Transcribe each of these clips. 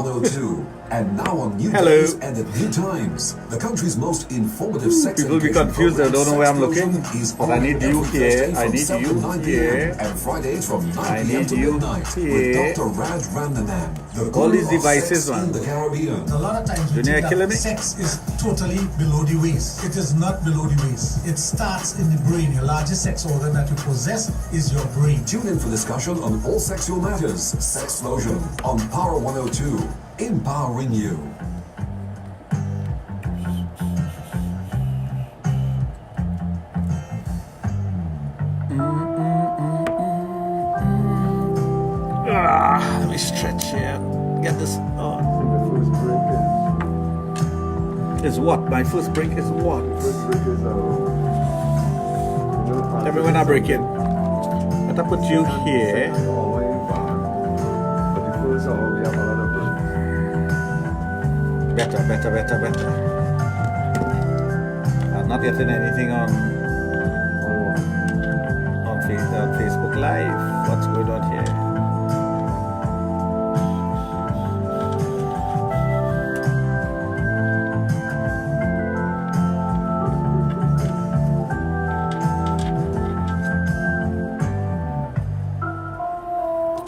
102 and now on new days and at new times. The country's most informative sex people be confused. I don't know where I'm looking. But I need you here. I need you here. And Fridays from 9 p.m. to midnight with Dr. Raj all these devices, man. in the Caribbean. A lot of times we think that sex is totally below the waist. It is not below the waist. It starts in the brain. Your largest sex organ that you possess is your brain. Tune in for discussion on all sexual matters. Sexplosion on Power 102. Empowering you. Let me stretch here. Get this on. Is what? My first break is what? Tell me when I break in. But I put you here. Better. I'm not getting anything on Facebook Live. What's going on here?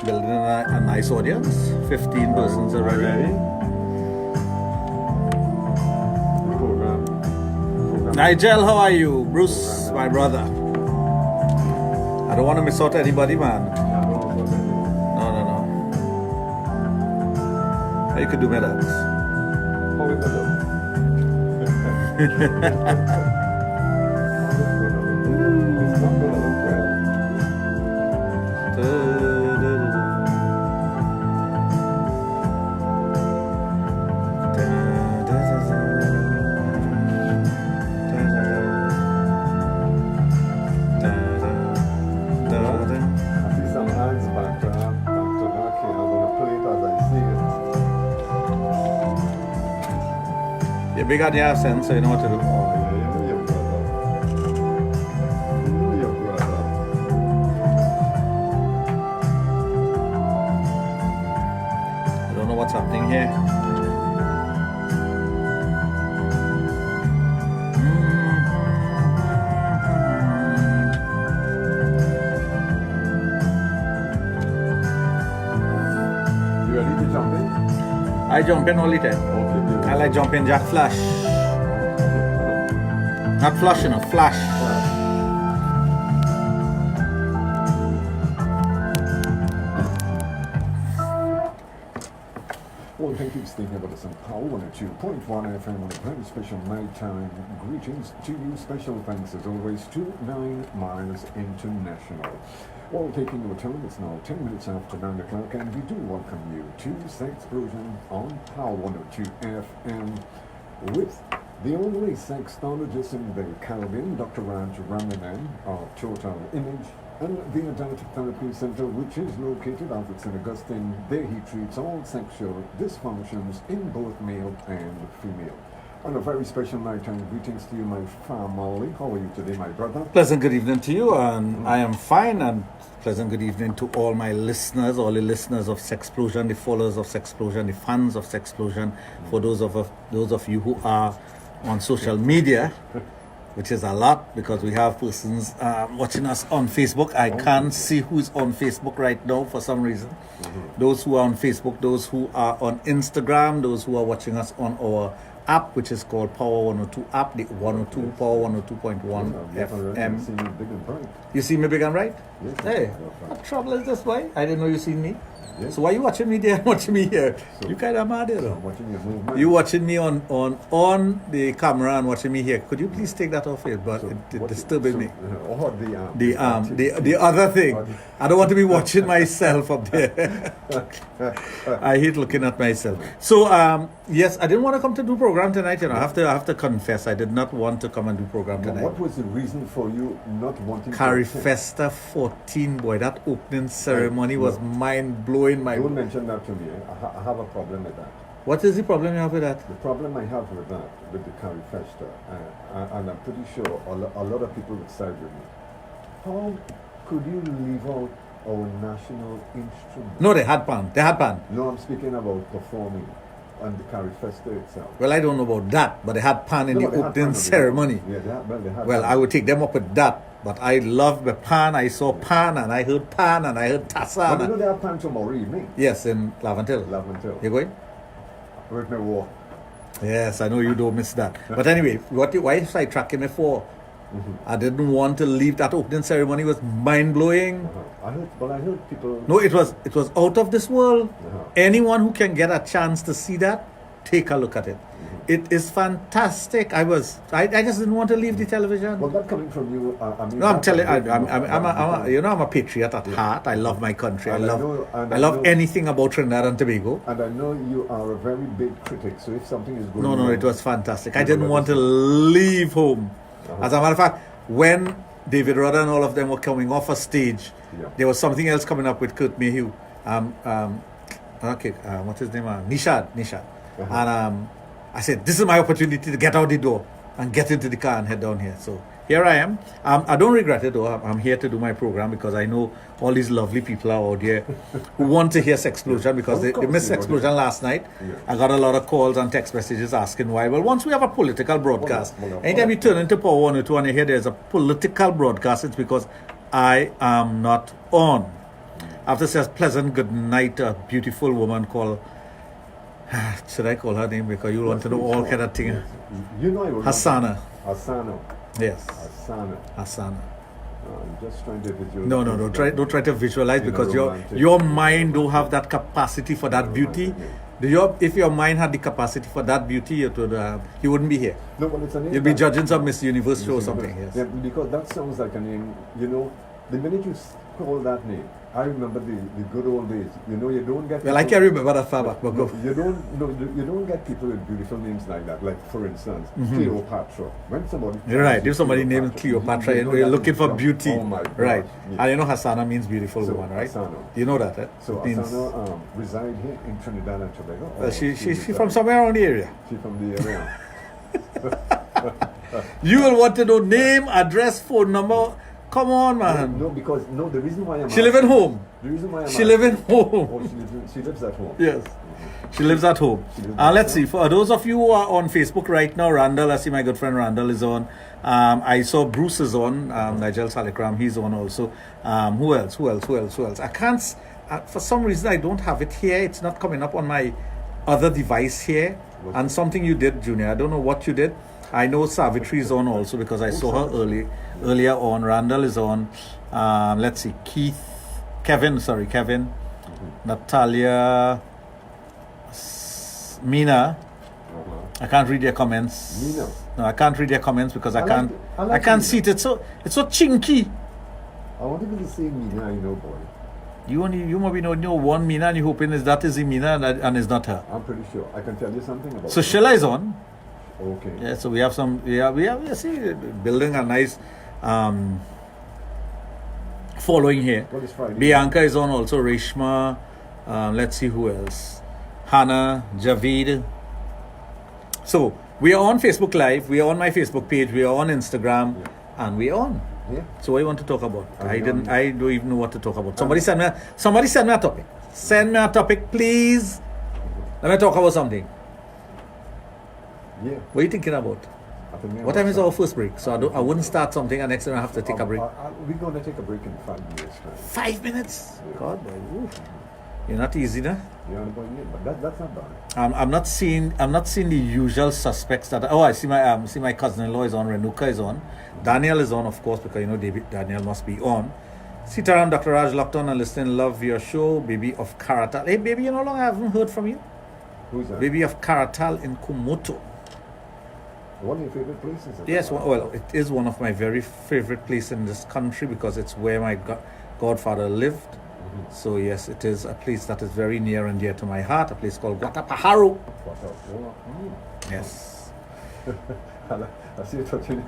Building a nice audience. 15 persons already. Nigel, how are you? Bruce, my brother. I don't want to miss out anybody, man. No. How you could do me that? You're big on your sense, so you know what to do. I don't know what's happening here. You ready to jump in? I jump in all the time. I like jumping jack flash. Not flush, you know, flash. Well, thank you for staying with us on Power 102.1 FM on a very special nighttime. Greetings to you. Special thanks as always to 9 Miles International. Well, taking your time, it's now 10 minutes after 9 o'clock, and we do welcome you to Sexplosion on Power 102 FM with the only sexologist in the Caribbean, Dr. Raj of Total Image, and the Adult Therapy Center, which is located out at St. Augustine. There he treats all sexual dysfunctions in both male and female. And a very special nighttime greetings to you, my family. How are you today, my brother? Pleasant good evening to you, and I am fine. And pleasant good evening to all my listeners, all the listeners of Sexplosion, the followers of Sexplosion, the fans of Sexplosion. For those of you who are on social media, which is a lot because we have persons watching us on Facebook. I can't see who's on Facebook right now for some reason. Those who are on Facebook, those who are on Instagram, those who are watching us on our app, which is called Power 102 app, the 102 Power 102.1 FM. You see me big and bright? Yes, hey, what trouble is this, boy? I didn't know you seen me. Yes. So why you watching me there and watching me here? So you kind of mad here, though. I'm watching your movement. You watching me on the camera and watching me here. Could you please take that off here? But so it disturbing me. The other thing. I don't want to be watching myself up there. I hate looking at myself. So yes, I didn't want to come to do program tonight. You know, I have to confess, I did not want to come and do program tonight. What was the reason for you not wanting Carrie Festa 14, boy, that opening ceremony was mind blowing. Don't mention that to me. I have a problem with that. What is the problem you have with that? The problem I have with that, with the Carrie Festa, and I'm pretty sure a lot of people would side with me. How could you leave out our national instrument. No, they had pan. They had pan. No, I'm speaking about performing and the Carrie Festa itself. Well, I don't know about that, but they had pan in No, the they had opening pan on the ceremony. Yeah, they had Well, pan. I would take them up with that. But I love the pan. I saw pan and I heard pan and I heard But tassa. you know they have pan tomorrow evening. Yes, in Laventille. Laventille. You going? With my walk. Yes, I know you don't miss that. But anyway, why sidetracking me for? I didn't want to leave. That opening ceremony was mind blowing. I heard people. No, it was out of this world. Uh-huh. Anyone who can get a chance to see that, take a look at it. It is fantastic. I just didn't want to leave the television. Well, that coming from you, I mean. No, I'm that's telling a you, big I'm a patriot at heart. I love my country. And I love anything about Trinidad and Tobago. And I know you are a very big critic, so if something is going No, wrong, it was fantastic. I you didn't will want to understand. leave home. As a matter of fact, when David Rudder and all of them were coming off a stage, Yeah. there was something else coming up with Kurt Mayhew. What's his name? Nishad. And I said, this is my opportunity to get out the door and get into the car and head down here. So here I am. I don't regret it though. I'm here to do my program because I know all these lovely people are out here who want to hear Sexplosion because they missed Sexplosion last night. Yeah. I got a lot of calls and text messages asking why. Well, once we have a political broadcast, Well, anytime you turn into Power 102 and you hear there's a political broadcast, it's because I am not on. After says pleasant good night, a beautiful woman called, should I call her name because you want to know all kind of things. You know I will Hassana. Hassana. Yes. Hassana. I'm just trying to visualize. No. Don't try to visualize In a because romantic your way. mind don't have that capacity for that beauty. If your mind had the capacity for that beauty, you wouldn't be here. No, but it's a name. You'd be that- judging some Miss Universe show or Miss something. Universe. Yes. Yeah, because that sounds like a name. You know, the minute you call that name, I remember the good old days. You know, you don't get. Well, I can't remember that far back, but No, go. you don't get people with beautiful names like that. Like for instance, Cleopatra. When somebody You're right. If somebody named Cleopatra, you know you're that looking means for from- beauty. Oh my gosh, Right. yeah. And you know Hassana means beautiful So, woman, right? Hassana. You know that, eh? So It means, Asana reside here in Trinidad and Tobago. well, Or she from somewhere around the area. She from the area. You will want to know name, address, phone number. Come on, man. No, because the reason why I'm She live at home. The reason why I'm She live at home. Oh, she lives at home. Yes. She lives at home. She lives at Let's home. see. For those of you who are on Facebook right now, Randall, I see my good friend Randall is on. I saw Bruce is on. Nigel Salikram, he's on also. Who else? I can't. For some reason, I don't have it here. It's not coming up on my other device here. And something you did, Junior. I don't know what you did. I know Savitri is on also because I saw her earlier on. Randall is on. Let's see. Kevin. Natalia. Mina. I can't read their comments. Mina. No, I can't read their comments because I like can't. it. I like I can't Mina. see it. It's so chinky. I want to be the same Mina I know, boy. You maybe know one Mina and you're hoping that is the Mina and it's not her. I'm pretty sure. I can tell you something about So her. Sheila is on. Okay. Yeah, so we have some. We see building a nice following here. Well, it's Friday. Bianca is on also. Reshma. Let's see who else. Hannah, Javid. So we are on Facebook Live. We are on my Facebook page. We are on Instagram, and we are on. Yeah. So what do you want to talk about? Are I we on? don't even know what to talk about. Somebody send me a topic. Send me a topic, please. Let me talk about something. Yeah. What are you thinking about? I think What time is our first break? So I wouldn't start something and next time I have to take a break. We're going to take a break in 5 minutes. Time. 5 minutes? God, boy. Oof. You're not easy, nah? You know what I mean? But that's not bad. I'm not seeing the usual suspects that. Oh, I see my cousin-in-law is on. Renuka is on. Daniel is on, of course, because you know Daniel must be on. Sitaram, Dr. Raj locked on and listening. Love your show, Baby of Karatal. Hey, baby, you know how long I haven't heard from you? Who's that? Baby of Karatal in Kumoto. One of your favorite places? Yes, well, it is one of my very favorite places in this country because it's where my godfather lived. So yes, it is a place that is very near and dear to my heart. A place called Guatapajaru. Yes, I see you touching.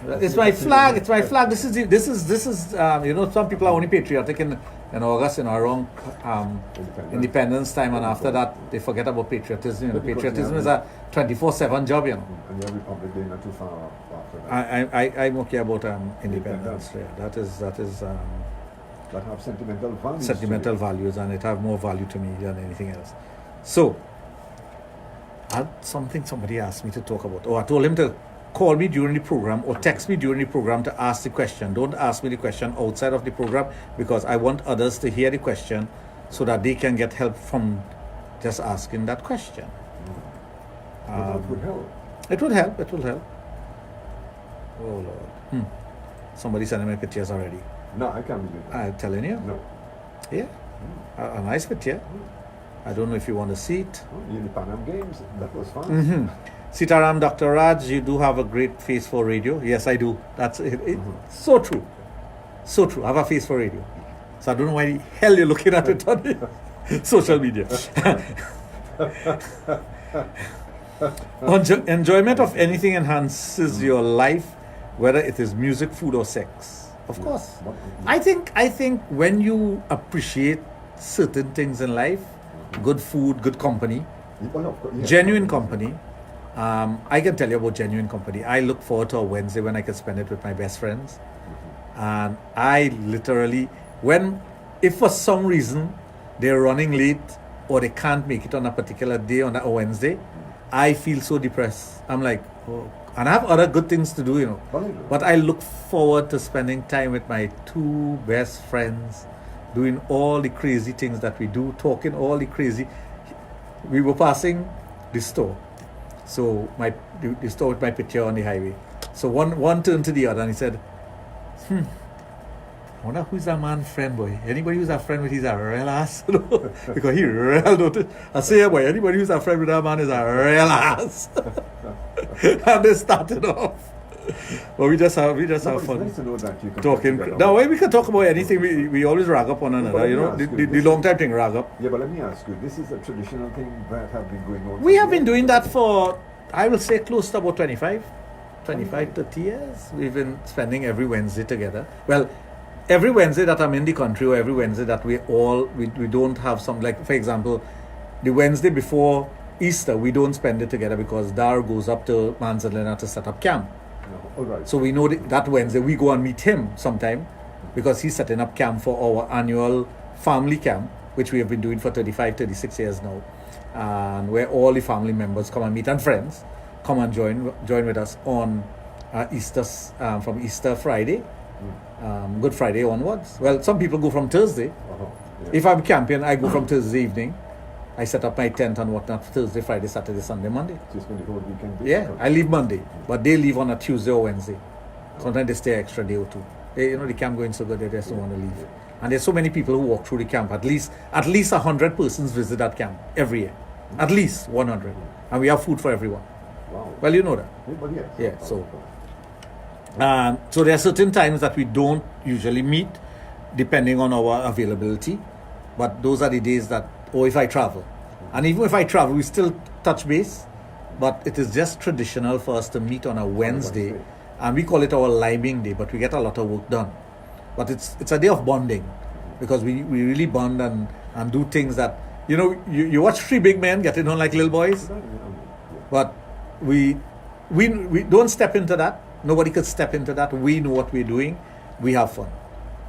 it's my flag. It's my flag. This is you know, some people are only patriotic in August, around Independence time, and after that they forget about patriotism. You know, patriotism is a 24/7 job. You know. And your Republic Day not too far after that. I'm okay about independence. Yeah, that is that have sentimental values. Sentimental values, and it have more value to me than anything else. So, something somebody asked me to talk about. I told him to call me during the program or text me during the program to ask the question. Don't ask me the question outside of the program, because I want others to hear the question so that they can get help from just asking that question. That would help. It will help. It will help. Oh Lord. Somebody sending me pictures already. No, I can't believe that. I'm telling you. No. Yeah. A nice picture. I don't know if you want to see it. In the Pan Am Games, that was fun. Sitaram, Dr. Raj, you do have a great face for radio. Yes, I do. That's it. So true. So true. I have a face for radio. So I don't know why the hell you're looking at it on the social media. Enjoyment of anything enhances your life, whether it is music, food, or sex. Of course. I think when you appreciate certain things in life, good food, good company, genuine company. I can tell you about genuine company. I look forward to a Wednesday when I can spend it with my best friends. And I literally, if for some reason they're running late or they can't make it on a particular day on a Wednesday, I feel so depressed. I'm like, oh. And I have other good things to do, But I look forward to spending time with my two best friends, doing all the crazy things that we do, talking all the crazy. We were passing the store. So the store with my picture on the highway. So one turned to the other and he said, I wonder who's that man friend, boy. Anybody who's a friend with, he's a real ass. Because he real noted. I say, boy, anybody who's a friend with that man is a real ass. And they started off. But we just have fun. Nice to know that you can talking. Now, we can talk about anything. We always rag up on another, the long time thing, rag up. Yeah, but let me ask you, this is a traditional thing that have been going on. We have been doing that for, I will say, close to about 25, 30 years. We've been spending every Wednesday together. Well, every Wednesday that I'm in the country, or every Wednesday that we don't have some, like, for example, the Wednesday before Easter, we don't spend it together because Dar goes up to Manzanilla to set up camp. All right. So we know that Wednesday we go and meet him sometime because he's setting up camp for our annual family camp, which we have been doing for 35, 36 years now. And where all the family members come and meet, and friends come and join with us on Easter, from Easter Friday, Good Friday onwards. Well, some people go from Thursday. Yeah. If I'm camping, I go from Thursday evening. I set up my tent and whatnot Thursday, Friday, Saturday, Sunday, Monday. Just going to go weekend. Yeah, I leave Monday, but they leave on a Tuesday or Wednesday. Sometimes they stay extra day or two. The camp going so good, they just don't want to leave. And there's so many people who walk through the camp. At least 100 persons visit that camp every year. At least 100. And we have food for everyone. Wow. Well, you know that. But yes. Yeah, so there are certain times that we don't usually meet, depending on our availability. But those are the days that, or if I travel. And even if I travel, we still touch base. But it is just traditional for us to meet on a Wednesday. And we call it our liming day, but we get a lot of work done. But it's a day of bonding, because we really bond and do things that, you watch three big men getting on like little boys. But we don't step into that. Nobody could step into that. We know what we're doing. We have fun.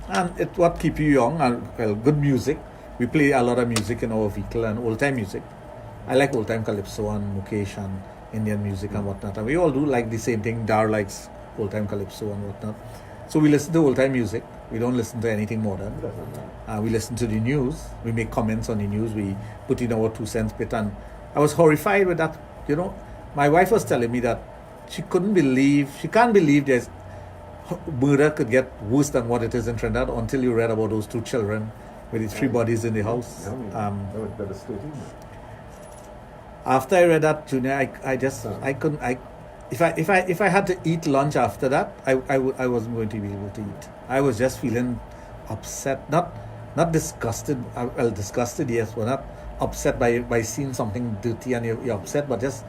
And it's what keeps you young. And good music. We play a lot of music in our vehicle, and old-time music. I like old-time calypso and Mukesh and Indian music and whatnot. And we all do like the same thing. Dar likes old-time calypso and whatnot. So we listen to old-time music. We don't listen to anything modern. We listen to the news. We make comments on the news. We put in our 2 cents bit. And I was horrified with that. My wife was telling me that she can't believe there's murder could get worse than what it is in Trinidad until you read about those 2 children with the 3 bodies in the house. That was devastating. After I read that, Junior, I couldn't. If I had to eat lunch after that, I wasn't going to be able to eat. I was just feeling upset, not disgusted. Well, disgusted, yes, but not upset by seeing something dirty and you're upset, but just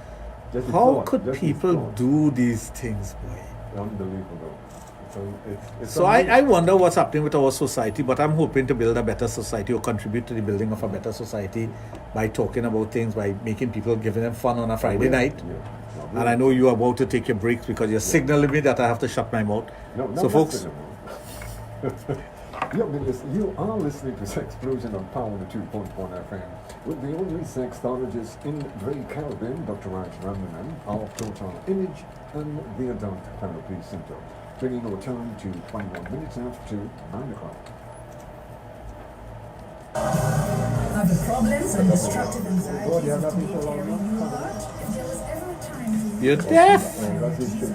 how could people do these things, boy? Unbelievable. So I wonder what's happening with our society, but I'm hoping to build a better society or contribute to the building of a better society by talking about things, by making people, giving them fun on a Friday night. Yeah. And I know you're about to take your breaks because you're signaling me that I have to shut my mouth. No, so folks, You are listening to Sexplosion on Power 2.1 FM with the only sexologist in the Caribbean, Dr. Raj of Total Image and the Adult Therapy Center, bringing our time to 21 minutes after 9 o'clock. Are the problems and destructive anxieties of tearing you apart? If there was ever a time to You're deaf. fix your vision,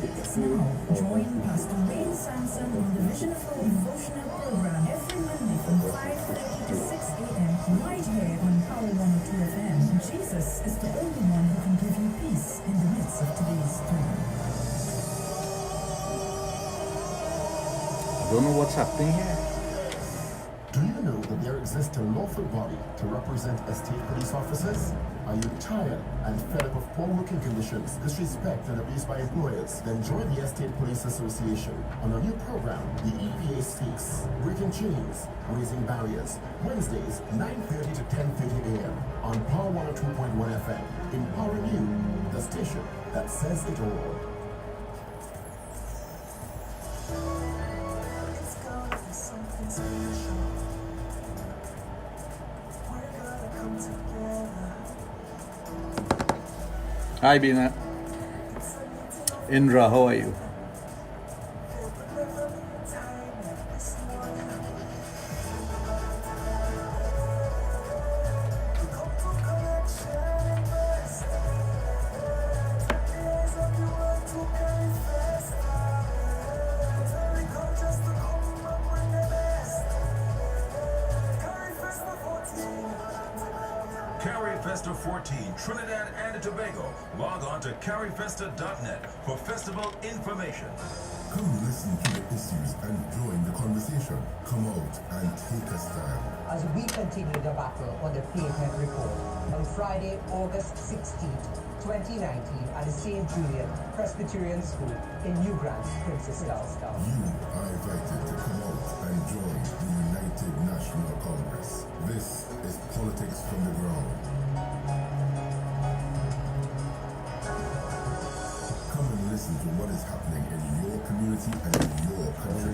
it's now. Join Pastor Wayne Sampson on the Vision Flow devotional program every Monday from 5:30 to 6 a.m. right here on Power 102 FM. Jesus is the only one who can give you peace in the midst of today's storm. I don't know what's happening here. Do you know that there exists a lawful body to represent estate police officers? Are you tired and fed up of poor working conditions, disrespect and abuse by employers? Then join the Estate Police Association on a new program, the EPA Speaks, Breaking Chains, Raising Barriers, Wednesdays 9:30 to 10:30 a.m. on Power 102.1 FM, empowering you, the station that says it all. Hi, Bina. Indra, how are you? Festa 14, Trinidad and Tobago. Log on to carryfesta.net for festival information. Come listen to the issues and join the conversation. Come out and take a stand. As we continue the battle on the pavement report on Friday, August 16th, 2019 at the St. Julian Presbyterian School in New Grant, Princess Charlestown. You are invited to come out and join the United National Congress. This is politics from the ground. Come and listen to what is happening in your community and in your country.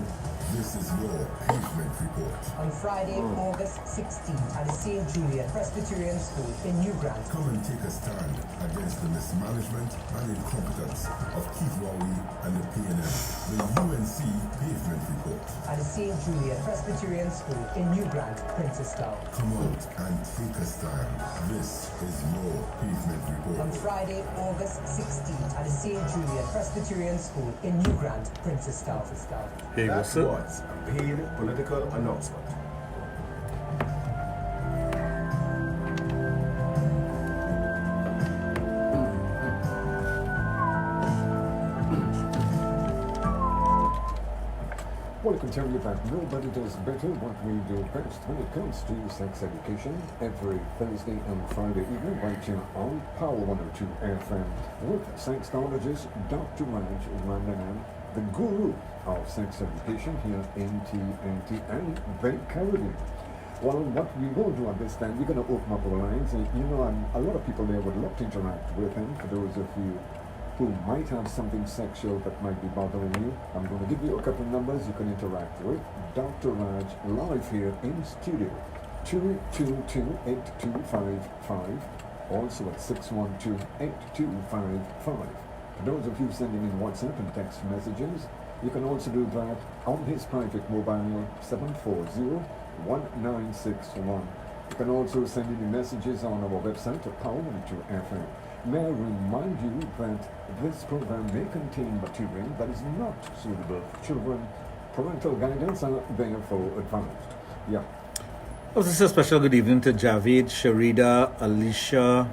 This is your pavement report. On Friday, August 16th at the St. Julian Presbyterian School in New Grant. Come and take a stand against the mismanagement and incompetence of Keith Rowley and the PNM. The UNC Pavement Report. At the St. Julian Presbyterian School in New Grant, Princestown. Come out and take a stand. This is your pavement report. On Friday, August 16th at the St. Julian Presbyterian School in New Grant, Princestown. Here you go, That sir. was a paid political announcement. Well, I can tell you that nobody does better what we do best when it comes to sex education every Thursday and Friday evening right here on Power 102 FM with sexologist Dr. Raj, the guru of sex education here in TNT and the Caribbean. Well, what we will do at this time, we're going to open up our lines. And, a lot of people there would love to interact with him. For those of you who might have something sexual that might be bothering you, I'm going to give you a couple of numbers you can interact with. Dr. Raj live here in studio, 222-8255, also at 612-8255. For those of you sending in WhatsApp and text messages, you can also do that on his private mobile, 740-1961. You can also send in your messages on our website at Power 102 FM. May I remind you that this program may contain material that is not suitable for children. Parental guidance are therefore advised. Yeah. Oh, this is a special good evening to Javid, Sharida, Alicia,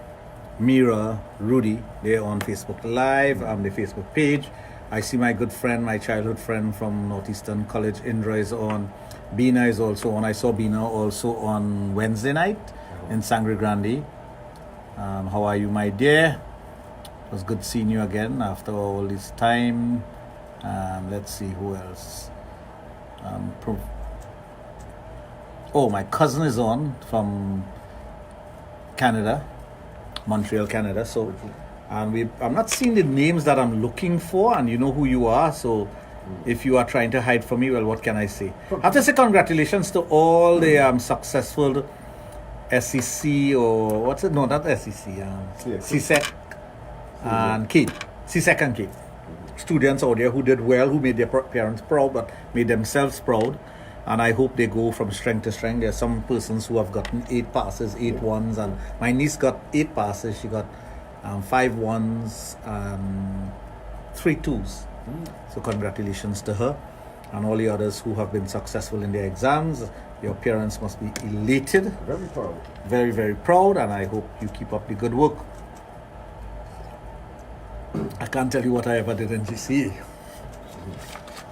Mira, Rudy. They're on Facebook Live, the Facebook page. I see my good friend, my childhood friend from Northeastern College, Indra, is on. Bina is also on. I saw Bina also on Wednesday night in Sangre Grande. How are you, my dear? It was good seeing you again after all this time. Let's see who else. My cousin is on from Canada, Montreal, Canada. So, I'm not seeing the names that I'm looking for, and you know who you are. So, If you are trying to hide from me, well, what can I say? I have to say congratulations to all the successful SEC or what's it? No, not SEC. CSEC and Kate. CSEC and Kate. Students out there who did well, who made their parents proud, but made themselves proud. And I hope they go from strength to strength. There are some persons who have gotten 8 passes, 8 ones, and my niece got 8 passes. She got 5 ones and 3 twos. So congratulations to her and all the others who have been successful in their exams. Your parents must be elated. Very proud. Very, very proud, and I hope you keep up the good work. I can't tell you what I ever did in GCE.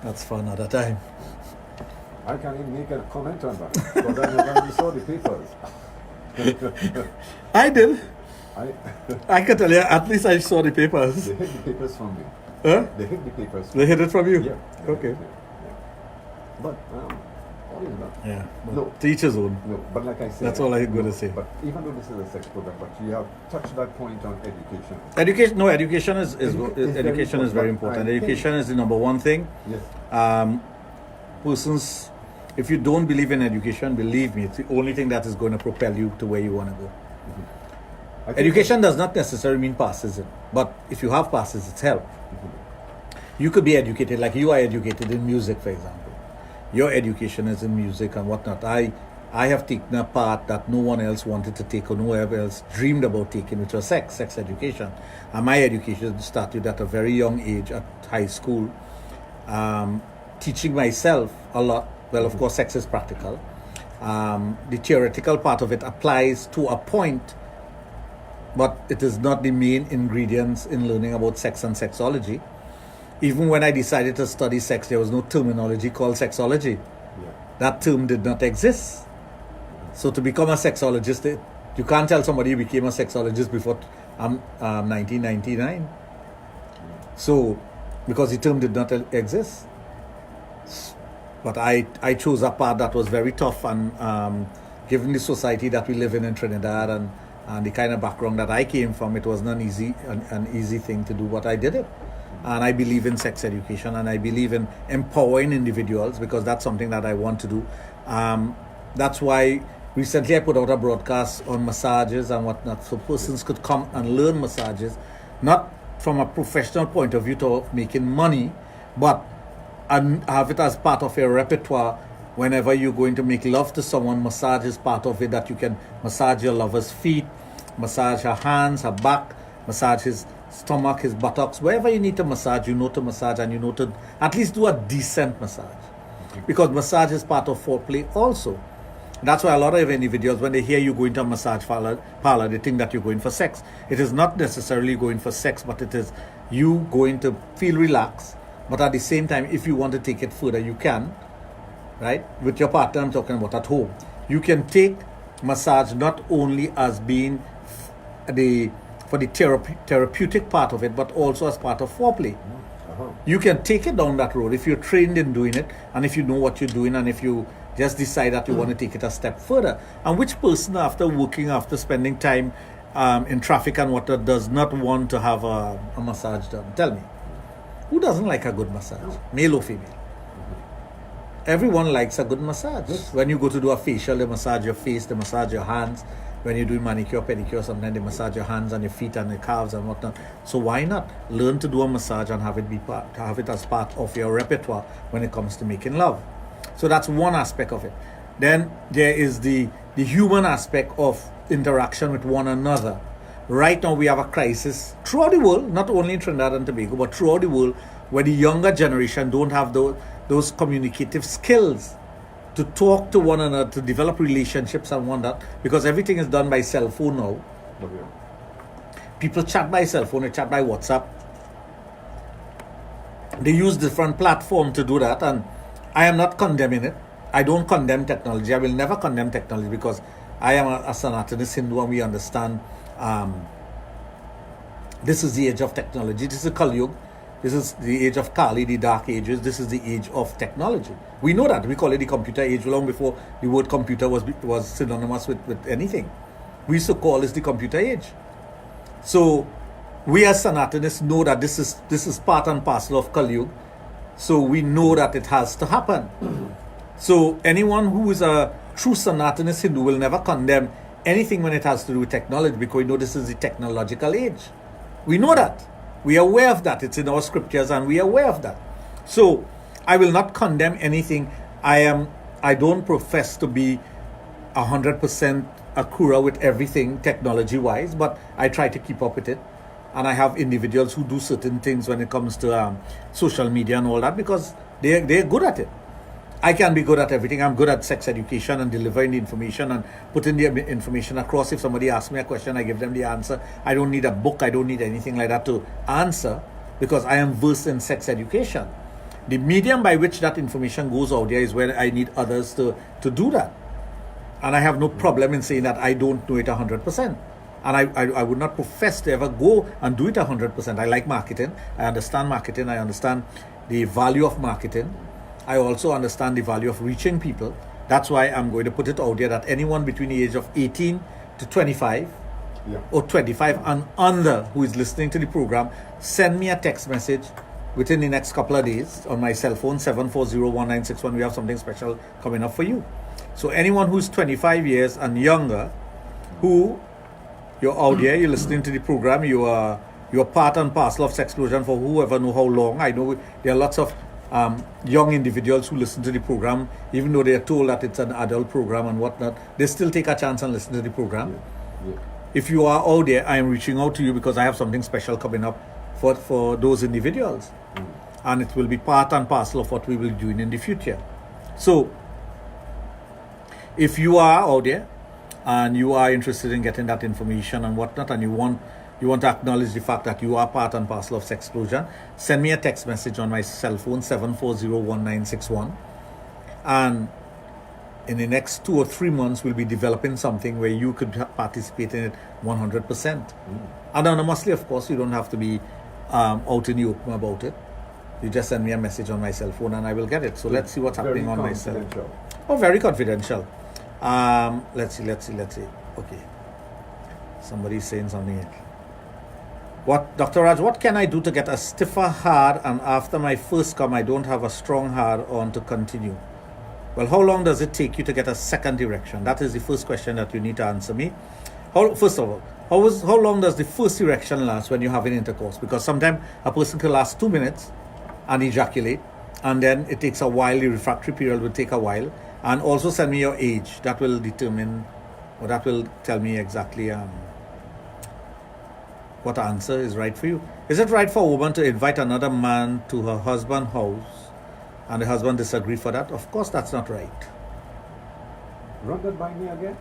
That's for another time. I can't even make a comment on that, because I never saw the papers. I did. I I can tell you, at least I saw the papers. They hid the papers from me. Huh? They hid the papers. They hid it from you? Yeah. Okay. Yeah. But, all is not. Yeah. No. To each his own. No, but like I said... That's all I'm going to say. But even though this is a sex program, but you have touched that point on education. Education is very important. Education is the number one thing. Yes. Persons, if you don't believe in education, believe me, it's the only thing that is going to propel you to where you want to go. Education does not necessarily mean passes, but if you have passes, it's help. You could be educated, like you are educated in music, for example. Your education is in music and whatnot. I have taken a path that no one else wanted to take or no one else dreamed about taking, which was sex education. And my education started at a very young age at high school, teaching myself a lot. Well, of course, sex is practical. The theoretical part of it applies to a point, but it is not the main ingredients in learning about sex and sexology. Even when I decided to study sex, there was no terminology called sexology. Yeah. That term did not exist. So to become a sexologist, you can't tell somebody you became a sexologist before 1999. So, because the term did not exist. But I chose a path that was very tough, and given the society that we live in Trinidad and the kind of background that I came from, it was not an easy thing to do, but I did it. And I believe in sex education, and I believe in empowering individuals, because that's something that I want to do. That's why recently I put out a broadcast on massages and whatnot, so persons could come and learn massages, not from a professional point of view to making money, but and have it as part of your repertoire. Whenever you're going to make love to someone, massage is part of it, that you can massage your lover's feet, massage her hands, her back, massage his stomach, his buttocks, wherever you need to massage, you know to massage, and you know to at least do a decent massage. Because massage is part of foreplay also. That's why a lot of individuals, when they hear you going to a massage parlor, they think that you're going for sex. It is not necessarily going for sex, but it is you going to feel relaxed. But at the same time, if you want to take it further, you can, right? With your partner, I'm talking about at home. You can take massage not only as being for the therapeutic part of it, but also as part of foreplay. You can take it down that road if you're trained in doing it, and if you know what you're doing, and if you just decide that you want to take it a step further. And which person, after spending time in traffic and whatnot, does not want to have a massage done? Tell me. Who doesn't like a good massage? Male or female? Everyone likes a good massage. When you go to do a facial, they massage your face, they massage your hands. When you do manicure, pedicure, sometimes they massage your hands and your feet and your calves and whatnot. So why not learn to do a massage and have it as part of your repertoire when it comes to making love? So that's one aspect of it. Then there is the human aspect of interaction with one another. Right now we have a crisis throughout the world, not only in Trinidad and Tobago, but throughout the world, where the younger generation don't have those communicative skills to talk to one another, to develop relationships and whatnot, because everything is done by cell phone now. People chat by cell phone, they chat by WhatsApp. They use different platforms to do that, and I am not condemning it. I don't condemn technology. I will never condemn technology, because I am a Sanatanist Hindu, and we understand this is the age of technology. This is Kali Yuga. This is the age of Kali, the dark ages. This is the age of technology. We know that. We call it the computer age long before the word computer was synonymous with anything. We used to call this the computer age. So we as Sanatanists know that this is part and parcel of Kali Yuga. So we know that it has to happen. So anyone who is a true Sanatanist Hindu will never condemn anything when it has to do with technology, because we know this is the technological age. We know that. We are aware of that. It's in our scriptures and we are aware of that. So I will not condemn anything. I don't profess to be 100% accurate with everything technology-wise, but I try to keep up with it. And I have individuals who do certain things when it comes to social media and all that, because they're good at it. I can be good at everything. I'm good at sex education and delivering the information and putting the information across. If somebody asks me a question, I give them the answer. I don't need a book. I don't need anything like that to answer, because I am versed in sex education. The medium by which that information goes out there is where I need others to do that. And I have no problem in saying that I don't know it 100%. And I would not profess to ever go and do it 100%. I like marketing. I understand marketing. I understand the value of marketing. I also understand the value of reaching people. That's why I'm going to put it out there that anyone between the age of 18 to 25 or 25 and under who is listening to the program, send me a text message within the next couple of days on my cell phone, 7401961. We have something special coming up for you. So anyone who's 25 years and younger, who you're out there, you're listening to the program, you're part and parcel of Sexplosion for whoever know how long. I know there are lots of young individuals who listen to the program, even though they are told that it's an adult program and whatnot, they still take a chance and listen to the program. If you are out there, I am reaching out to you because I have something special coming up for those individuals. And it will be part and parcel of what we will be doing in the future. So, if you are out there and you are interested in getting that information and whatnot, and you want to acknowledge the fact that you are part and parcel of Sexplosion, send me a text message on my cell phone, 7401961. And in the next 2 or 3 months, we'll be developing something where you could participate in it 100%. Anonymously, of course. You don't have to be out in the open about it. You just send me a message on my cell phone and I will get it. So let's see what's happening on my cell phone. Oh, very confidential. Let's see. Okay. Somebody's saying something here. What, Dr. Raj, what can I do to get a stiffer hard, and after my first come, I don't have a strong hard on to continue? Well, how long does it take you to get a second erection? That is the first question that you need to answer me. First of all, how long does the first erection last when you're having intercourse? Because sometimes a person can last 2 minutes and ejaculate, and then it takes a while. The refractory period will take a while. And also send me your age. That will determine, or that will tell me exactly what answer is right for you. Is it right for a woman to invite another man to her husband's house and the husband disagree for that? Of course, that's not right. Run that by me again.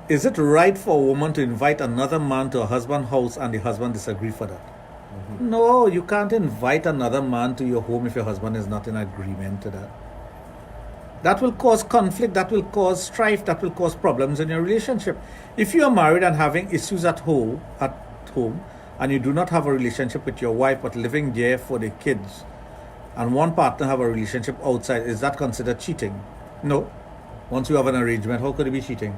Is it right for a woman to invite another man to her husband's house and the husband disagree for that? No, you can't invite another man to your home if your husband is not in agreement to that. That will cause conflict, that will cause strife, that will cause problems in your relationship. If you are married and having issues at home, and you do not have a relationship with your wife but living there for the kids, and one partner have a relationship outside, is that considered cheating? No. Once you have an arrangement, how could it be cheating?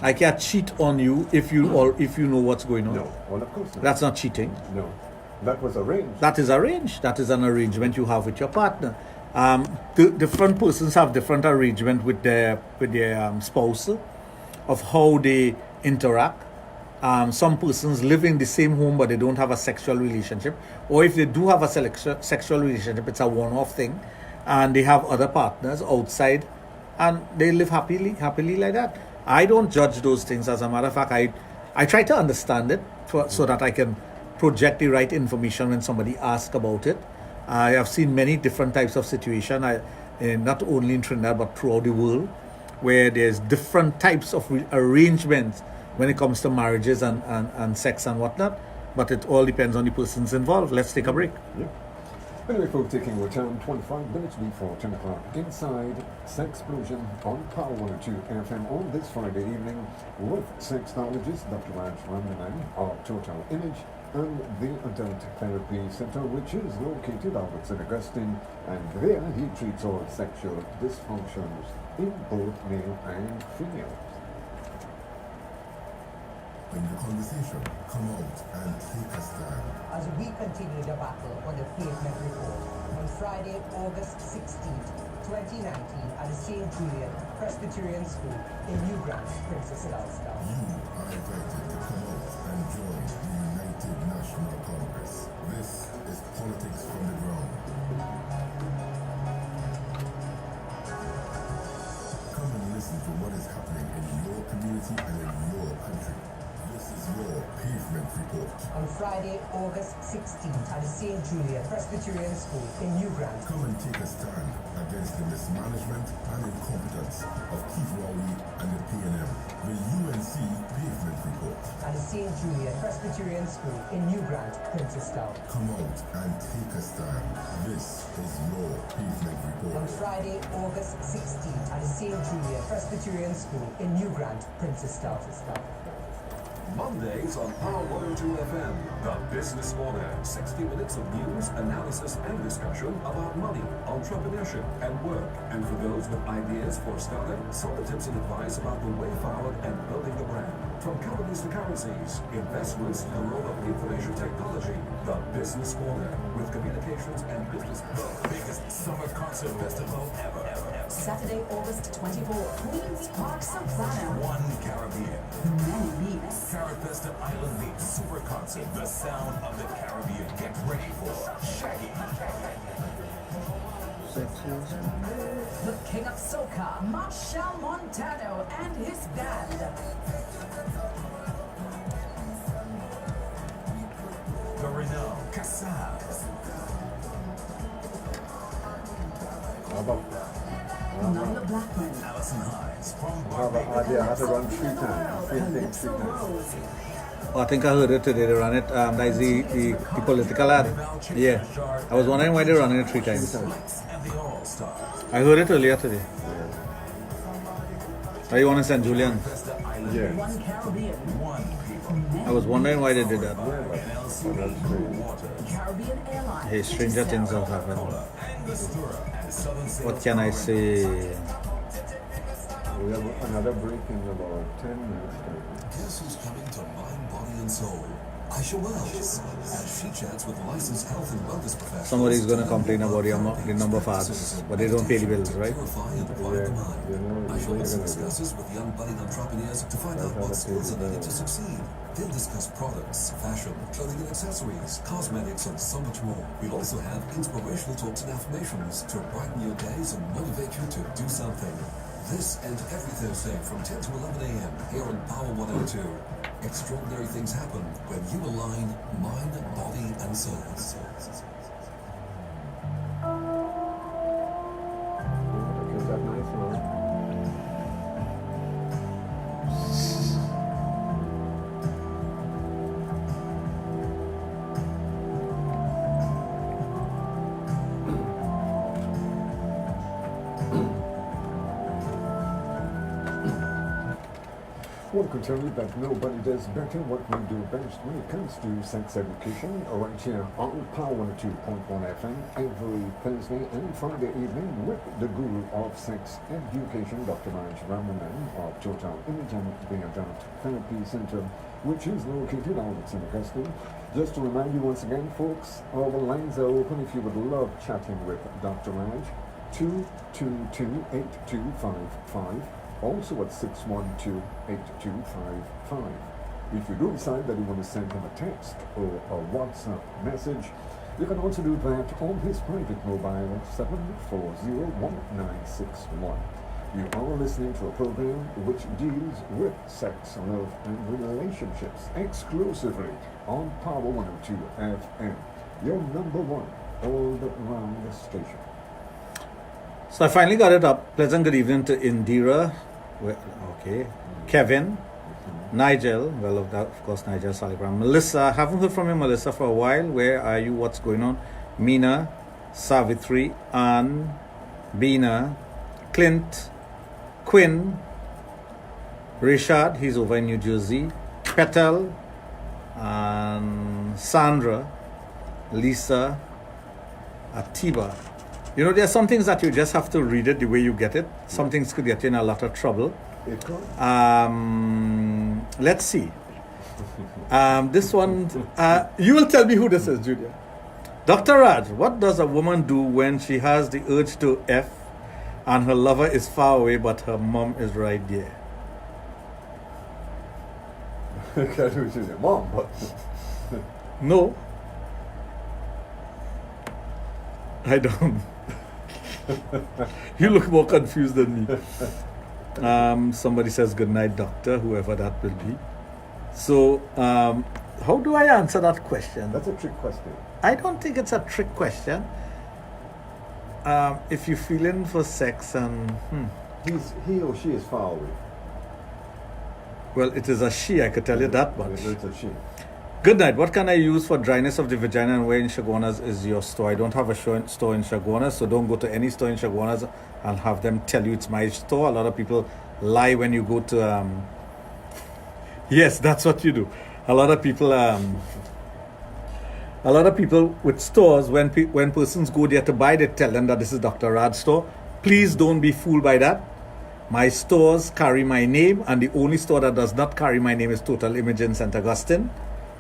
I can't cheat on you if you know what's going on. No, well, of course not. That's not cheating. No, that was arranged. That is arranged. That is an arrangement you have with your partner. Different persons have different arrangement with their spouse of how they interact. Some persons live in the same home but they don't have a sexual relationship, or if they do have a sexual relationship, it's a one-off thing, and they have other partners outside and they live happily like that. I don't judge those things. As a matter of fact, I try to understand it so that I can project the right information when somebody asks about it. I have seen many different types of situations, not only in Trinidad but throughout the world, where there's different types of arrangements when it comes to marriages and sex and whatnot. But it all depends on the persons involved. Let's take a break. Yeah. Anyway, folks, taking our time, 25 minutes before 10 o'clock, inside Sexplosion on Power 102 FM on this Friday evening with Sexologist Dr. Raj of Total Image and the Adult Therapy Center, which is located out at St. Augustine, and there he treats all sexual dysfunctions in both male and female. in the conversation. Come out and take a stand. As we continue the battle on the pavement report on Friday, August 16th, 2019 at the St. Julian Presbyterian School in New Grant, Princess Elster. You are invited to come out and join the United National Congress. This is politics from the ground. Come and listen to what is happening in your community and in your country. This is your pavement report. On Friday, August 16th at the St. Julian Presbyterian School in New Grant. Come and take a stand against the mismanagement and incompetence of Keith Rowley and the PNM. The UNC Pavement Report. At the St. Julian Presbyterian School in New Grant, Princestown. Come out and take a stand. This is your pavement report. On Friday, August 16th at the St. Julian Presbyterian School in New Grant, Princestown. Mondays on Power 102 FM, The Business Corner. 60 minutes of news, analysis, and discussion about money, entrepreneurship, and work. And for those with ideas for starting, solid tips and advice about the way forward and building a brand. From companies to currencies, investments to the role of information technology. The Business Corner with communications and business. The biggest summer concert festival ever. Saturday, August 24th, Queen's Park Savannah. One Caribbean. Many beats. Carifesta Island Beach Super Concert. The sound of the Caribbean. Get ready for Shaggy. The King of Soca, Marshall Montano and his band. The renowned Casal. Nyla Blackman. Alison Hines from I had to run 3 times. Same thing, 3 Calypso times. Rose. Oh, I think I heard it today. They ran it. That's the political ad. Yeah. I was wondering why they ran it 3 times. and the All Stars. I heard it earlier today. Are you want to send Julian? Carifesta Island Yeah. Beach. One Caribbean. One people. I was wondering why they did that. NLC Waters. Caribbean Airlines. Hey, stranger things have happened. Cola, Angostura, and Southern Sail What can I say? We have another break in about 10 minutes. Guess who's coming to Mind, Body, and Soul? Aisha Wells. As she chats with licensed health and wellness professionals. Somebody's going to complain about the number of ads, but they don't pay the bills, right? Purify and quiet the mind. you know, Aisha you're also gonna discusses with young budding entrepreneurs to find out what skills are needed to succeed. They'll discuss products, fashion, clothing and accessories, cosmetics, and so much more. We'll also have inspirational talks and affirmations to brighten your days and motivate you to do something. This and every Thursday from 10 to 11 a.m. here on Power 102. Extraordinary things happen when you align mind, body, and soul. Is that nice, man? One could tell you that nobody does better what we do best when it comes to sex education, right here on Power 102.1 FM every Thursday and Friday evening with the guru of sex education, Dr. Raj of Total Image and Adult Therapy Center, which is located out at St. Augustine. Just to remind you once again, folks, our lines are open if you would love chatting with Dr. Raj, 222-8255. Also at 612-8255. If you do decide that you want to send him a text or a WhatsApp message, you can also do that on his private mobile 7401961. You are listening to a program which deals with sex, love, and relationships exclusively on Power 102 FM, your number one all-around station. So I finally got it up. Pleasant good evening to Indira. Okay. Kevin. Nigel. Well, of course, Nigel Saligram. Melissa. Haven't heard from you, Melissa, for a while. Where are you? What's going on? Mina. Savitri. Anne. Bina. Clint. Quinn. Richard. He's over in New Jersey. Petal. And Sandra. Lisa. Atiba. You know, there are some things that you just have to read it the way you get it. Some things could get you in a lot of trouble. Let's see. This one, you will tell me who this is, Junior. Dr. Raj, what does a woman do when she has the urge to F and her lover is far away but her mom is right there? Can't do it to your mom, but No. I don't. You look more confused than me. Somebody says good night, doctor, whoever that will be. So, how do I answer that question? that's a trick question. I don't think it's a trick question. If you're feeling for sex and He or she is far away. well, it is a she, I could tell you that much. It's a she. Good night. What can I use for dryness of the vagina and where in Chaguanas is your store? I don't have a store in Chaguanas, so don't go to any store in Chaguanas and have them tell you it's my store. A lot of people lie when you go to yes, that's what you do. A lot of people with stores, when persons go there to buy, they tell them that this is Dr. Raj's store. Please don't be fooled by that. My stores carry my name, and the only store that does not carry my name is Total Image in St. Augustine,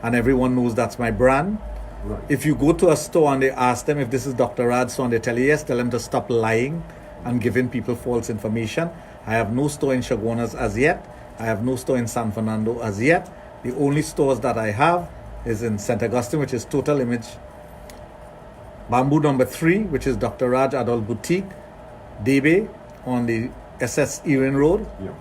and everyone knows that's my brand. Right. If you go to a store and they ask them if this is Dr. Raj's store and they tell you yes, tell them to stop lying and giving people false information. I have no store in Chaguanas as yet. I have no store in San Fernando as yet. The only stores that I have is in St. Augustine, which is Total Image. Bamboo number 3, which is Dr. Raj Adult Boutique. Debe on the SS Erin Road. Yeah.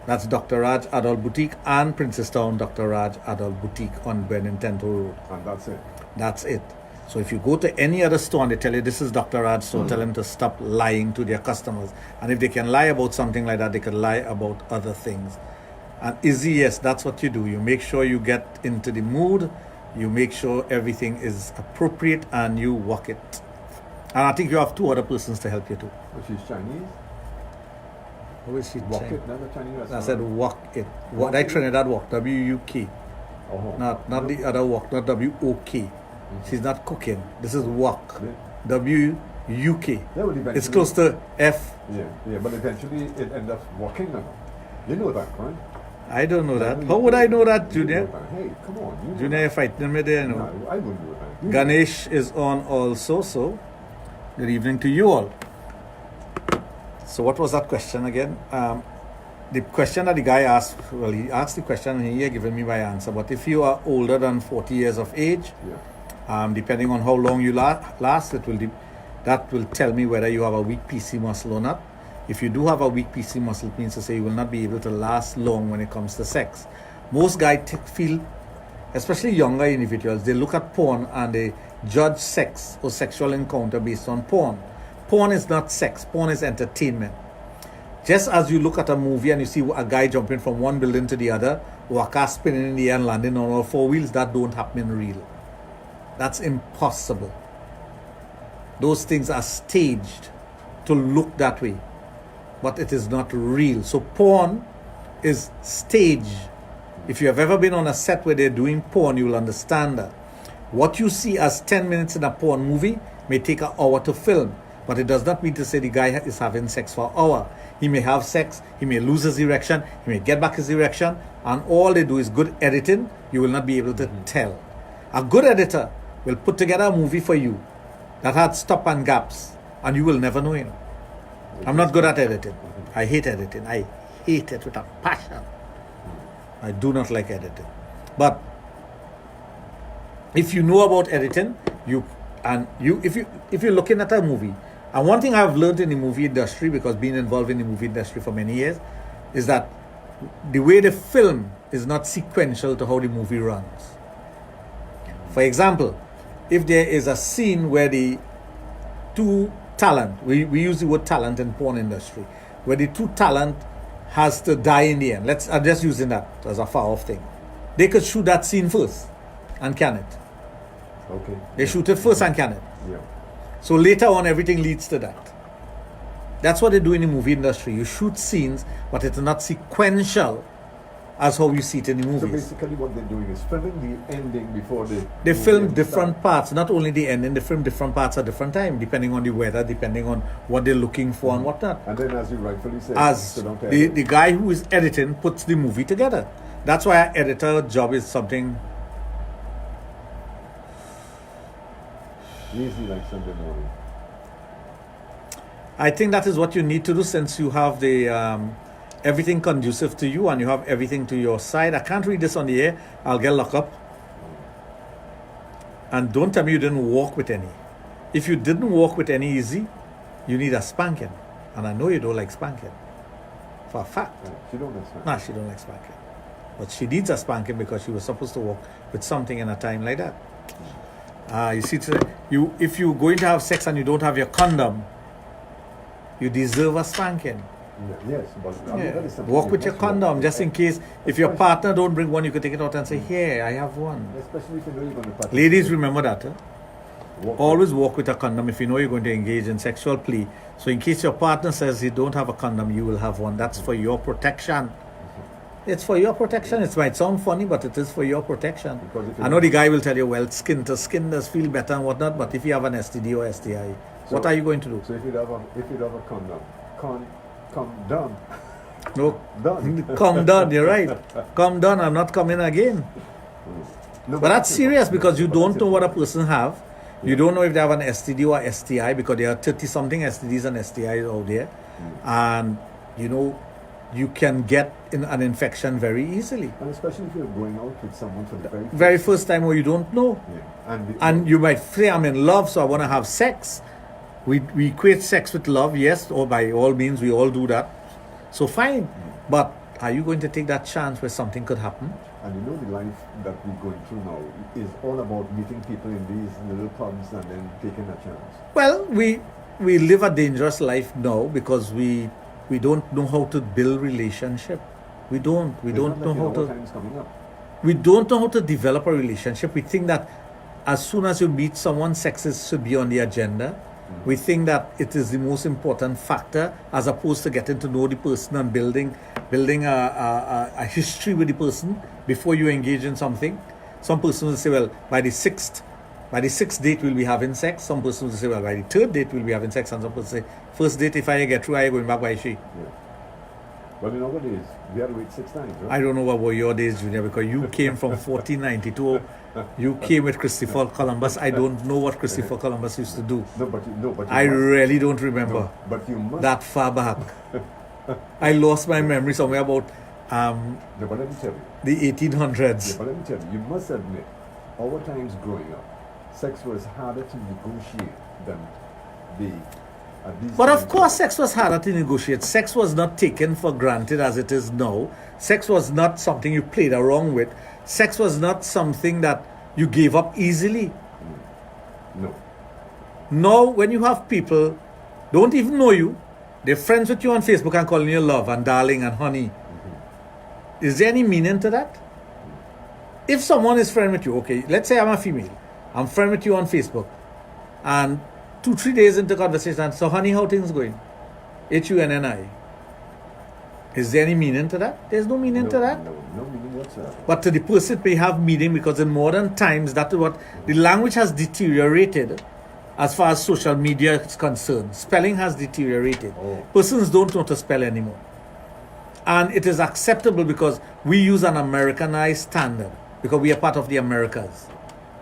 That's Dr. Raj Adult Boutique, and Princestown Dr. Raj Adult Boutique on Benintento Road. And that's it. That's it. So if you go to any other store and they tell you this is Dr. Raj's store, tell them to stop lying to their customers. And if they can lie about something like that, they can lie about other things. And Izzy, yes, that's what you do. You make sure you get into the mood, you make sure everything is appropriate, and you walk it. And I think you have 2 other persons to help you too. But she's Chinese. Who is she? Walk it, never Chinese I restaurant. said walk it. What I Trinidad walk, W-U-K. Oh. Not the other walk, not W-O-K. She's not cooking. This is walk. W-U-K. Yeah, well, It's eventually- close to F. Yeah, but eventually it ends up walking now. You know that, right? I don't know that. How would I know that, You Junior? know that. Hey, come on. You know Junior, you're fighting me there, that. no? No, I wouldn't do that. Ganesh is on also, so good evening to you all. So what was that question again? The question that the guy asked, well, he asked the question and he had given me my answer. But if you are older than 40 years of age, depending on how long you last, that will tell me whether you have a weak PC muscle or not. If you do have a weak PC muscle, it means to say you will not be able to last long when it comes to sex. Most guys feel, especially younger individuals, they look at porn and they judge sex or sexual encounter based on porn. Porn is not sex. Porn is entertainment. Just as you look at a movie and you see a guy jumping from one building to the other, or a car spinning in the air and landing on all 4 wheels, that don't happen in real. That's impossible. Those things are staged to look that way, but it is not real. So porn is staged. If you have ever been on a set where they're doing porn, you will understand that. What you see as 10 minutes in a porn movie may take an hour to film, but it does not mean to say the guy is having sex for an hour. He may have sex, he may lose his erection, he may get back his erection, and all they do is good editing. You will not be able to tell. A good editor will put together a movie for you that had stop and gaps, and you will never know him. I'm not good at editing. I hate editing. I hate it with a passion. I do not like editing. But if you know about editing, if you're looking at a movie, and one thing I've learned in the movie industry, because being involved in the movie industry for many years, is that the way the film is not sequential to how the movie runs. For example, if there is a scene where the two talent, we use the word talent in porn industry, where the two talent has to die in the end. I'm just using that as a far off thing. They could shoot that scene first and can it. Okay. They shoot it first and can it. Yeah. So later on, everything leads to that. That's what they do in the movie industry. You shoot scenes, but it's not sequential as how you see it in the So movies. basically what they're doing is filming the ending before They movie film ends. different parts, not only the ending, they film different parts at different time, depending on the weather, depending on what they're looking for and whatnot. And then, as you rightfully said, As so don't the guy who is editing puts the movie together. That's why our editor job is something Easy like Sunday morning. I think that is what you need to do, since you have the everything conducive to you and you have everything to your side. I can't read this on the air. I'll get locked up. And don't tell me you didn't walk with any. If you didn't walk with any easy, you need a spanking. And I know you don't like spanking. For a fact. Yeah, she don't like spanking. Nah, she don't like spanking. But she needs a spanking because she was supposed to walk with something in a time like that. You see, if you're going to have sex and you don't have your condom, you deserve a spanking. Yes, but I mean, that is something Walk you with your must condom, walk. just in case. If your partner don't bring one, you could take it out and say, here, I have one. Especially if you know you're going to participate. Ladies, remember that. Walk Always walk with a condom if you know you're going to engage in sexual play. So in case your partner says you don't have a condom, you will have one. That's for your protection. It's for your protection. It might sound funny, but it is for your protection. I know the guy will tell you, well, skin to skin does feel better and whatnot, but if you have an STD or STI, what are you going to do? So if you have a condom, come down. No, Done. come down, you're right. Come down, I'm not coming again. No, But that's serious because you don't know what a person have. You don't know if they have an STD or STI because there are 30-something STDs and STIs out there. And, you know, you can get an infection very easily. And especially if you're going out with someone for the very first time where you don't know. Yeah. And you might say, I'm in love, so I want to have sex. We equate sex with love, yes, or by all means, we all do that. So fine. But are you going to take that chance where something could happen? And you know the life that we're going through now is all about meeting people in these little pubs and then taking a chance. Well, we live a dangerous life now because we don't know how to build relationship. We don't know how to. Time's coming up. We don't know how to develop a relationship. We think that as soon as you meet someone, sex should be on the agenda. We think that it is the most important factor as opposed to getting to know the person and building a history with the person before you engage in something. Some person will say, well, by the sixth date we'll be having sex. Some person will say, well, by the third date we'll be having sex. And some person say, first date, if I get through, I going back by she. Yeah. Well, in our days, we had to wait 6 times, right? I don't know what were your days, Junior, because you came from 1492. You came with Christopher Columbus. I don't know what Christopher Columbus used to do. But I really don't remember. No, but you must. That far back. I lost my memory somewhere about no, but let me tell you. the 1800s. Yeah, but let me tell you, you must admit, our times growing up, sex was harder to negotiate than But of course, sex was harder to negotiate. Sex was not taken for granted as it is now. Sex was not something you played around with. Sex was not something that you gave up easily. No. Now, when you have people don't even know you, they're friends with you on Facebook and calling you love and darling and honey. Is there any meaning to that? If someone is friend with you, okay, let's say I'm a female, I'm friend with you on Facebook, and 2-3 days into conversation, so honey, how things going? HUNNI. Is there any meaning to that? There's no meaning to that. No meaning whatsoever. But to the person it may have meaning because in modern times, that is what the language has deteriorated as far as social media is concerned. Spelling has deteriorated. Persons don't know how to spell anymore. And it is acceptable because we use an Americanized standard because we are part of the Americas.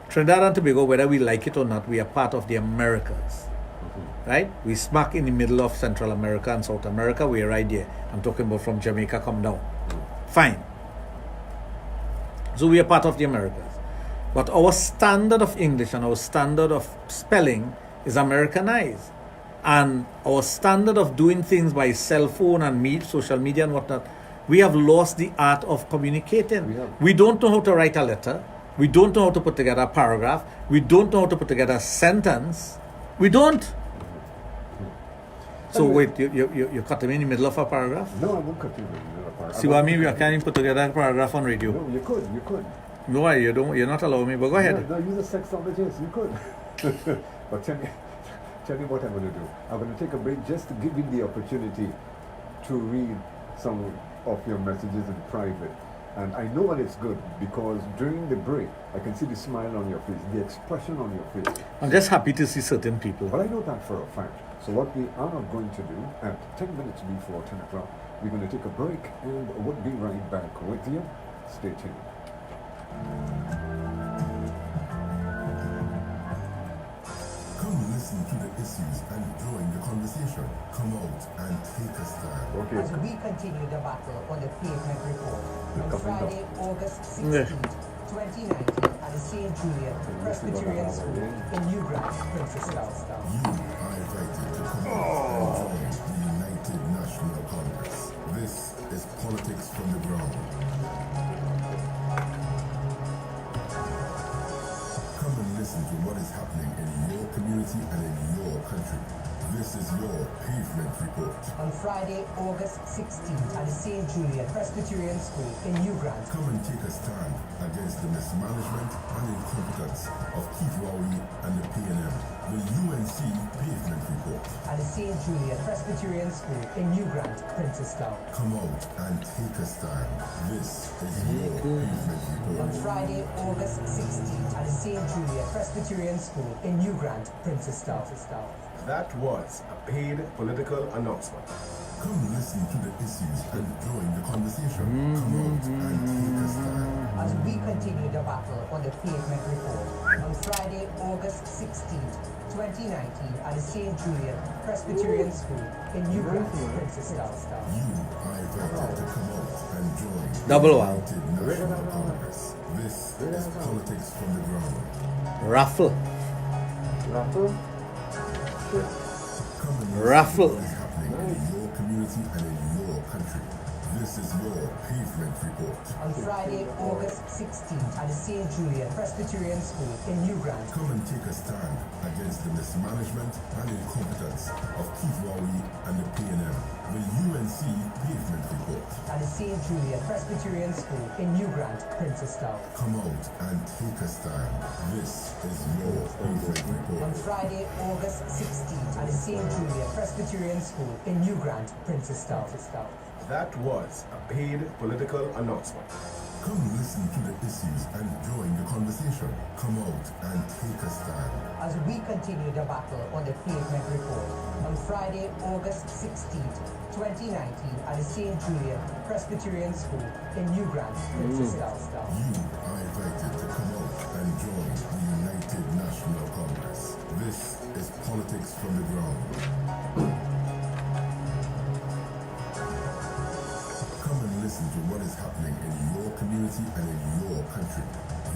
Trinidad and Tobago, whether we like it or not, we are part of the Americas. Right? We smack in the middle of Central America and South America. We are right there. I'm talking about from Jamaica come down. Fine. So we are part of the Americas. But our standard of English and our standard of spelling is Americanized. And our standard of doing things by cell phone and social media and whatnot, we have lost the art of communicating. We don't know how to write a letter. We don't know how to put together a paragraph. We don't know how to put together a sentence. We don't. So wait, you cut me in the middle of a paragraph? No, I won't cut you in the middle of a paragraph. See what I mean? We can't even put together a paragraph on radio. No, you could. No, you're not allowing me, but go ahead. No, you're a sexologist, you could. But tell me what I'm going to do. I'm going to take a break just to give you the opportunity to read some of your messages in private. And I know that it's good because during the break, I can see the smile on your face, the expression on your face. I'm just happy to see certain people. But I know that for a fact. So what we are going to do at 10 minutes before 10 o'clock, we're going to take a break and we'll be right back with you. Stay tuned. Come listen to the issues and join the conversation. Come out and take a stand. Okay. As we continue the battle on the pavement report on coming Friday, August 16th, 2019, at the St. Julian Presbyterian School in New Grant, Princess Charlestown. You are invited to come out and join the United National Congress. This is politics from the ground. Come and listen to what is happening in your community and in your country. This is your pavement report. On Friday, August 16th, at the St. Julian Presbyterian School in New Grant. Come and take a stand against the mismanagement and incompetence of Keith Rowley and the PNM. The UNC pavement report. At the St. Julian Presbyterian School in New Grant, Princestown. Come out and take a stand. This is your pavement On report. Friday, August 16th, at the St. Julian Presbyterian School in New Grant, Princestown. That was a paid political announcement. Come listen to the issues and join the conversation. Come out and take a stand. As we continue the battle on the pavement report on Friday, August 16th, 2019, at the St. Julian Presbyterian School in New Grant, Princess Charlestown. You are invited to come out and join Double the wow. United National Congress. This is politics from the ground. Raffle. Raffle? Come and listen Raffle. to what is happening in your community and in your country. This is your pavement report. On Friday, August 16th, at the St. Julian Presbyterian School in New Grant. Come and take a stand against the mismanagement and incompetence of Keith Rowley and the PNM. The UNC pavement report. At the St. Julian Presbyterian School in New Grant, Princestown. Come out and take a stand. This is your pavement On report. Friday, August 16th, at the St. Julian Presbyterian School in New Grant, Princestown. That was a paid political announcement. Come listen to the issues and join the conversation. Come out and take a stand. As we continue the battle on the pavement report on Friday, August 16th, 2019, at the St. Julian Presbyterian School in New Grant, Princess Charlestown. You are invited to come out and join the United National Congress. This is politics from the ground. Come and listen to what is happening in your community and in your country.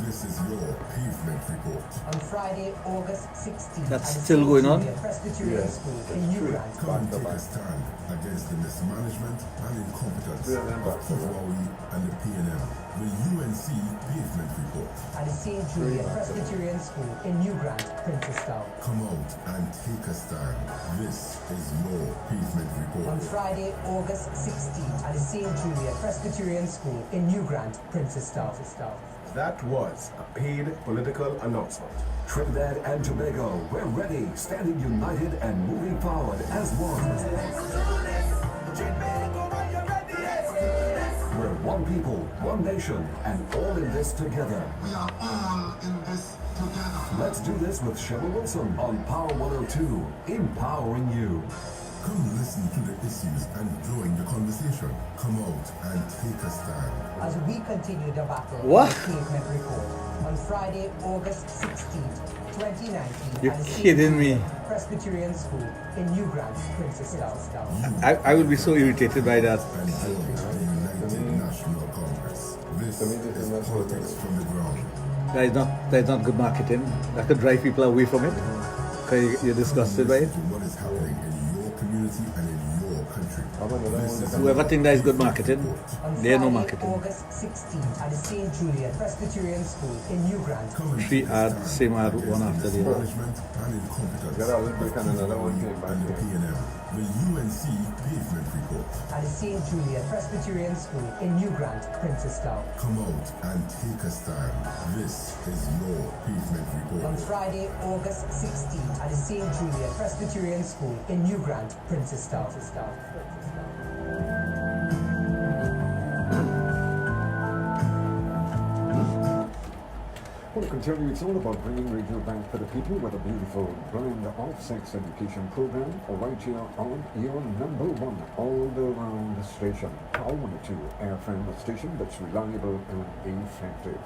This is your pavement report. On Friday, August 16th, That's at the still St. going on? Julian Presbyterian School in New Grant. Come and take a stand against the mismanagement and incompetence of Keith Rowley and the PNM. The UNC pavement report. At the St. Julian Presbyterian School in New Grant, Princestown. Come out and take a stand. This is your pavement On report. Friday, August 16th, at the St. Julian Presbyterian School in New Grant, Princestown. That was a paid political announcement. Trinidad and Tobago, we're ready, standing united and moving forward as one. We're one people, one nation, and all in this together. We are all in this together. Let's do this with Sheba Wilson on Power 102, empowering you. Come listen to the issues and join the conversation. Come out and take a stand. As we continue the battle What? on the pavement report on Friday, August 16th, 2019, You're at the St. kidding me. Julian Presbyterian School in New Grant, Princess Charlestown. I would be so irritated by that. And join the United National Congress. This is politics from the ground. That is not good marketing. That could drive people away from it. Because you're disgusted by it. Listen to what is happening in your community and in your country. This is Whoever think that is good marketing, On they are no Friday, marketing. August 16th, at the St. Julian Presbyterian School in New Grant. Come and Three take a ads, stand same ad, against one the after the other. mismanagement and incompetence Got a little bit of and Keith another one Rowley came back and the here. PNM. The UNC pavement report. At the St. Julian Presbyterian School in New Grant, Princestown. Come out and take a stand. This is your pavement On report. Friday, August 16th, at the St. Julian Presbyterian School in New Grant, Princestown. Well, I can tell you it's all about bringing radio back for the people with a beautiful blend of sex education program right here on your number one all-around station, Power 102 FM station that's reliable and effective.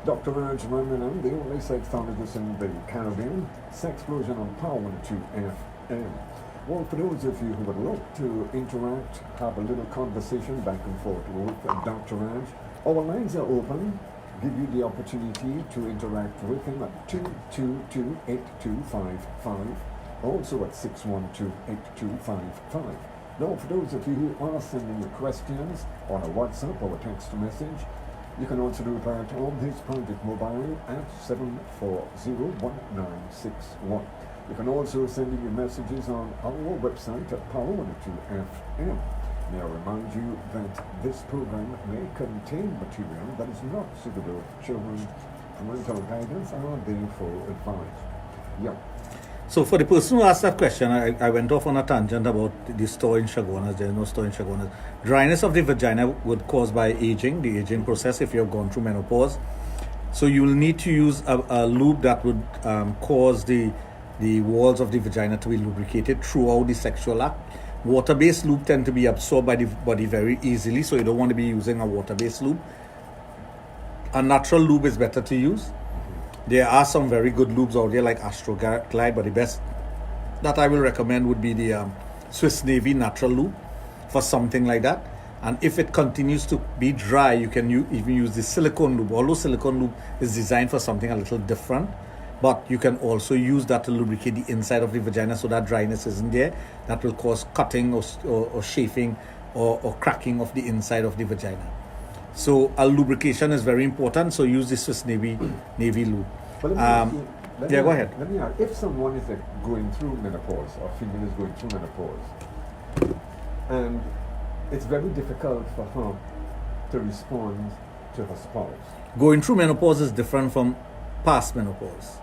Dr. Raj, the only sexologist in the Caribbean, Sexplosion on Power 102 FM. Well, for those of you who would love to interact, have a little conversation back and forth with Dr. Raj, our lines are open. Give you the opportunity to interact with him at 222-8255, also at 612-8255. Now, for those of you who are sending your questions on a WhatsApp or a text message, you can also do that on his private mobile at 7401961. You can also send in your messages on our website at Power102FM. May I remind you that this program may contain material that is not suitable for children. Parental guidance are therefore advised. Yeah. So for the person who asked that question, I went off on a tangent about the store in Chaguanas. There is no store in Chaguanas. Dryness of the vagina would cause by aging, the aging process if you have gone through menopause. So you will need to use a lube that would cause the walls of the vagina to be lubricated throughout the sexual act. Water-based lube tend to be absorbed by the body very easily, so you don't want to be using a water-based lube. A natural lube is better to use. There are some very good lubes out there like Astroglide, but the best that I will recommend would be the Swiss Navy natural lube for something like that. And if it continues to be dry, you can even use the silicone lube. Although silicone lube is designed for something a little different, but you can also use that to lubricate the inside of the vagina so that dryness isn't there. That will cause cutting or chafing or cracking of the inside of the vagina. So a lubrication is very important, so use the Swiss Navy lube. Go ahead. Let me ask, if someone is going through menopause, or female is going through menopause, and it's very difficult for her to respond to her spouse. Going through menopause is different from past menopause.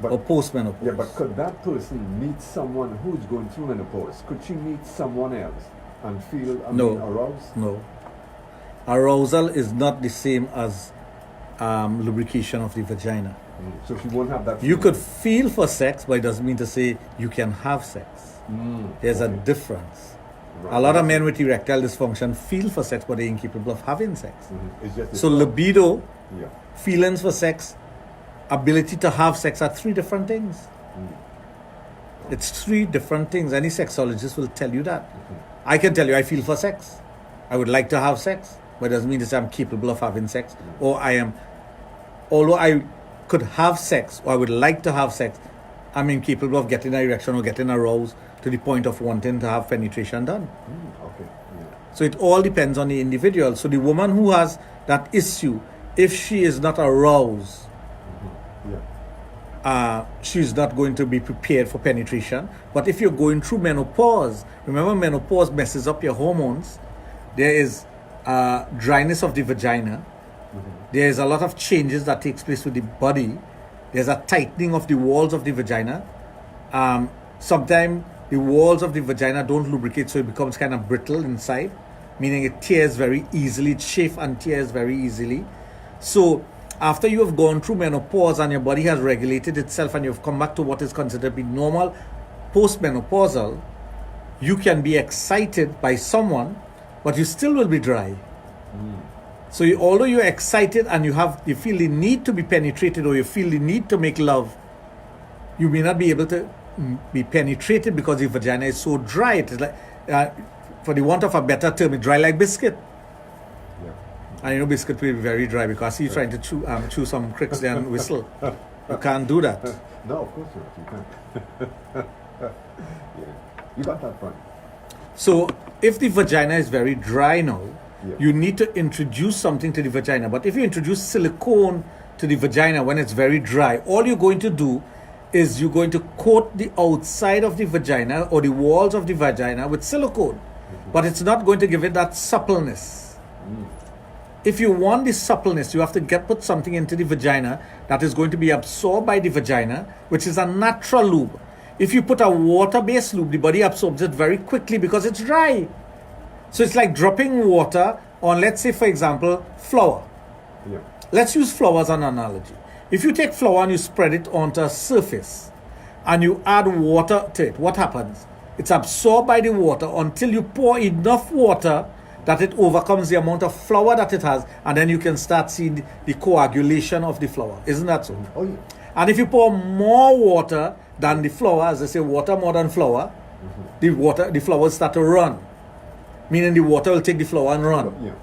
Or post-menopause. Yeah, but could that person meet someone who's going through menopause? Could she meet someone else and feel aroused? No. Arousal is not the same as lubrication of the vagina. So she won't have that. You could feel for sex, but it doesn't mean to say you can have sex. There's a difference. Right. A lot of men with erectile dysfunction feel for sex, but they're incapable of having sex. So libido, feelings for sex, ability to have sex are three different things. It's three different things. Any sexologist will tell you that. I can tell you I feel for sex. I would like to have sex, but it doesn't mean that I'm capable of having sex. Or although I could have sex, or I would like to have sex, I'm incapable of getting an erection or getting aroused to the point of wanting to have penetration done. So it all depends on the individual. So the woman who has that issue, if she is not aroused, she's not going to be prepared for penetration. But if you're going through menopause, remember menopause messes up your hormones. There is dryness of the vagina. There is a lot of changes that takes place with the body. There's a tightening of the walls of the vagina. Sometimes the walls of the vagina don't lubricate, so it becomes kind of brittle inside, meaning it tears very easily, it chafes and tears very easily. So after you have gone through menopause and your body has regulated itself and you've come back to what is considered to be normal post-menopausal, you can be excited by someone, but you still will be dry. So although you're excited and you feel the need to be penetrated or you feel the need to make love, you may not be able to be penetrated because the vagina is so dry. It is like, for the want of a better term, it's dry like biscuit. And you know biscuit will be very dry because I see you trying to chew some cricks there and whistle. You can't do that. No, of course not. You can't. You got that point. So if the vagina is very dry now, you need to introduce something to the vagina. But if you introduce silicone to the vagina when it's very dry, all you're going to do is you're going to coat the outside of the vagina or the walls of the vagina with silicone. But it's not going to give it that suppleness. If you want the suppleness, you have to put something into the vagina that is going to be absorbed by the vagina, which is a natural lube. If you put a water-based lube, the body absorbs it very quickly because it's dry. So it's like dropping water on, let's say, for example, flour. Let's use flour as an analogy. If you take flour and you spread it onto a surface and you add water to it, what happens? It's absorbed by the water until you pour enough water that it overcomes the amount of flour that it has, and then you can start seeing the coagulation of the flour. Isn't that so? Oh, yeah. And if you pour more water than the flour, as they say, water more than flour, the flour will start to run. Meaning the water will take the flour and run. Yeah.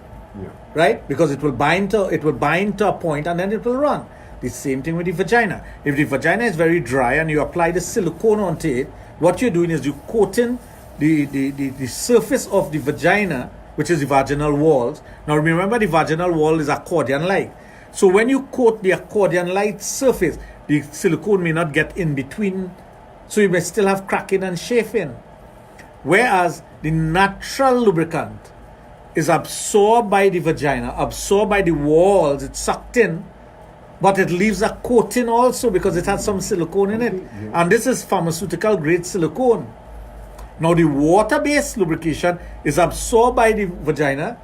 Yeah. Right? Because it will bind to a point and then it will run. The same thing with the vagina. If the vagina is very dry and you apply the silicone onto it, what you're doing is you're coating the surface of the vagina, which is the vaginal walls. Now remember, the vaginal wall is accordion-like. So when you coat the accordion-like surface, the silicone may not get in between, so you may still have cracking and chafing. Whereas the natural lubricant is absorbed by the vagina, absorbed by the walls, it's sucked in, but it leaves a coating also because it has some silicone in it. And this is pharmaceutical grade silicone. Now the water-based lubrication is absorbed by the vagina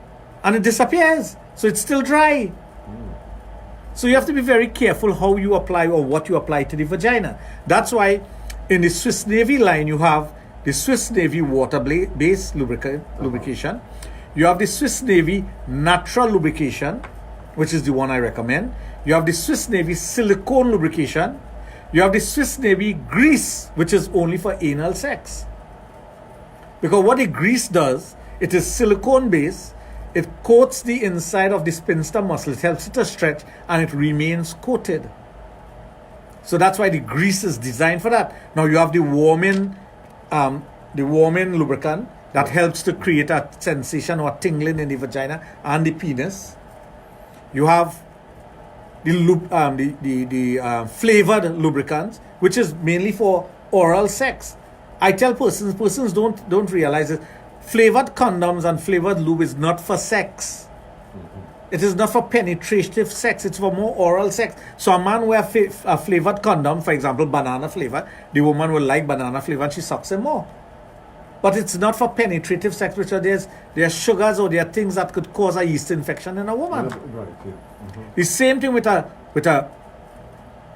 and it disappears. So it's still dry. So you have to be very careful how you apply or what you apply to the vagina. That's why in the Swiss Navy line you have the Swiss Navy water-based lubrication. You have the Swiss Navy natural lubrication, which is the one I recommend. You have the Swiss Navy silicone lubrication. You have the Swiss Navy grease, which is only for anal sex. Because what the grease does, it is silicone based, it coats the inside of the sphincter muscle, it helps it to stretch, and it remains coated. So that's why the grease is designed for that. Now you have the warming lubricant that helps to create a sensation or tingling in the vagina and the penis. You have the flavored lubricants, which is mainly for oral sex. I tell persons don't realize it. Flavored condoms and flavored lube is not for sex. It is not for penetrative sex. It's for more oral sex. So a man wear a flavored condom, for example, banana flavor. The woman will like banana flavor and she sucks him more. But it's not for penetrative sex, which there are sugars or there are things that could cause a yeast infection in a woman. Right, yeah. The same thing with a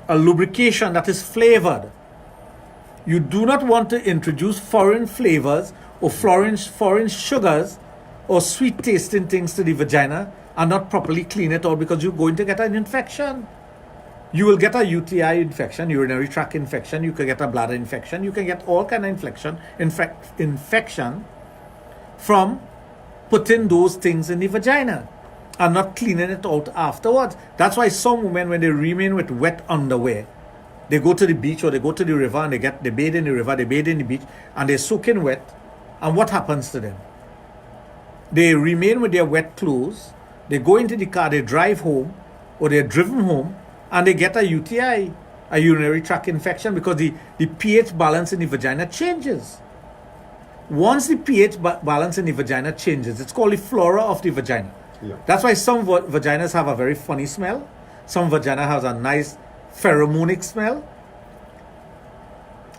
lubrication that is flavored. You do not want to introduce foreign flavors or foreign sugars or sweet tasting things to the vagina and not properly clean it out, because you're going to get an infection. You will get a UTI infection, urinary tract infection. You can get a bladder infection. You can get all kind of infection from putting those things in the vagina and not cleaning it out afterwards. That's why some women, when they remain with wet underwear, they go to the beach or they go to the river and they bathe in the river, they bathe in the beach, and they're soaking wet. And what happens to them? They remain with their wet clothes. They go into the car, they drive home, or they're driven home, and they get a UTI, a urinary tract infection, because the pH balance in the vagina changes. Once the pH balance in the vagina changes, it's called the flora of the vagina. Yeah. That's why some vaginas have a very funny smell. Some vagina has a nice pheromonic smell.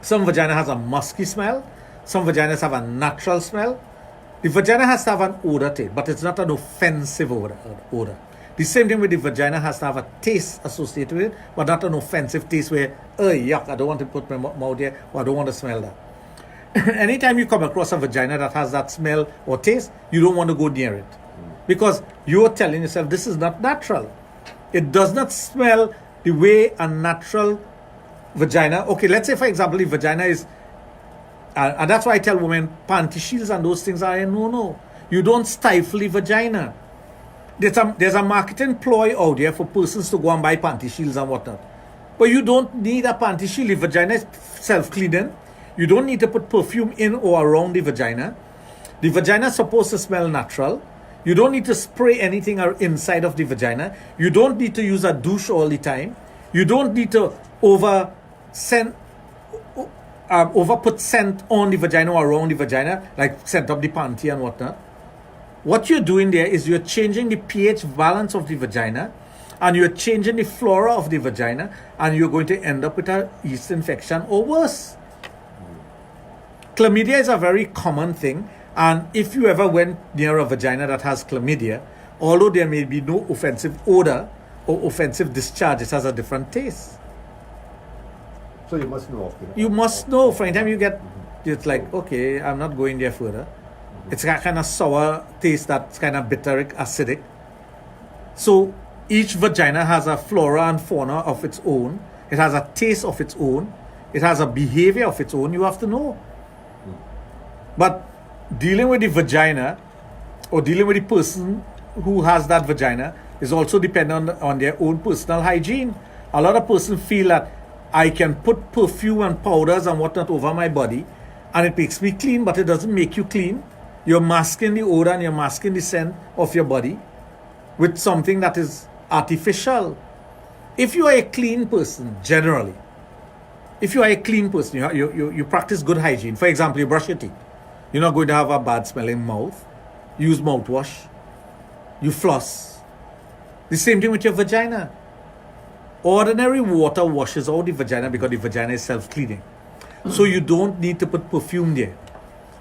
Some vagina has a musky smell. Some vaginas have a natural smell. The vagina has to have an odor to it, but it's not an offensive odor. The same thing with the vagina has to have a taste associated with it, but not an offensive taste where, oh, yuck, I don't want to put my mouth there, or I don't want to smell that. Anytime you come across a vagina that has that smell or taste, you don't want to go near it. Because you're telling yourself, this is not natural. It does not smell the way a natural vagina. Okay, let's say, for example, the vagina is, and that's why I tell women, panty shields and those things are a no-no. You don't stifle the vagina. There's a marketing ploy out there for persons to go and buy panty shields and whatnot. But you don't need a panty shield. The vagina is self-cleaning. You don't need to put perfume in or around the vagina. The vagina is supposed to smell natural. You don't need to spray anything inside of the vagina. You don't need to use a douche all the time. You don't need to over put scent on the vagina or around the vagina, like scent up the panty and whatnot. What you're doing there is you're changing the pH balance of the vagina, and you're changing the flora of the vagina, and you're going to end up with a yeast infection or worse. Chlamydia is a very common thing, and if you ever went near a vagina that has chlamydia, although there may be no offensive odor, or offensive discharge, it has a different taste. So you must know. You must know. For any time you get, it's like, okay, I'm not going there further. It's got kind of sour taste that's kind of bitter, acidic. So each vagina has a flora and fauna of its own. It has a taste of its own. It has a behavior of its own. You have to know. But dealing with the vagina or dealing with the person who has that vagina is also dependent on their own personal hygiene. A lot of persons feel that I can put perfume and powders and whatnot over my body and it makes me clean, but it doesn't make you clean. You're masking the odor and you're masking the scent of your body with something that is artificial. If you are a clean person, generally, if you are a clean person, you practice good hygiene. For example, you brush your teeth. You're not going to have a bad smelling mouth. Use mouthwash. You floss. The same thing with your vagina. Ordinary water washes out the vagina because the vagina is self-cleaning. So you don't need to put perfume there.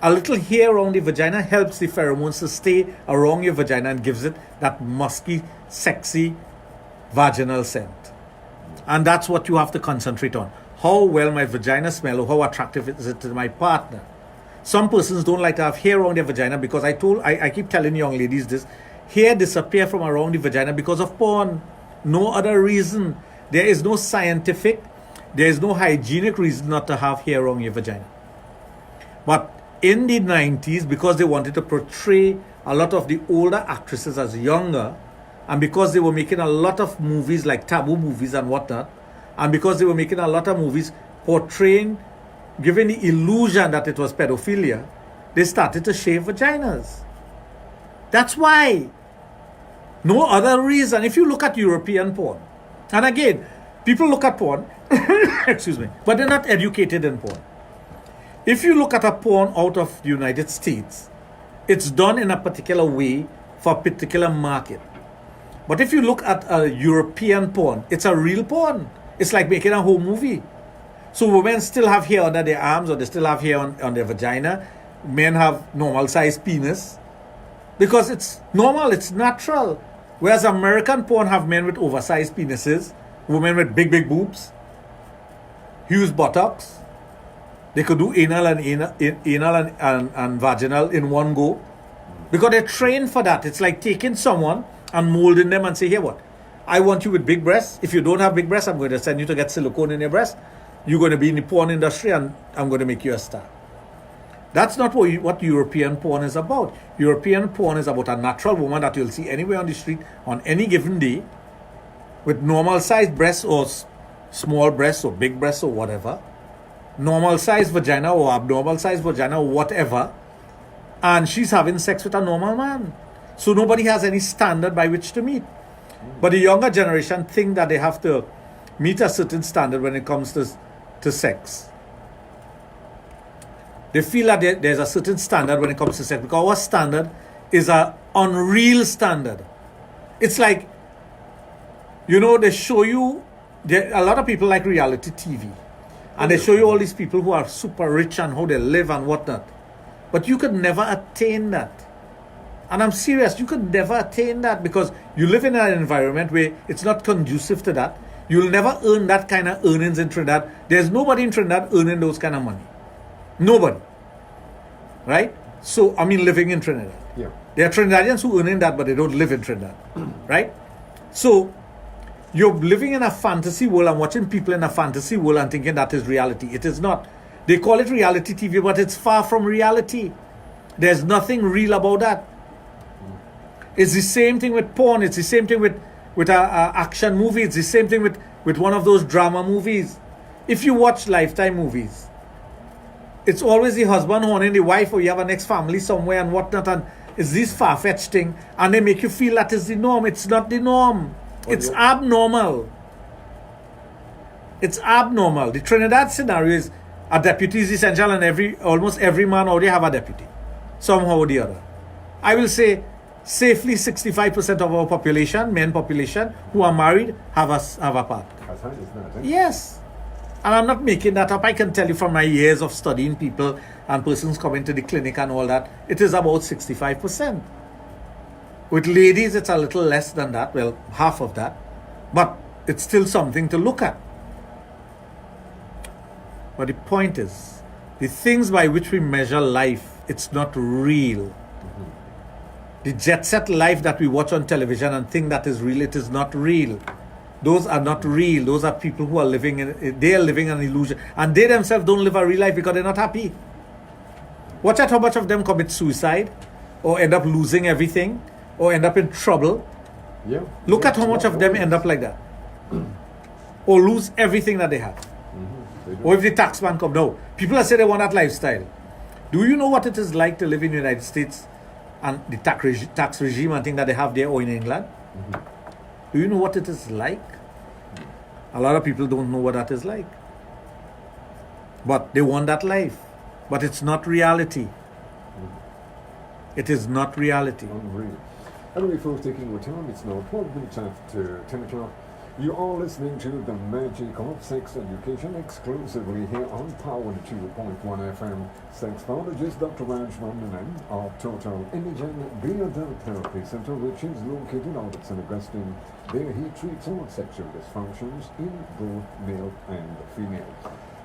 A little hair around the vagina helps the pheromones to stay around your vagina and gives it that musky, sexy, vaginal scent. And that's what you have to concentrate on. How well my vagina smells or how attractive is it to my partner. Some persons don't like to have hair around their vagina because I keep telling young ladies this. Hair disappear from around the vagina because of porn. No other reason. There is no scientific, there is no hygienic reason not to have hair around your vagina. But in the 90s, because they wanted to portray a lot of the older actresses as younger, and because they were making a lot of movies like taboo movies and whatnot, and because they were making a lot of movies portraying, giving the illusion that it was pedophilia, they started to shave vaginas. That's why. No other reason. If you look at European porn, and again, people look at porn, excuse me, but they're not educated in porn. If you look at a porn out of the United States, it's done in a particular way for a particular market. But if you look at a European porn, it's a real porn. It's like making a home movie. So women still have hair under their arms or they still have hair on their vagina. Men have normal sized penis. Because it's normal, it's natural. Whereas American porn have men with oversized penises, women with big, big boobs, huge buttocks. They could do anal and vaginal in one go. Because they're trained for that. It's like taking someone and molding them and say, here what? I want you with big breasts. If you don't have big breasts, I'm going to send you to get silicone in your breast. You're going to be in the porn industry and I'm going to make you a star. That's not what European porn is about. European porn is about a natural woman that you'll see anywhere on the street on any given day with normal sized breasts or small breasts or big breasts or whatever. Normal sized vagina or abnormal sized vagina or whatever. And she's having sex with a normal man. So nobody has any standard by which to meet. But the younger generation think that they have to meet a certain standard when it comes to sex. They feel that there's a certain standard when it comes to sex because our standard is an unreal standard. It's like, they show you, a lot of people like reality TV. And they show you all these people who are super rich and how they live and whatnot. But you could never attain that. And I'm serious, you could never attain that because you live in an environment where it's not conducive to that. You'll never earn that kind of earnings in Trinidad. There's nobody in Trinidad earning those kind of money. Nobody. Right? So, living in Trinidad. Yeah. There are Trinidadians who earn in that, but they don't live in Trinidad. Right? So, you're living in a fantasy world and watching people in a fantasy world and thinking that is reality. It is not. They call it reality TV, but it's far from reality. There's nothing real about that. It's the same thing with porn. It's the same thing with an action movie. It's the same thing with one of those drama movies. If you watch Lifetime movies, it's always the husband horning the wife or you have an ex-family somewhere and whatnot. And it's this far-fetched thing. And they make you feel that is the norm. It's not the norm. It's abnormal. It's abnormal. The Trinidad scenario is a deputy is essential and almost every man already have a deputy. Somehow or the other. I will say safely 65% of our population, men population, who are married have a partner. As high as that, eh? Yes. And I'm not making that up. I can tell you from my years of studying people and persons coming to the clinic and all that, it is about 65%. With ladies, it's a little less than that. Well, half of that. But it's still something to look at. But the point is, the things by which we measure life, it's not real. The jet set life that we watch on television and think that is real, it is not real. Those are not real. Those are people who are living they are living an illusion. And they themselves don't live a real life because they're not happy. Watch out how much of them commit suicide or end up losing everything or end up in trouble. Yeah. Look at how much of them end up like that. Or lose everything that they have. Or if the tax man come. No. People that say they want that lifestyle. Do you know what it is like to live in the United States and the tax regime and thing that they have there or in England? Do you know what it is like? A lot of people don't know what that is like. But they want that life. But it's not reality. It is not reality. Unreal. Anyway, folks, taking your time, it's now 12 minutes after 10 o'clock. You are listening to the magic of sex education exclusively here on Power 2.1 FM. Sexologist Dr. Raj of Total Imaging Behavioral Therapy Center, which is located out at St. Augustine. There he treats all sexual dysfunctions in both male and female.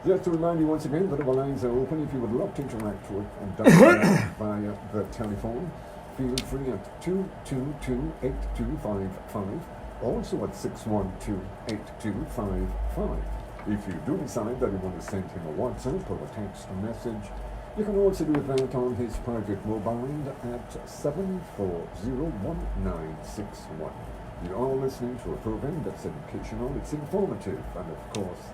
Just to remind you once again that our lines are open if you would love to interact with Dr. Raj via the telephone. Feel free at 222-8255. Also at 612-8255. If you do decide that you want to send him a WhatsApp or a text message, you can also do that on his private mobile at 7401961. You are listening to a program that's educational, it's informative, and of course,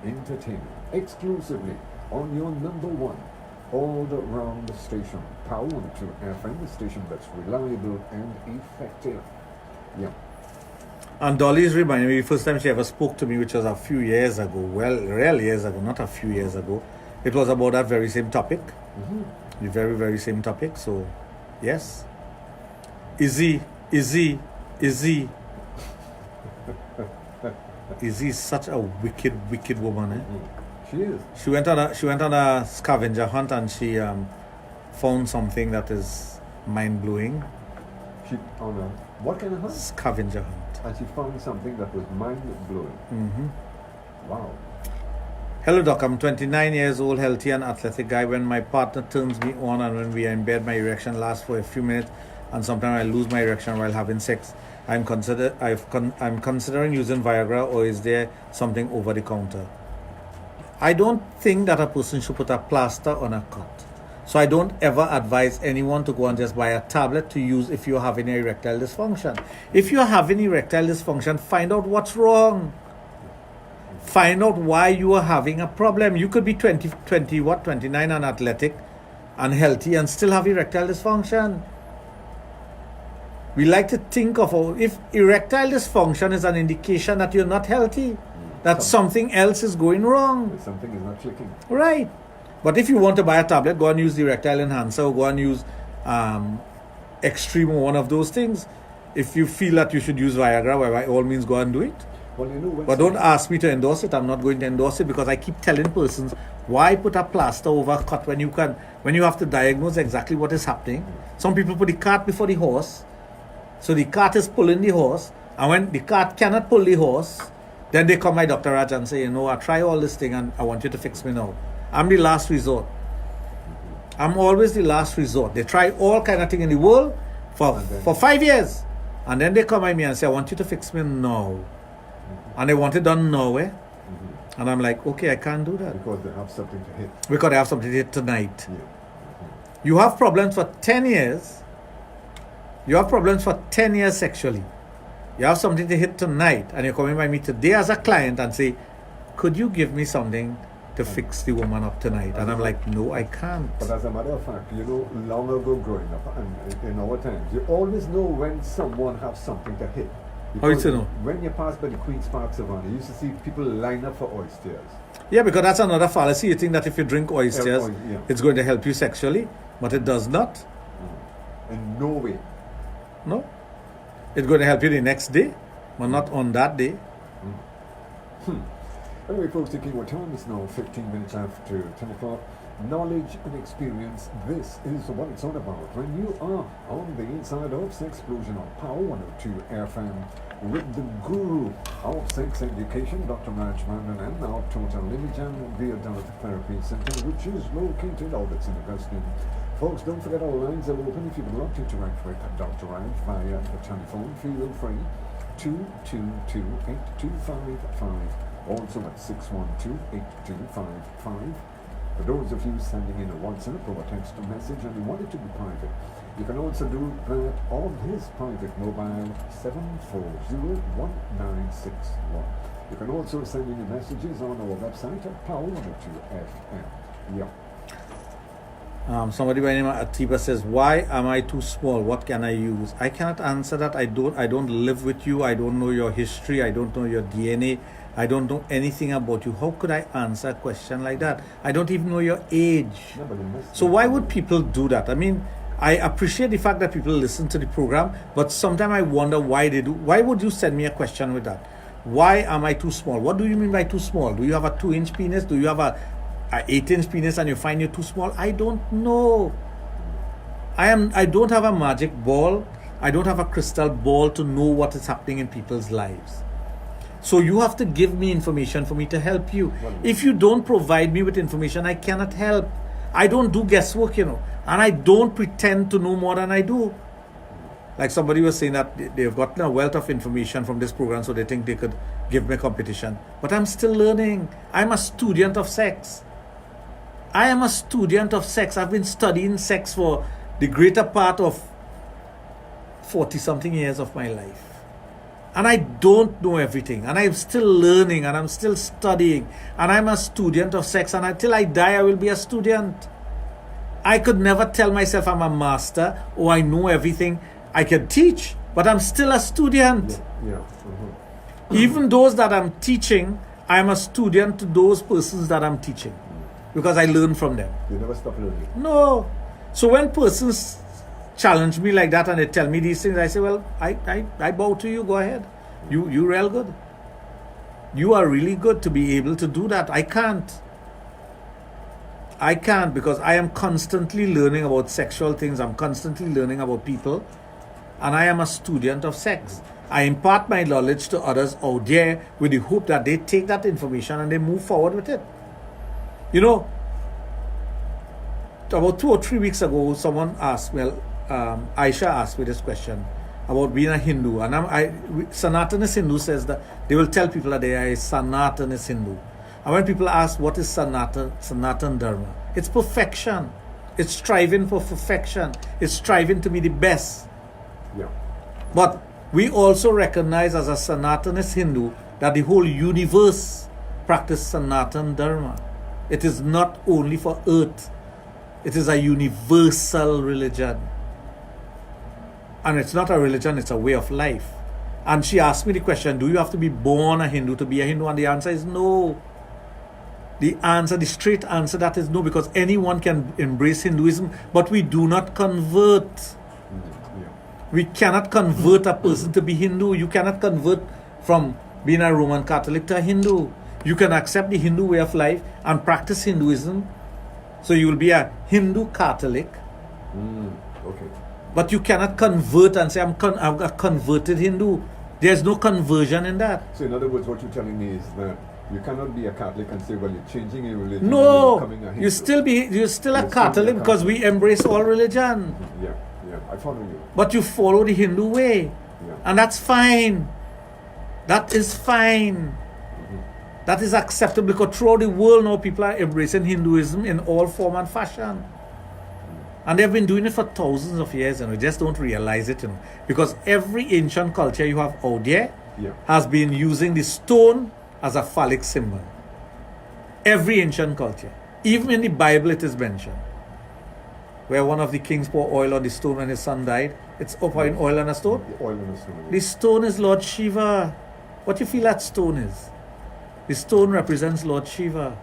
entertaining. Exclusively on your number one all-round station, Power 2 FM, the station that's reliable and effective. Yeah. And Dolly's reminding me, the first time she ever spoke to me, which was a few years ago, well, real years ago, not a few years ago, it was about that very same topic. The very, very same topic. So, yes. Izzy is such a wicked woman, eh? She is. She went on a scavenger hunt and she found something that is mind-blowing. She on a what kind of hunt? Scavenger hunt. And she found something that was mind-blowing. Wow. Hello, Doc. I'm 29 years old, healthy and athletic guy. When my partner turns me on and when we are in bed, my erection lasts for a few minutes, and sometimes I lose my erection while having sex. I'm considering using Viagra, or is there something over the counter? I don't think that a person should put a plaster on a cut. So I don't ever advise anyone to go and just buy a tablet to use if you're having erectile dysfunction. If you're having erectile dysfunction, find out what's wrong. Find out why you are having a problem. You could be 29 and athletic and healthy and still have erectile dysfunction. We like to think of if erectile dysfunction is an indication that you're not healthy, that something else is going wrong. Something is not clicking. Right. But if you want to buy a tablet, go and use the erectile enhancer, or go and use Extreme or one of those things. If you feel that you should use Viagra, well, by all means go and do it. Well, you know, but don't ask me to endorse it. I'm not going to endorse it because I keep telling persons, why put a plaster over a cut when you have to diagnose exactly what is happening. Some people put the cart before the horse. So the cart is pulling the horse, and when the cart cannot pull the horse, then they come by Dr. Raj and say, I try all this thing and I want you to fix me now. I'm the last resort. I'm always the last resort. They try all kind of thing in the world for 5 years. And then they come by me and say, I want you to fix me now. And they want it done now, eh? And I'm like, okay, I can't do that. Because they have something to hit. Because they have something to hit tonight. Yeah. You have problems for 10 years. You have problems for 10 years sexually. You have something to hit tonight. And you're coming by me today as a client and say, could you give me something to fix the woman up tonight? And I'm like, no, I can't. But as a matter of fact, long ago growing up and in our times, you always know when someone has something to hit. How you know? When you pass by the Queen's Park Savannah, you used to see people line up for oysters. Yeah, because that's another fallacy. You think that if you drink oysters, it's going to help you sexually, but it does not. In no way. No. It's going to help you the next day, but not on that day. Anyway, folks, taking our time, it's now 15 minutes after 10 o'clock. knowledge and experience. This is what it's all about. When you are on the inside of Sexplosion on Power 102 FM with the guru of sex education, Dr. Raj and our Total Limijan, the Adult Therapy Center, which is located out at St. Augustine. Folks, don't forget our lines are open. If you would like to interact with Dr. Raj via the telephone, feel free. 222-8255, also at 612-8255. For those of you sending in a WhatsApp or a text message and you want it to be private, you can also do that on his private mobile 740-1961. You can also send in your messages on our website at Power 102FM. Yeah. Somebody by the name of Atiba says, why am I too small? What can I use? I cannot answer that. I don't live with you. I don't know your history. I don't know your DNA. I don't know anything about you. How could I answer a question like that? I don't even know your age. So why would people do that? I mean, I appreciate the fact that people listen to the program, but sometimes I wonder why they do. Why would you send me a question with that? Why am I too small? What do you mean by too small? Do you have a 2-inch penis? Do you have a 8-inch penis and you find you're too small? I don't know. I don't have a magic ball. I don't have a crystal ball to know what is happening in people's lives. So you have to give me information for me to help you. If you don't provide me with information, I cannot help. I don't do guesswork, and I don't pretend to know more than I do. Like somebody was saying that they've gotten a wealth of information from this program, so they think they could give me competition. But I'm still learning. I'm a student of sex. I am a student of sex. I've been studying sex for the greater part of 40-something years of my life. And I don't know everything. And I'm still learning and I'm still studying. And I'm a student of sex. And until I die, I will be a student. I could never tell myself I'm a master or I know everything. I can teach, but I'm still a student. Yeah. Even those that I'm teaching, I'm a student to those persons that I'm teaching. Because I learn from them. You never stop learning. No. So when persons challenge me like that and they tell me these things, I say, well, I bow to you, go ahead. You real good. You are really good to be able to do that. I can't because I am constantly learning about sexual things. I'm constantly learning about people. And I am a student of sex. I impart my knowledge to others out there with the hope that they take that information and they move forward with it. About 2 or 3 weeks ago, someone asked, Aisha asked me this question about being a Hindu. And Sanatanist Hindu says that they will tell people that they are a Sanatanist Hindu. And when people ask, what is Sanatan Dharma? It's perfection. It's striving for perfection. It's striving to be the best. Yeah. But we also recognize as a Sanatanist Hindu that the whole universe practices Sanatan Dharma. It is not only for earth. It is a universal religion. And it's not a religion, it's a way of life. And she asked me the question, do you have to be born a Hindu to be a Hindu? And the answer is no. The straight answer that is no, because anyone can embrace Hinduism, but we do not convert. We cannot convert a person to be Hindu. You cannot convert from being a Roman Catholic to a Hindu. You can accept the Hindu way of life and practice Hinduism. So you will be a Hindu Catholic. Okay. But you cannot convert and say, I'm a converted Hindu. There's no conversion in that. So in other words, what you're telling me is that you cannot be a Catholic and say, well, you're changing your religion. No, and you're becoming a Hindu. you're still a Catholic because we embrace all religion. Yeah, I follow you. But you follow the Hindu way. Yeah. And that's fine. That is fine. That is acceptable because throughout the world now people are embracing Hinduism in all form and fashion. And they've been doing it for thousands of years and we just don't realize it, because every ancient culture you have out there has been using the stone as a phallic symbol. Every ancient culture. Even in the Bible it is mentioned. Where one of the kings poured oil on the stone when his son died. It's pouring oil on a stone. The oil on a stone. The stone is Lord Shiva. What do you feel that stone is? The stone represents Lord Shiva.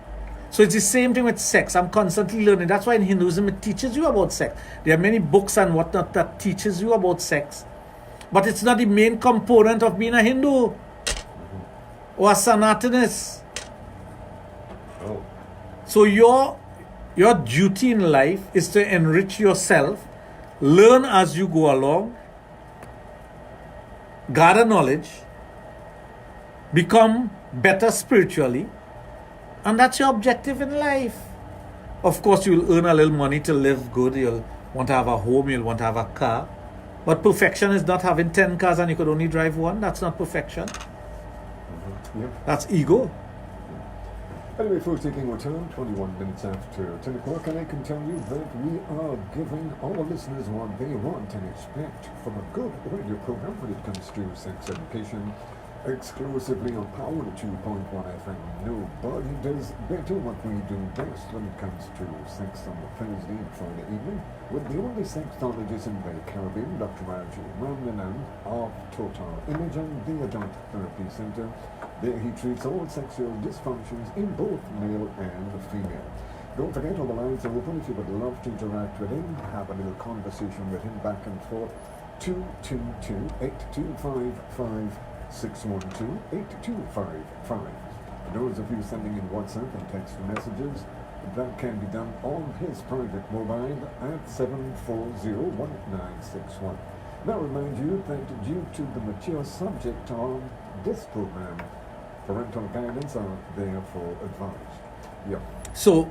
So it's the same thing with sex. I'm constantly learning. That's why in Hinduism it teaches you about sex. There are many books and whatnot that teaches you about sex. But it's not the main component of being a Hindu or a Sanatanist. Oh. So your Your duty in life is to enrich yourself, learn as you go along, gather knowledge, become better spiritually, and that's your objective in life. Of course, you'll earn a little money to live good, you'll want to have a home, you'll want to have a car, but perfection is not having 10 cars and you could only drive one. That's not perfection. That's ego. Anyway, folks, taking our time, 21 minutes after 10 o'clock, and I can tell you that we are giving our listeners what they want and expect from a good radio program when it comes to sex education, exclusively on Power 2.1 FM. Nobody does better what we do best when it comes to sex on a Thursday and Friday evening with the only sexologist in the Caribbean, Dr. Raj, of Total Image and the Adult Therapy Center. There he treats all sexual dysfunctions in both male and female. Don't forget, all the lines are open if you would love to interact with him, have a little conversation with him back and forth. 222-8255-612-8255. Those of you sending in WhatsApp and text messages, that can be done on his private mobile at 740-1961. Now remind you that due to the mature subject on this program, parental guidance are there for advice. Yeah. So,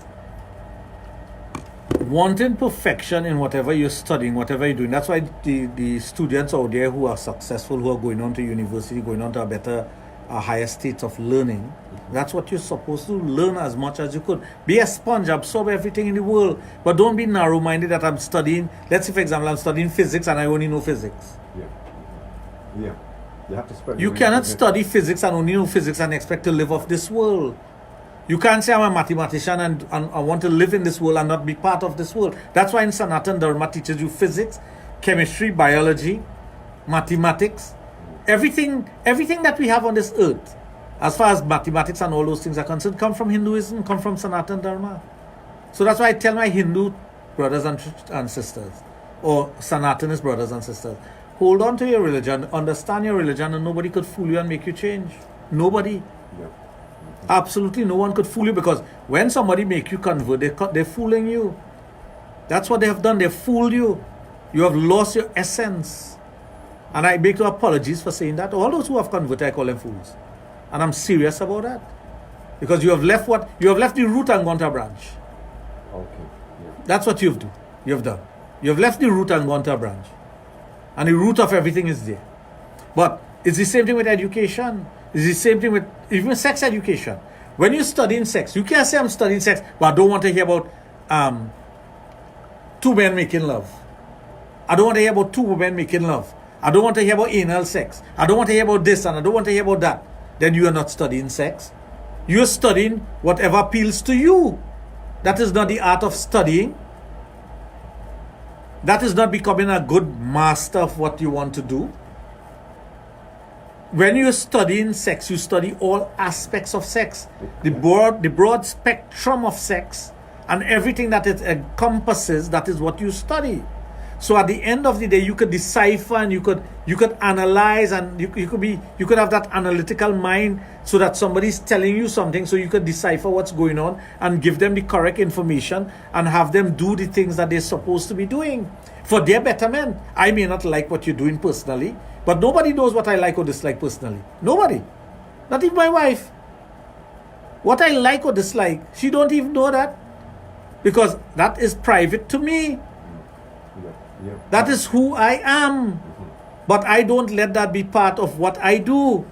wanting perfection in whatever you're studying, whatever you're doing, that's why the students out there who are successful, who are going on to university, going on to a higher state of learning, that's what you're supposed to learn as much as you could. Be a sponge, absorb everything in the world, but don't be narrow-minded that I'm studying, let's say for example, I'm studying physics and I only know physics. Yeah. You have to spread. You cannot study physics and only know physics and expect to live off this world. You can't say I'm a mathematician and I want to live in this world and not be part of this world. That's why in Sanatan Dharma teaches you physics, chemistry, biology, mathematics, everything that we have on this earth, as far as mathematics and all those things are concerned, come from Hinduism, come from Sanatan Dharma. So that's why I tell my Hindu brothers and sisters, or Sanatanist brothers and sisters, hold on to your religion, understand your religion, and nobody could fool you and make you change. Nobody. Absolutely no one could fool you, because when somebody make you convert, they're fooling you. That's what they have done. They fooled you. You have lost your essence. And I make no apologies for saying that. All those who have converted, I call them fools. And I'm serious about that. Because you have left the root and gone to a branch. Okay. Yeah. That's what you have done. You have left the root and gone to a branch. And the root of everything is there. But it's the same thing with education. It's the same thing with even sex education. When you're studying sex, you can't say I'm studying sex, but I don't want to hear about two men making love. I don't want to hear about two women making love. I don't want to hear about anal sex. I don't want to hear about this and I don't want to hear about that. Then you are not studying sex. You're studying whatever appeals to you. That is not the art of studying. That is not becoming a good master of what you want to do. When you're studying sex, you study all aspects of sex. The broad spectrum of sex and everything that it encompasses, that is what you study. So at the end of the day, you could decipher and you could analyze, and you could have that analytical mind, so that somebody's telling you something, so you could decipher what's going on and give them the correct information and have them do the things that they're supposed to be doing for their betterment. I may not like what you're doing personally, but nobody knows what I like or dislike personally. Nobody. Not even my wife. What I like or dislike, she don't even know that, because that is private to me. That is who I am. But I don't let that be part of what I do.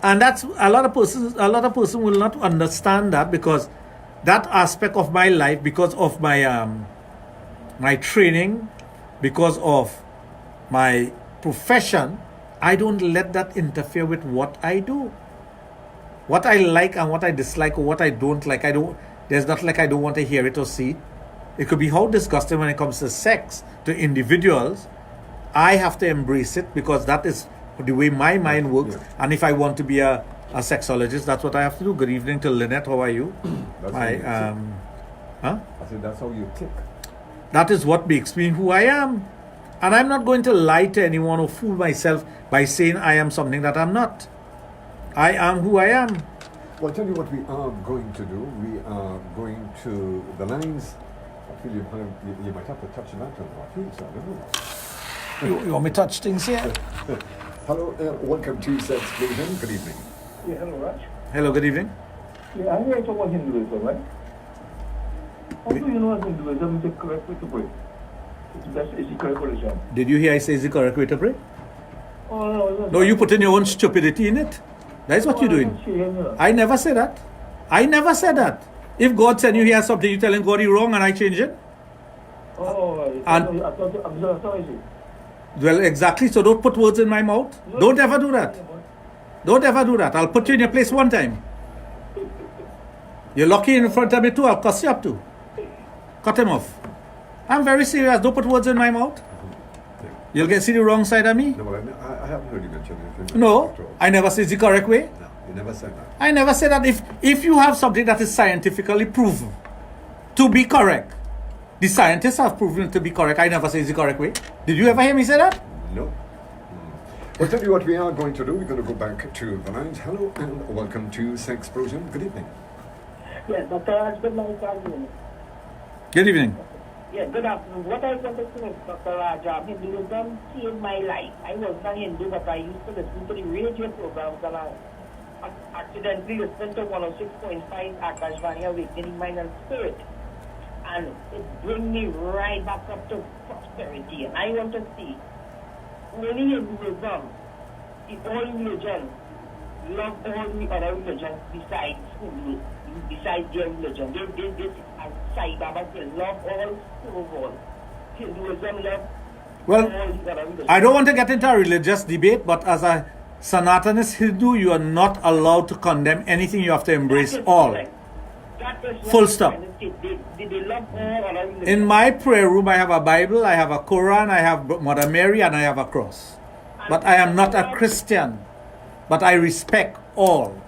And that's a lot of persons will not understand that, because that aspect of my life, because of my my training, because of my profession, I don't let that interfere with what I do. What I like and what I dislike, or what I don't like, there's not like I don't want to hear it or see it. It could be how disgusting when it comes to sex to individuals. I have to embrace it, because that is the way my mind works. Yeah. And if I want to be a sexologist, that's what I have to do. Good evening to Lynette. How are you? I said that's how you tick. That is what makes me who I am. And I'm not going to lie to anyone or fool myself by saying I am something that I'm not. I am who I am. Well, I'll tell you what we are going to do. We are going to the lines. I feel you might have to touch that on I feel so. I don't know. You want me to touch things here? Hello, welcome to Sexplosion. Good evening. Yeah, hello, Raj. Hello, good evening. Yeah, I'm here to talk about Hinduism, right? How do you know Hinduism is the correct way to pray? Is the correct religion? Did you hear I say is the correct way to pray? Oh, no. No, you put in your own stupidity in it. That is what you're doing. I never said that. I never said that. If God said you hear something, you telling God you're wrong and I change it? Oh, and, I thought I'm well, exactly. So don't put words in my mouth. No, don't ever do that. Don't ever do that. I'll put you in your place one time. You're lucky in front of me too. I'll cuss you up too. Cut him off. I'm very serious. Don't put words in my mouth. You'll see the wrong side of me. No, I haven't heard you mention anything. No, I never said the correct way. No, you never said that. I never said that. If you have something that is scientifically proven to be correct, the scientists have proven it to be correct. I never say it's the correct way. Did you ever hear me say that? No. I'll tell you what we are going to do. We're going to go back to the lines. Hello and welcome to Sexplosion. Good evening. Yeah, Dr. Raj, good night. Good evening. Yeah, good afternoon. What I wanted to know, Dr. Raj, Hinduism changed my life. I was not Hindu, but I used to listen to the radio programs and I accidentally listened to 106.5 Akashvani Awakening Mind and Spirit. And it brings me right back up to prosperity. And I want to see only Hinduism, the all religion, love all the other religions besides Hindu, besides their religion. They Sai Baba say love all, serve all. Hinduism love well, all the other religions. I don't want to get into a religious debate, but as a Sanatanist Hindu, you are not allowed to condemn anything. You have to embrace all. Full stop. In my prayer room, I have a Bible, I have a Quran, I have Mother Mary, and I have a cross. But I am not a Christian. But I respect all.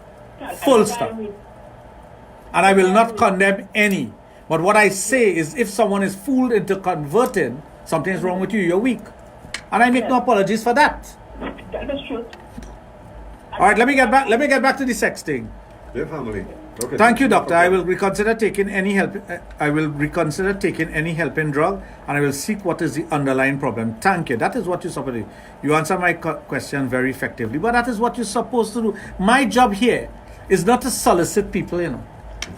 Full stop. And I will not condemn any. But what I say is if someone is fooled into converting, something is wrong with you, you're weak. And I make no apologies for that. That is true. All right, let me get back to the sex thing. Dear family. Okay. Thank you, doctor. I will reconsider taking any help. I will reconsider taking any helping drug, and I will seek what is the underlying problem. Thank you. That is what you're supposed to do. You answer my question very effectively, but that is what you're supposed to do. My job here is not to solicit people, you know.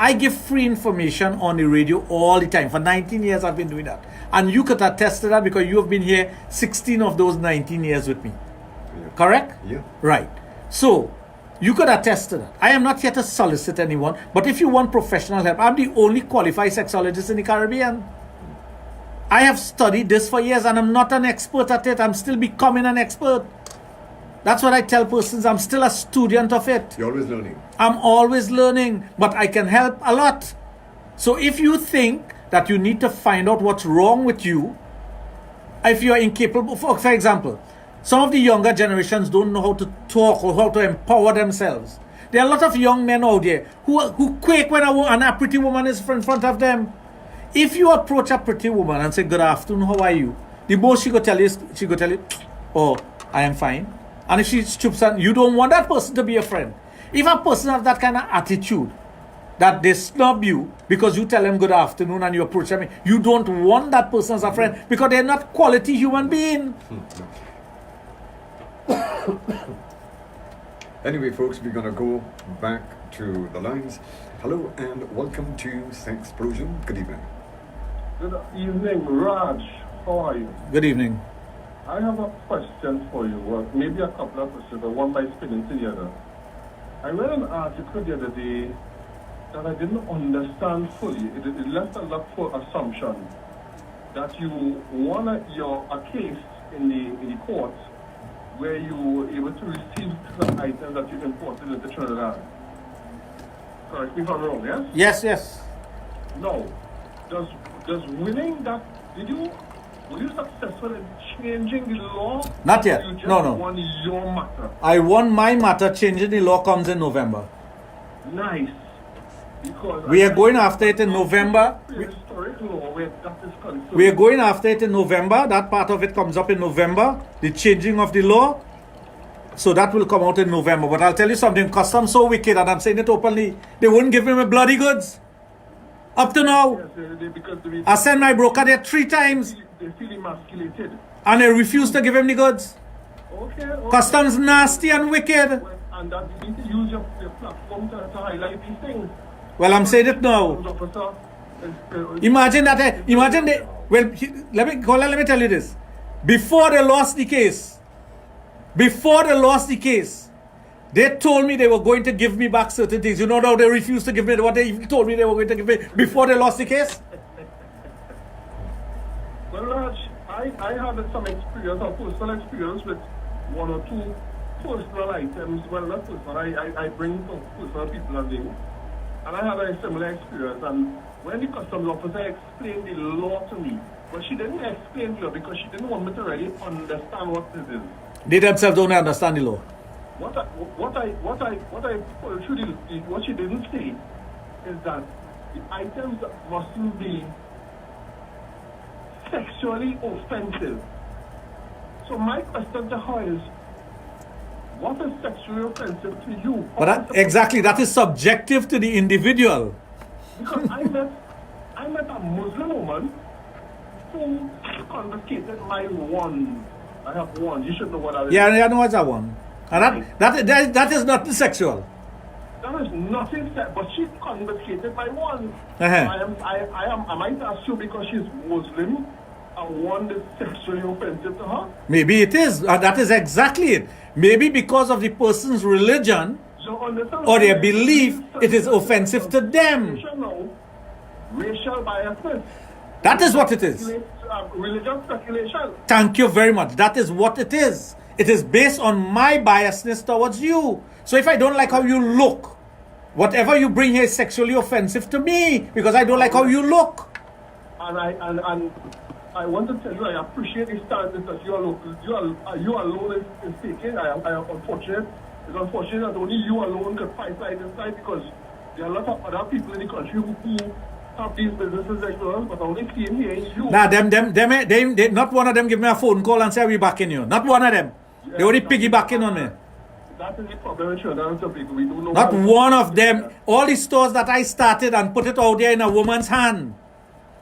I give free information on the radio all the time. For 19 years, I've been doing that. And you could attest to that because you have been here 16 of those 19 years with me. Yeah. Correct? Yeah. Right. So, you could attest to that. I am not here to solicit anyone, but if you want professional help, I'm the only qualified sexologist in the Caribbean. I have studied this for years and I'm not an expert at it. I'm still becoming an expert. That's what I tell persons. I'm still a student of it. You're always learning. I'm always learning, but I can help a lot. So if you think that you need to find out what's wrong with you, if you're incapable, for example, some of the younger generations don't know how to talk or how to empower themselves. There are a lot of young men out there who quake when a pretty woman is in front of them. If you approach a pretty woman and say, "Good afternoon, how are you?" the most she could tell you, "Oh, I am fine." And if she stoops and you don't want that person to be a friend. If a person has that kind of attitude, that they snub you because you tell them good afternoon and you approach them, you don't want that person as a friend because they're not quality human being. Anyway, folks, we're going to go back to the lines. Hello and welcome to Sexplosion. Good evening. Good evening, Raj. How are you? Good evening. I have a question for you, or maybe a couple of questions, but one by spinning together. I read an article the other day that I didn't understand fully. It left a lot for assumption that you won a case in the court where you were able to receive some items that you imported into Trinidad. Correct me if I'm wrong, yes? Yes. No. Does winning that, were you successful in changing the law? Not yet. You just No. won your matter. I won my matter. Changing the law comes in November. Nice. Because we are going after it in November. We are going after it in November. That part of it comes up in November. The changing of the law. So that will come out in November. But I'll tell you something, customs so wicked, and I'm saying it openly, they wouldn't give me my bloody goods. Up to now. Yes, because I sent my broker there 3 times. they feel emasculated. And they refused to give him the goods. Okay. Customs nasty and wicked. Well, and that you need to use your platform to highlight these things. Well, I'm saying it now. Imagine that. Let me tell you this. Before they lost the case, they told me they were going to give me back certain things. You know how they refused to give me what they told me they were going to give me before they lost the case? Well, Raj, I had some experience, or personal experience with 1 or 2 personal items. Well, not personal. I bring some personal people and things. And I had a similar experience. And when the customs officer explained the law to me, but she didn't explain the law because she didn't want me to really understand what this is. They themselves don't understand the law. What she didn't say is that the items mustn't be sexually offensive. So my question to her is, what is sexually offensive to you? But that is subjective to the individual. Because I met a Muslim woman who confiscated my wand. I have one. You should know what I is. Yeah, I know what's that one. And that is not sexual. That is nothing said, but she confiscated my wand. Uh-huh. I might ask you because she's Muslim, a wand is sexually offensive to her. Maybe it is. That is exactly it. Maybe because of the person's religion or their belief, it is offensive to them. Racial biasness. That is what it is. Religious speculation. Thank you very much. That is what it is. It is based on my biasness towards you. So if I don't like how you look, whatever you bring here is sexually offensive to me because I don't like how you look. And I want to tell you, I appreciate the stance that you alone is taking. I am unfortunate. It's unfortunate that only you alone could fight like this side because there are a lot of other people in the country who have these businesses as well, but only seeing here is you. Nah, they not one of them give me a phone call and say we backing you. Not one of them. They only piggybacking on me. That is the problem with Trinidad and Tobago. We don't know. Not one of them. All the stores that I started and put it out there in a woman's hand,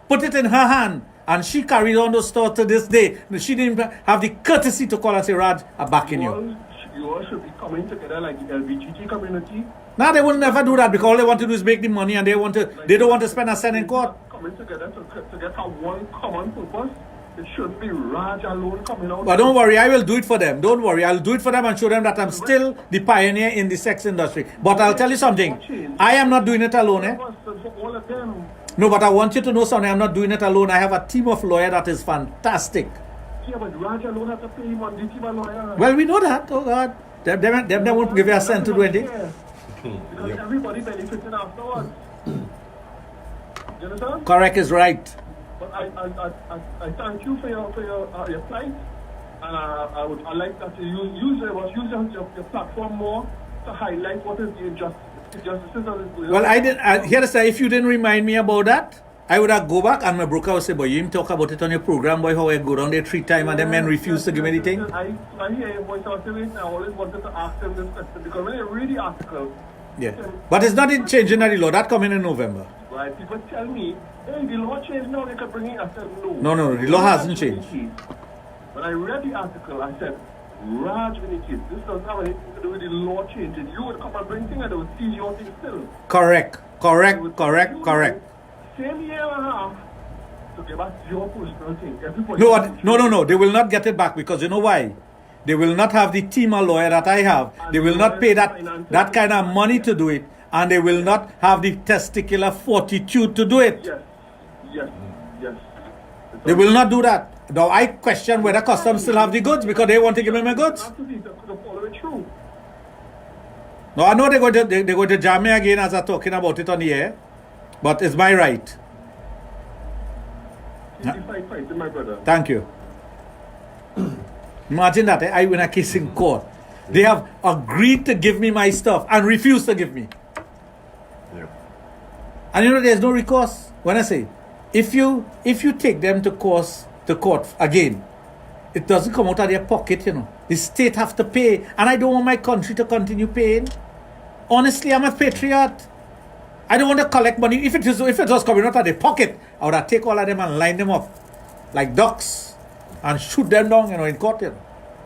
put it in her hand, and she carried on those stores to this day. She didn't have the courtesy to call and say, Raj, I'm backing you. You all should be coming together like the LBGT community. No, they will never do that because all they want to do is make the money and they don't want to spend a cent in court. Coming together to get a one common purpose. It shouldn't be Raj alone coming out. But don't worry, I will do it for them. Don't worry, I'll do it for them and show them that I'm still the pioneer in the sex industry. But I'll tell you something. I am not doing it alone. All of them. No, but I want you to know something. I'm not doing it alone. I have a team of lawyers that is fantastic. Yeah, but Raj alone has to pay him on the team of lawyers. Well, we know that. Oh, God. Them won't give you a cent to do anything. Because everybody benefiting afterwards. You understand? Correct is right. But I thank you for your plight, and I like that you use your platform more to highlight what is the injustices of this. Well, I didn't. Here is if you didn't remind me about that, I would have go back and my broker would say, "Boy, you didn't talk about it on your program, boy. How I go down there 3 times and the men refuse to give me anything." I hear your voice out there, and I always wanted to ask them this question because when you read the article, but it's not in changing the law. That coming in November. Right? People tell me, hey, the law changed now, they can bring it. I said, no. No, the law hasn't changed. When I read the article, I said, Raj Vinicius, this doesn't have anything to do with the law changing. You would come and bring things and they would seize your thing still. Correct. Same year and a half to get back your personal thing. No. They will not get it back because you know why? They will not have the team of lawyer that I have. They will not pay that kind of money to do it. And they will not have the testicular fortitude to do it. Yes. They will not do that. Now I question whether customs still have the goods because they want to give me my goods. No, I know they're going to jam me again as I'm talking about it on the air, but it's my right. My brother. Thank you. Imagine that I win a case in court. They have agreed to give me my stuff and refused to give me. And there's no recourse. When I say, if you take them to court again, it doesn't come out of their pocket, you know. The state have to pay, and I don't want my country to continue paying. Honestly, I'm a patriot. I don't want to collect money. If it was coming out of their pocket, I would have take all of them and line them up like ducks and shoot them down, you know, in court, you know.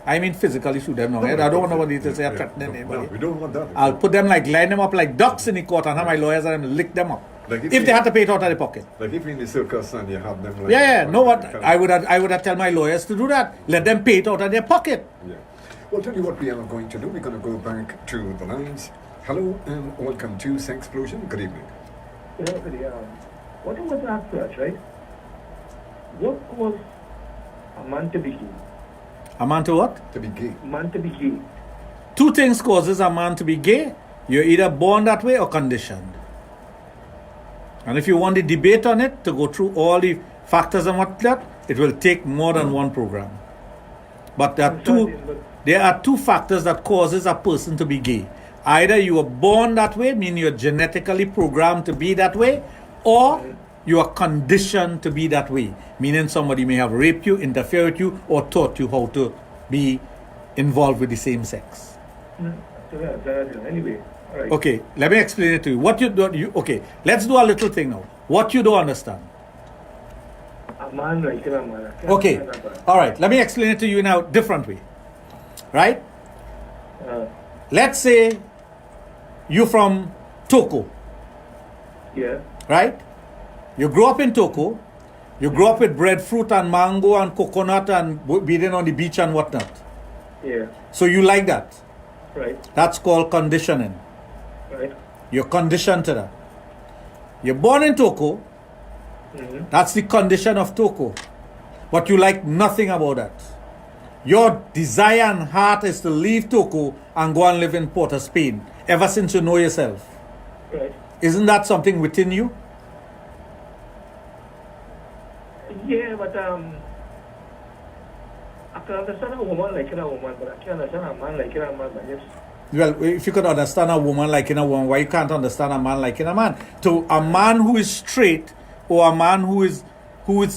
I mean physically shoot them down. I don't want nobody to say I'm threatening anybody. No, we don't want that. I'll put them line them up like ducks in the court and have my lawyers and them lick them up. Like if they had to pay it out of their pocket. Like if in the circus and you have them like... No, what? I would have tell my lawyers to do that. Let them pay it out of their pocket. Yeah. Well, tell you what we are going to do. We're going to go back to the lines. Hello and welcome to Sexplosion. Good evening. What I was asked first, right? What caused a man to be gay? A man to what? To be gay. Man to be gay. Two things causes a man to be gay. You're either born that way or conditioned. And if you want the debate on it, to go through all the factors and whatnot, it will take more than one program. But there are two factors that causes a person to be gay. Either you were born that way, meaning you're genetically programmed to be that way, or you are conditioned to be that way, meaning somebody may have raped you, interfered with you, or taught you how to be involved with the same sex. Anyway, all right. Okay, let me explain it to you. What you do, okay, let's do a little thing now. What you don't understand. A man like a man. Okay, all right, let me explain it to you in a different way. Right? Let's say you're from Toko. Yeah. Right? You grew up in Toko. You grew up with breadfruit and mango and coconut and being on the beach and whatnot. Yeah. So you like that. Right. That's called conditioning. Right. You're conditioned to that. You're born in Toko. Mm-hmm. That's the condition of Toko. But you like nothing about that. Your desire and heart is to leave Toko and go and live in Port of Spain, ever since you know yourself. Right. Isn't that something within you? Yeah, but I can understand a woman liking a woman, but I can't understand a man liking a man. Yes. Well, if you could understand a woman liking a woman, why you can't understand a man liking a man? To a man who is straight or a man who is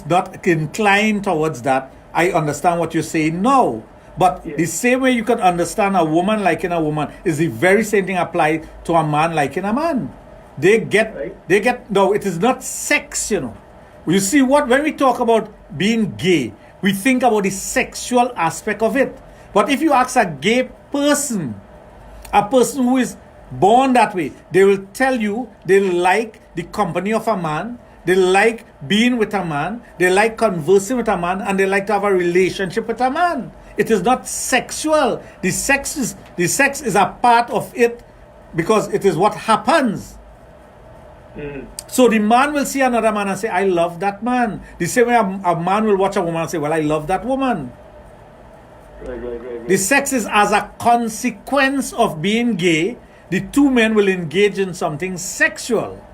not inclined towards that, I understand what you're saying now. But the same way you can understand a woman liking a woman is the very same thing applied to a man liking a man. No, it is not sex, you know. You see what, when we talk about being gay, we think about the sexual aspect of it. But if you ask a gay person, a person who is born that way, they will tell you they like the company of a man, they like being with a man, they like conversing with a man, and they like to have a relationship with a man. It is not sexual. The sex is a part of it because it is what happens. So the man will see another man and say, I love that man. The same way a man will watch a woman and say, well, I love that woman. Right. The sex is as a consequence of being gay. The two men will engage in something sexual.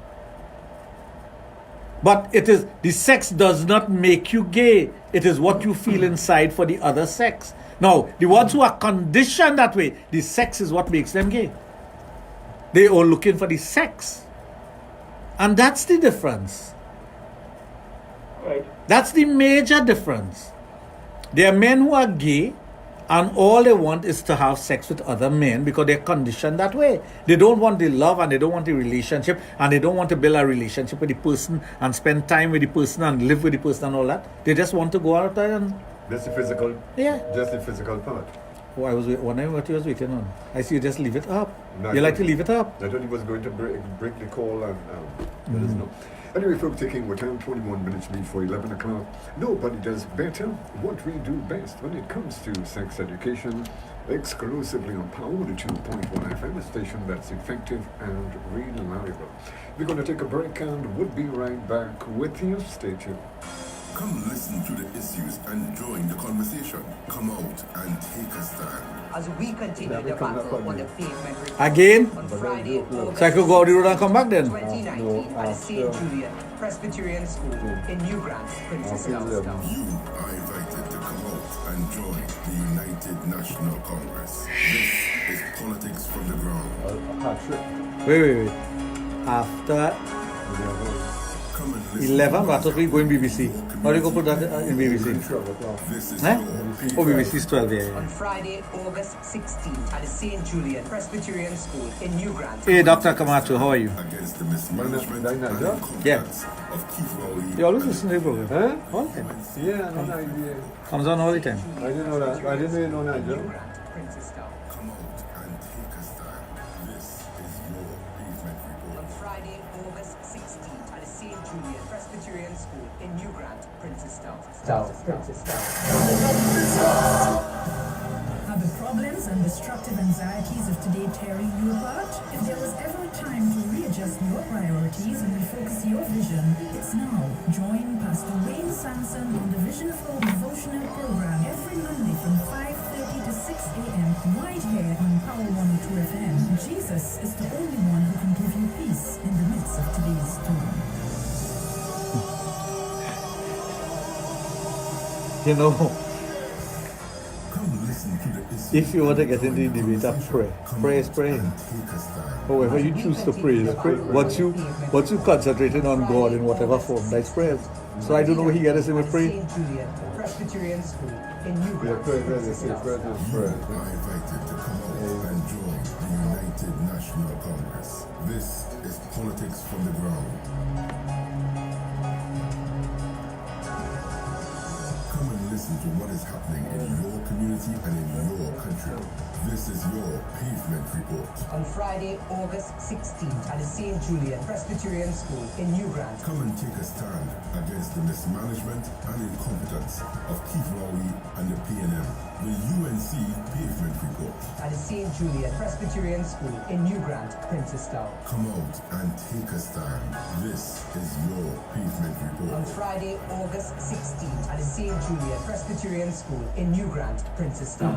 But the sex does not make you gay. It is what you feel inside for the other sex. Now, the ones who are conditioned that way, the sex is what makes them gay. They are looking for the sex. And that's the difference. Right. That's the major difference. There are men who are gay and all they want is to have sex with other men because they're conditioned that way. They don't want the love and they don't want the relationship and they don't want to build a relationship with the person and spend time with the person and live with the person and all that. They just want to go out there and... That's the physical... Yeah. Just the physical part. Oh, I was wondering what you was waiting on. I see you just leave it up. No, you like to leave it up. I thought he was going to break the call and let us know. Anyway, folks, taking what time? 21 minutes before 11 o'clock. Nobody does better what we do best when it comes to sex education, exclusively on Power 2.1 FM, a station that's effective and reliable. We're going to take a break and we'll be right back with you. Stay tuned. Come listen to the issues and join the conversation. Come out and take a stand. As we continue the battle on the pavement again, on Friday, so I could go out the road and come back then. 2019 at the St. Julian Presbyterian School in New Grants, Princess Elstown. You are invited to come out and join the United National Congress. This is politics from the ground. Wait. After... Come 11, but I thought we go in BBC. How do you go put that in BBC? Eh? Oh, BBC is 12, yeah. On Friday, August 16th at the St. Julian Presbyterian School in New Grant. Hey, Dr. Camacho, how are you? Against the mismanagement Yeah. of Keith Rowley. You always listen to the program? Huh? All the time. Yeah, no idea. Comes on all the time. I didn't know that. I didn't really know that, Joe. Come out and take a stand. This is your pavement report. On Friday, August 16th at the St. Julian Presbyterian School in New Grant, Princestown. Are the problems and destructive anxieties of today tearing you apart? If there was ever a time to readjust your priorities and refocus your vision, it's now. Join Pastor Wayne Sampson on the Vision Flow devotional program every Monday from 5:30 to 6 a.m. right here on Power 102 FM. Jesus is the only one who can give you peace in the midst of today's storm. You know, Come listen to the issue. if you want to get into the debate of prayer, prayer is praying. Take a stand. However you choose to pray is pray. Once you concentrating on God in whatever form, that's prayer. So I don't know where he got us in with pray. St. Julian Presbyterian School in New Grant, You are invited to come out and join the United National Congress. This is politics from the ground. Come and listen to what is happening in your community and in your country. This is your pavement report. On Friday, August 16th at the St. Julian Presbyterian School in New Grant. Come and take a stand against the mismanagement and incompetence of Keith Rowley and the PNM. The UNC pavement report. At the St. Julian Presbyterian School in New Grant, Princestown. Come out and take a stand. This is your pavement report. On Friday, August 16th at the St. Julian Presbyterian School in New Grant, Princestown.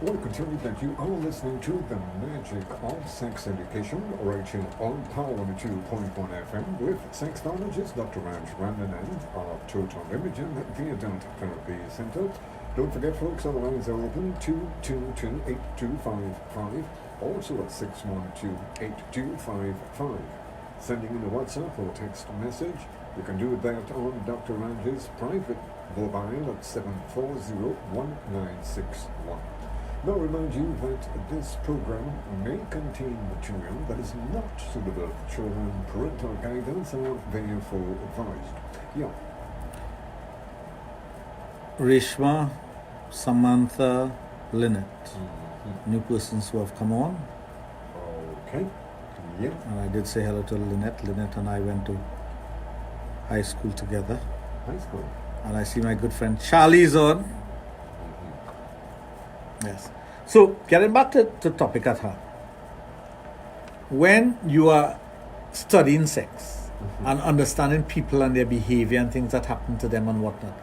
We continue that you are listening to the magic of sex education, right here on Power 102.1 FM with Sexologist Dr. Raj and our Total Imaging via Delta Therapy Center. Don't forget, folks, our lines are open 222-8255, also at 612-8255. Sending in a WhatsApp or text message, you can do that on Dr. Raj's private mobile at 740-1961. Now remind you that this program may contain material that is not suitable for children. Parental guidance are therefore advised. Yeah. Reshma, Samantha, Lynette. New persons who have come on. Okay. Yeah. And I did say hello to Lynette. Lynette and I went to high school together. High school. And I see my good friend Charlie's on. Yes. So, getting back to the topic at hand. When you are studying sex and understanding people and their behavior and things that happen to them and whatnot,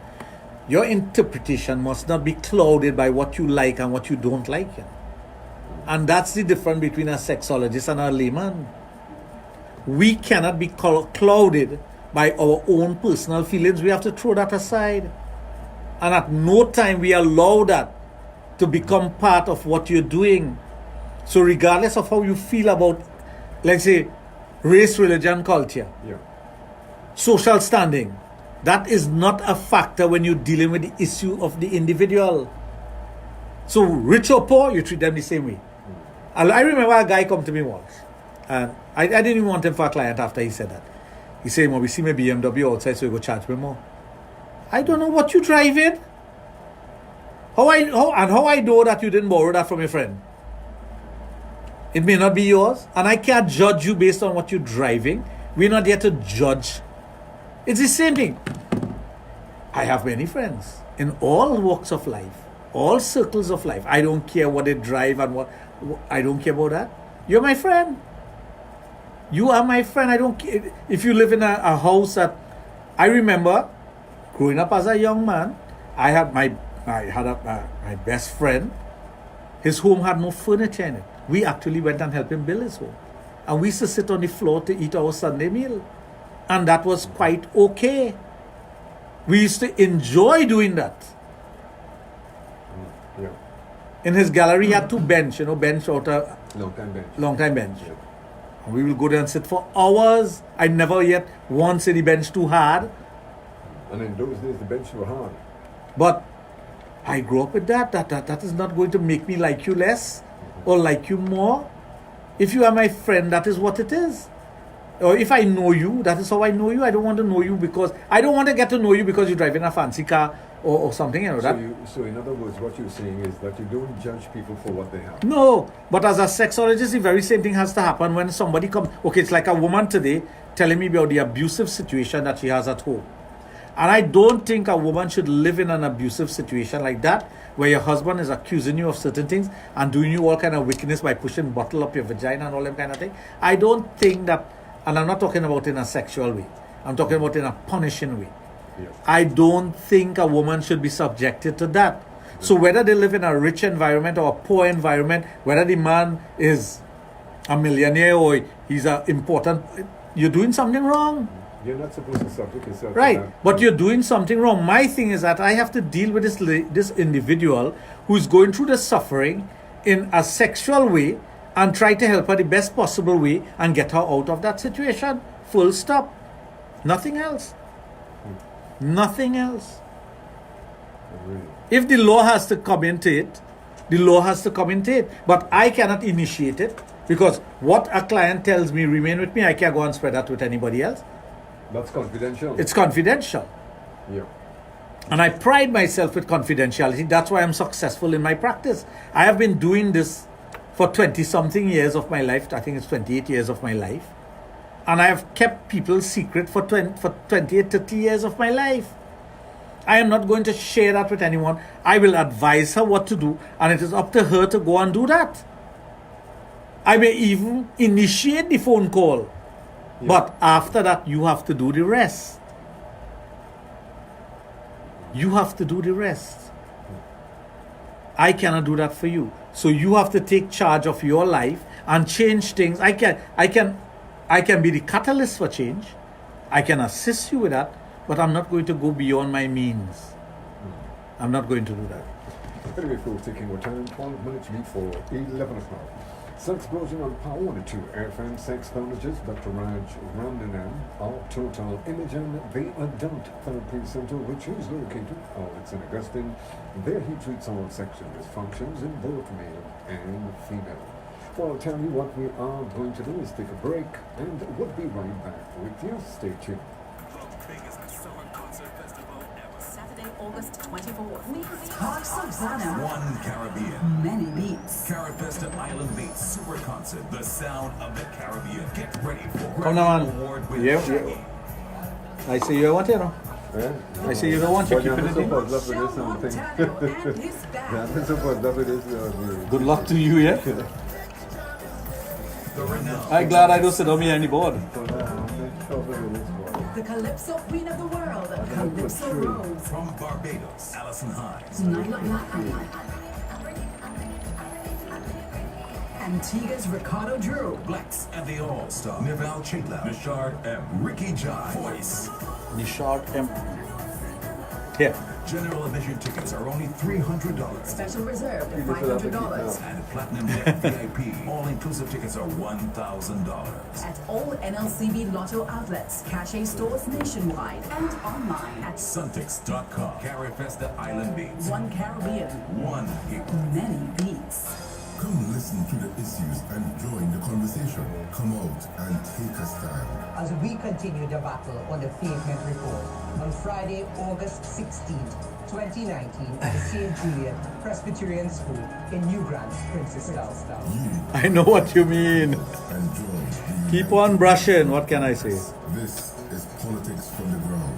your interpretation must not be clouded by what you like and what you don't like. You know? And that's the difference between a sexologist and a layman. We cannot be clouded by our own personal feelings. We have to throw that aside. And at no time we allow that to become part of what you're doing. So regardless of how you feel about, let's say, race, religion, culture, social standing, that is not a factor when you're dealing with the issue of the individual. So rich or poor, you treat them the same way. I remember a guy come to me once, and I didn't even want him for a client after he said that. He said, well, we see my BMW outside, so you go charge me more. I don't know what you driving. How I know that you didn't borrow that from your friend? It may not be yours, and I can't judge you based on what you're driving. We're not here to judge. It's the same thing. I have many friends in all walks of life, all circles of life. I don't care what they drive and what I don't care about that. You're my friend. You are my friend. I don't care if you live in a house that. I remember growing up as a young man. I had my best friend. His home had no furniture in it. We actually went and helped him build his home. And we used to sit on the floor to eat our Sunday meal. And that was quite okay. We used to enjoy doing that. Yeah. In his gallery, he had two bench, bench out a Long time bench. Yeah. And we will go there and sit for hours. I never yet once see the bench too hard. And in those days, the bench were hard. But I grew up with that. That is not going to make me like you less or like you more. If you are my friend, that is what it is. Or if I know you, that is how I know you. I don't want to know you because I don't want to get to know you because you're driving a fancy car or something. So in other words, what you're saying is that you don't judge people for what they have. No, but as a sexologist, the very same thing has to happen when somebody comes. Okay, it's like a woman today telling me about the abusive situation that she has at home. And I don't think a woman should live in an abusive situation like that, where your husband is accusing you of certain things and doing you all kind of wickedness by pushing bottle up your vagina and all that kind of thing. I don't think that, and I'm not talking about in a sexual way. I'm talking about in a punishing way. Yes. I don't think a woman should be subjected to that. So whether they live in a rich environment or a poor environment, whether the man is a millionaire or he's an important, you're doing something wrong. You're not supposed to subject yourself Right, to that. but you're doing something wrong. My thing is that I have to deal with this individual who's going through the suffering in a sexual way and try to help her the best possible way and get her out of that situation. Full stop. Nothing else. Nothing else. Really. If the law has to come into it, the law has to come into it. But I cannot initiate it because what a client tells me, remain with me, I can't go and spread that with anybody else. That's confidential. It's confidential. Yeah. And I pride myself with confidentiality. That's why I'm successful in my practice. I have been doing this for 20-something years of my life. I think it's 28 years of my life. And I have kept people's secret for 28, 30 years of my life. I am not going to share that with anyone. I will advise her what to do, and it is up to her to go and do that. I may even initiate the phone call. Yeah. But after that, you have to do the rest. You have to do the rest. I cannot do that for you. So you have to take charge of your life and change things. I can be the catalyst for change. I can assist you with that, but I'm not going to go beyond my means. I'm not going to do that. Anyway, folks, taking our time, 12 minutes before 11 o'clock. Sexplosion on Power 102 FM Sexologist Dr. Raj Ramnanan of Total Imaging, the Adult Therapy Center, which is located it's in Augustine. There he treats all sexual dysfunctions in both male and female. Well, I'll tell you what we are going to do is take a break, and we'll be right back with you. Stay tuned. August 24th. Park Savannah. One Caribbean. Many beats. Carifesta Island Beats Super Concert. The sound of the Caribbean. Get ready for Come on. award-winning Yeah. I see you want it, no? Yeah. I see you don't want to keep it in. Good luck to you, yeah? I'm glad I don't sit on me on the board. The Calypso Queen of the World, Calypso Rose. From Barbados, Alison Hines. Antigua's Ricardo Drew. Blacks and the All-Star. Nival Chitla. Nishard M. Ricky Jai. Voice. Nishard M. Here. General admission tickets are only $300. Special reserve $500. And Platinum Deck VIP all-inclusive tickets are $1,000. At all NLCB Lotto outlets, Cache stores nationwide, and online at Suntix.com. Carifesta Island Beats. One Caribbean. One people. Many beats. Come listen to the issues and join the conversation. Come out and take a stand. As we continue the battle on the pavement report, on Friday, August 16th, 2019, at the St. Julian Presbyterian School in New Grants, Princess Dalstown. I know what you mean. Keep on brushing, what can I say? This is politics from the ground.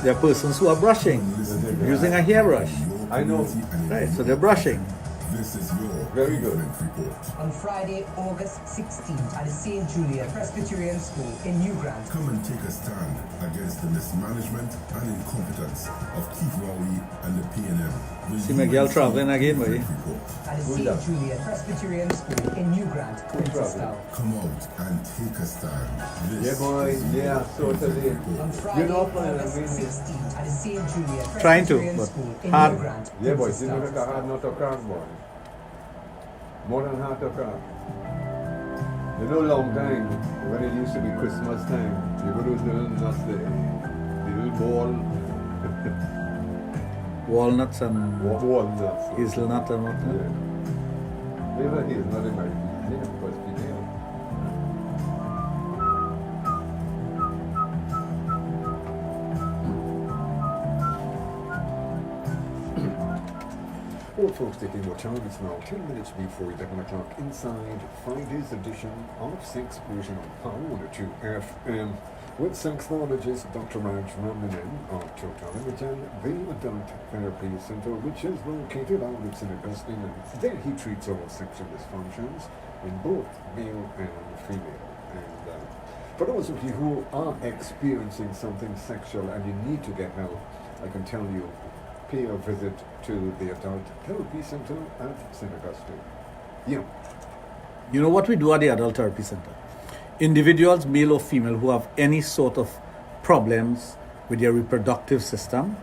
There are persons who are brushing, using a hairbrush. I know. Right, so they're brushing. This is your Very good. pavement report. On Friday, August 16th at the St. Julian Presbyterian School in New Grant. Come and take a stand against the mismanagement and incompetence of Keith Wowie and the PNM. See my girl traveling again, boy. At the St. Julian Presbyterian School in New Grant, Winchester. Come out and take a stand. This Yeah, boy. is your Yeah, totally. On Friday, August 16th at the St. Julian Trying to, Presbyterian but School in hard. New Grant, Yeah, boy. Winchester. You know that hard not to crack, boy. More than hard to crack. You know, long time when it used to be Christmas time, you go to the little nuts there, the little ball, Walnuts and walnuts. hazelnut and what? Yeah. Never hazelnut in my yeah, because female. Well, folks, taking your time, it's now 10 minutes before 11 o'clock inside Friday's edition of Sexplosion on Power 102 FM with sexologist Dr. Raj of Total Limited, the Adult Therapy Center, which is located out of St. Augustine, and there he treats all sexual dysfunctions in both male and female. And for those of you who are experiencing something sexual and you need to get help, I can tell you, pay a visit to the Adult Therapy Center at St. Augustine. Yeah. You know what we do at the Adult Therapy Center? Individuals, male or female, who have any sort of problems with their reproductive system,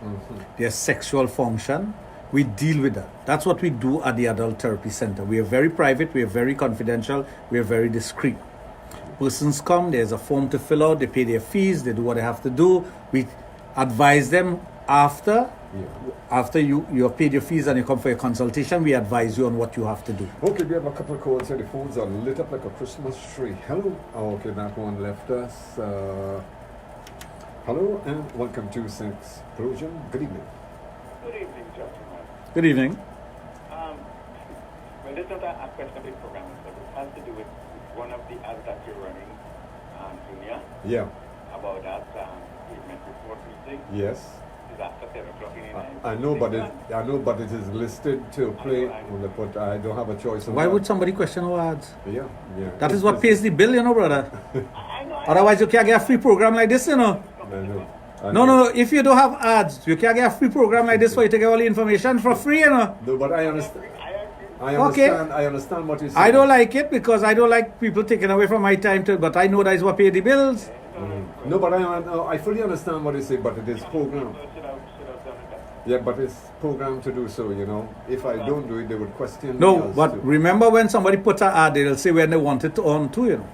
their sexual function, we deal with that. That's what we do at the Adult Therapy Center. We are very private, we are very confidential, we are very discreet. Persons come, there's a form to fill out, they pay their fees, they do what they have to do. We advise them after you have paid your fees and you come for your consultation, we advise you on what you have to do. Okay, we have a couple of calls here. The phones are lit up like a Christmas tree. Hello. Okay, that one left us. Hello and welcome to Sexplosion. Good evening. Good evening, gentlemen. Good evening. Well, this is not a questionable program, but it has to do with one of the ads that you're running, Junior. Yeah. About that pavement report meeting. Yes. After 10 o'clock in the night. I know, but it is listed to play, but I don't have a choice. Why would somebody question our ads? Yeah. That is what pays the bill, you know, brother. Otherwise, you can't get a free program like this, you know. I know. No. If you don't have ads, you can't get a free program like this where you take all the information for free, you know. No, but I understand. I understand what you're saying. I don't like it because I don't like people taking away from my time, but I know that is what pay the bills. No, but I fully understand what you say, but it is programmed. Yeah, but it's programmed to do so, you know. If I don't do it, they would question No, me. but remember when somebody puts an ad, they'll say when they want it on too, you know.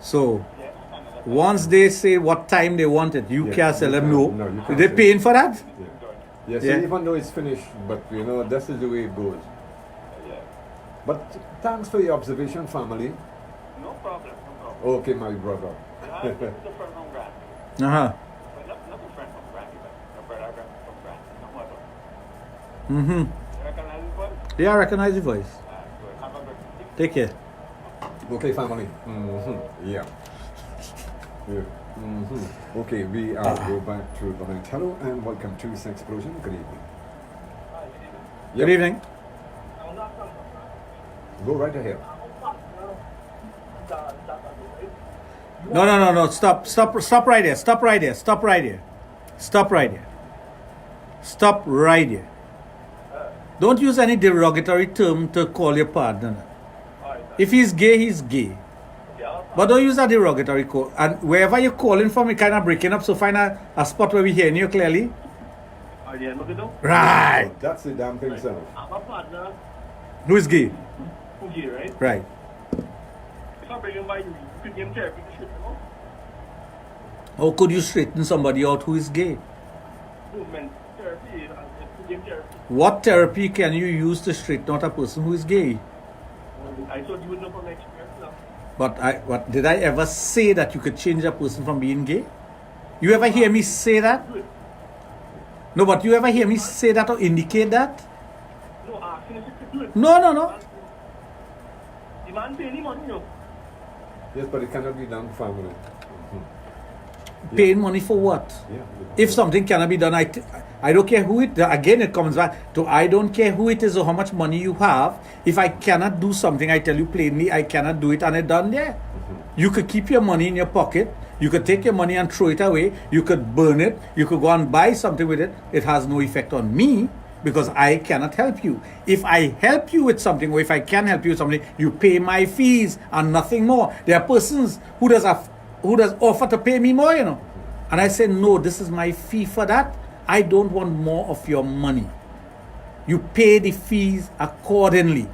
So, once they say what time they want it, you can't tell them no. No, you can't They're say paying for that? Yes, Yeah. even though it's finished, but you know, that's the way it goes. But thanks for your observation, family. No problem, no problem. Okay, my brother. This is the friend from Grant. Uh-huh. Well, not the friend from Grant, but a brother from Grant. No matter. Mm-hmm. You recognize his voice? Yeah, I recognize your voice. Good. Have a good day. Take care. Okay, family. Yeah. Okay, we go back to the line. Hello and welcome to Sexplosion. Good evening. Good evening. Go right ahead. No. Stop right there. Stop right there. Don't use any derogatory term to call your partner. If he's gay, he's gay. But don't use a derogatory call. And wherever you're calling from, you're kind of breaking up, so find a spot where we hear you clearly. Right. That's the damn thing, sir. I'm a partner Who is gay? who's gay, right? Right. If I bring him by you, you could give him therapy to straighten him out. How could you straighten somebody out who is gay? Movement therapy and give him therapy. What therapy can you use to straighten out a person who is gay? I thought you would know from experience now. But did I ever say that you could change a person from being gay? You ever hear me say that? No, but you ever hear me say that or indicate that? No, asking if you could do it. No. The man pay any money, you know. Yes, but it cannot be done, family. Paying money for what? Yeah. If something cannot be done, I I don't care who it, again it comes back to I don't care who it is or how much money you have. If I cannot do something, I tell you plainly, I cannot do it, and it's done there. You could keep your money in your pocket. You could take your money and throw it away. You could burn it. You could go and buy something with it. It has no effect on me because I cannot help you. If I help you with something, or if I can help you with something, you pay my fees and nothing more. There are persons who does offer to pay me more, you know. And I say, no, this is my fee for that. I don't want more of your money. You pay the fees accordingly.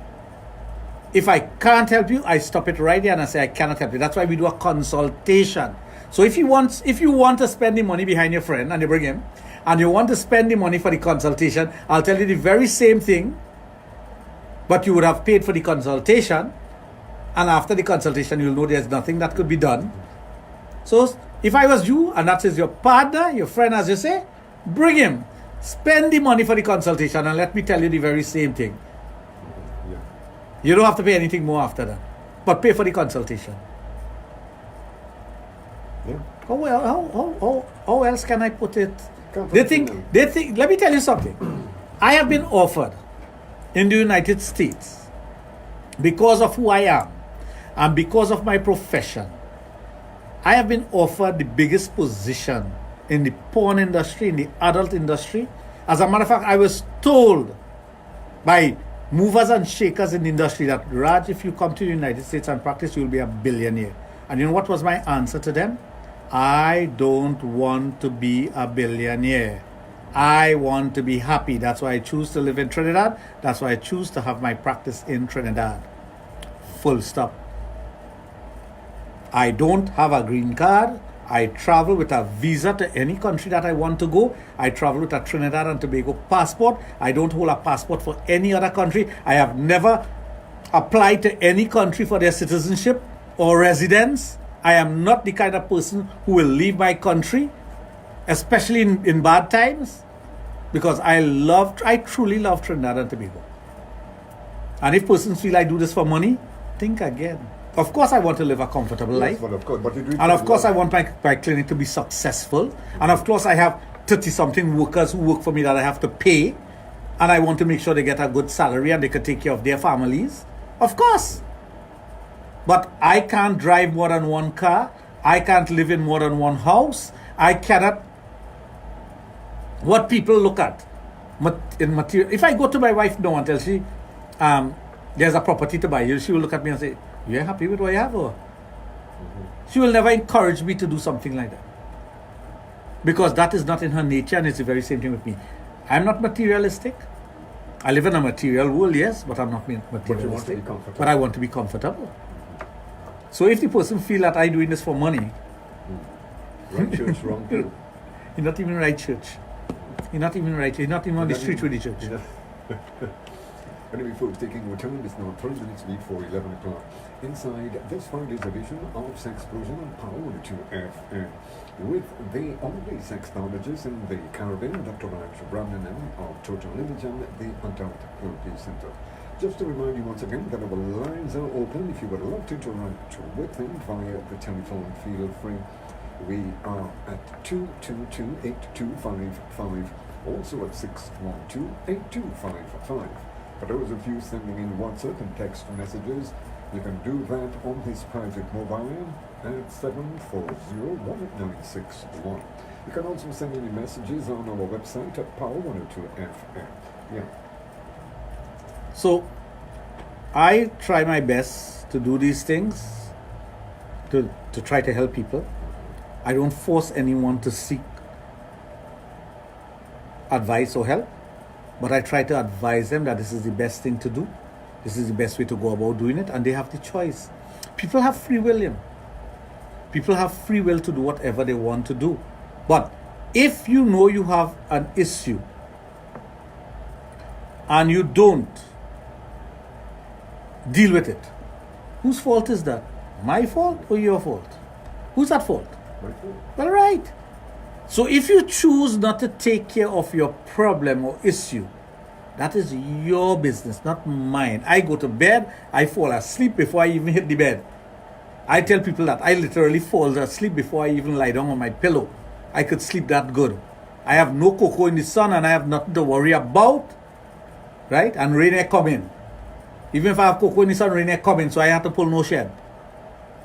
If I can't help you, I stop it right there and I say I cannot help you. That's why we do a consultation. So if you want to spend the money behind your friend and you bring him, and you want to spend the money for the consultation, I'll tell you the very same thing, but you would have paid for the consultation, and after the consultation you'll know there's nothing that could be done. So if I was you, and that is your partner, your friend as you say, bring him. Spend the money for the consultation, and let me tell you the very same thing. You don't have to pay anything more after that, but pay for the consultation. Yeah. How else can I put it? They think, let me tell you something. I have been offered in the United States, because of who I am and because of my profession, I have been offered the biggest position in the porn industry, in the adult industry. As a matter of fact, I was told by movers and shakers in the industry that, Raj, if you come to the United States and practice, you'll be a billionaire. And you know what was my answer to them? I don't want to be a billionaire. I want to be happy. That's why I choose to live in Trinidad. That's why I choose to have my practice in Trinidad. Full stop. I don't have a green card. I travel with a visa to any country that I want to go. I travel with a Trinidad and Tobago passport. I don't hold a passport for any other country. I have never applied to any country for their citizenship or residence. I am not the kind of person who will leave my country, especially in bad times, because I truly love Trinidad and Tobago. And if persons feel I do this for money, think again. Of course, I want to live a comfortable life. But of course, but you do it and of for course, love. I want my clinic to be successful. And of course, I have 30-something workers who work for me that I have to pay. And I want to make sure they get a good salary and they can take care of their families. Of course. But I can't drive more than one car. I can't live in more than one house. I cannot. What people look at in material. If I go to my wife now and tell she, there's a property to buy, she will look at me and say, you're happy with what you have? Or? She will never encourage me to do something like that. Because that is not in her nature, and it's the very same thing with me. I'm not materialistic. I live in a material world, yes, but I'm not materialistic. But I want to be comfortable. So if the person feel that I'm doing this for money, right church, wrong too. You're not even right church. You're not even right. You're not even on the street with the church. Anyway, folks, taking our time, it's now 20 minutes before 11 o'clock. Inside this Friday's edition of Sexplosion on Power 2 FM with the only sexologist in the Caribbean, Dr. Raj of Total Image and the Adult Therapy Center. Just to remind you once again that our lines are open. If you would like to interact with them via the telephone, feel free. We are at 222-8255, also at 612-8255. For those of you sending in WhatsApp and text messages, you can do that on this private mobile at 740-1961. You can also send any messages on our website at Power 102 FM. Yeah. So, I try my best to do these things, to try to help people. I don't force anyone to seek advice or help, but I try to advise them that this is the best thing to do. This is the best way to go about doing it, and they have the choice. People have free will, you know. People have free will to do whatever they want to do. But if you know you have an issue and you don't deal with it, whose fault is that? My fault or your fault? Who's at fault? My fault. Well, right. So if you choose not to take care of your problem or issue, that is your business, not mine. I go to bed, I fall asleep before I even hit the bed. I tell people that I literally fall asleep before I even lie down on my pillow. I could sleep that good. I have no cocoa in the sun and I have nothing to worry about, right? And rain air come in. Even if I have cocoa in the sun, rain air come in, so I have to pull no shed.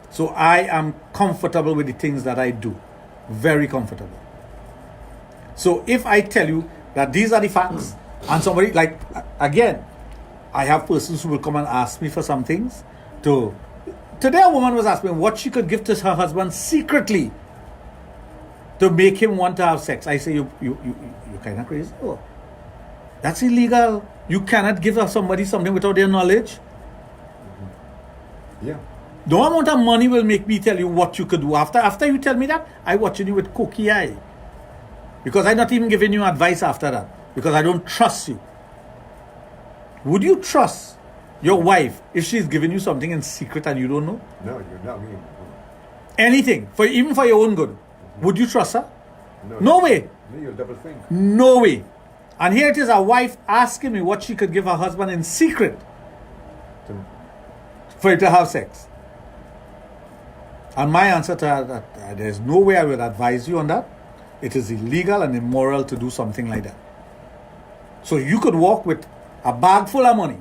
So I am comfortable with the things that I do. Very comfortable. So if I tell you that these are the facts, and somebody, like, again, I have persons who will come and ask me for some things. Today a woman was asking me what she could give to her husband secretly to make him want to have sex. I say, you're kind of crazy. Oh, that's illegal. You cannot give somebody something without their knowledge. Yeah. No amount of money will make me tell you what you could do. After you tell me that, I watching you with cookie eye. Because I'm not even giving you advice after that. Because I don't trust you. Would you trust your wife if she's giving you something in secret and you don't know? No, you're not me. Anything, even for your own good. Would you trust her? No way. No, you'll double think. No way. And here it is, a wife asking me what she could give her husband in secret for him to have sex. And my answer to her, that there's no way I would advise you on that. It is illegal and immoral to do something like that. So you could walk with a bag full of money.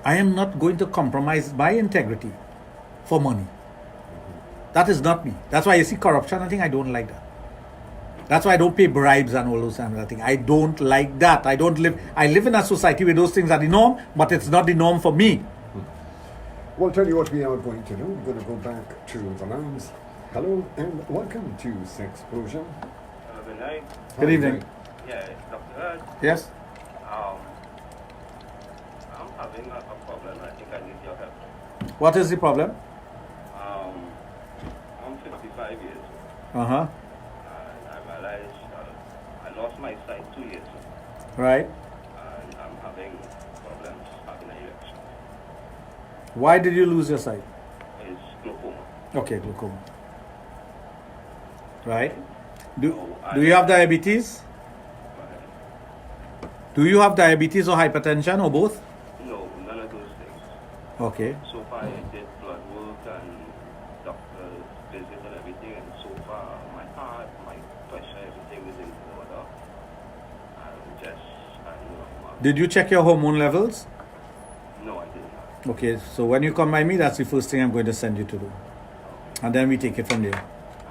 I am not going to compromise my integrity for money. That is not me. That's why you see corruption. I think I don't like that. That's why I don't pay bribes and all those kind of things. I don't like that. I live in a society where those things are the norm, but it's not the norm for me. Well, tell you what we are going to do. We're going to go back to the lines. Hello and welcome to Sexplosion. Good night. Good evening. Yeah, Dr. Raj. Yes? I'm having a problem. I think I need your help. What is the problem? I'm 55 years old. Uh-huh. And I realized I lost my sight 2 years ago. Right. And I'm having problems having an erection. Why did you lose your sight? It's glaucoma. Okay, glaucoma. Right. Do you have diabetes? Do you have diabetes or hypertension or both? No, none of those things. Okay. So far I did blood work and doctor's visit and everything, and so far my heart, my pressure, everything is in order. Did you check your hormone levels? No, I did not. Okay, so when you come by me, that's the first thing I'm going to send you to do. And then we take it from there.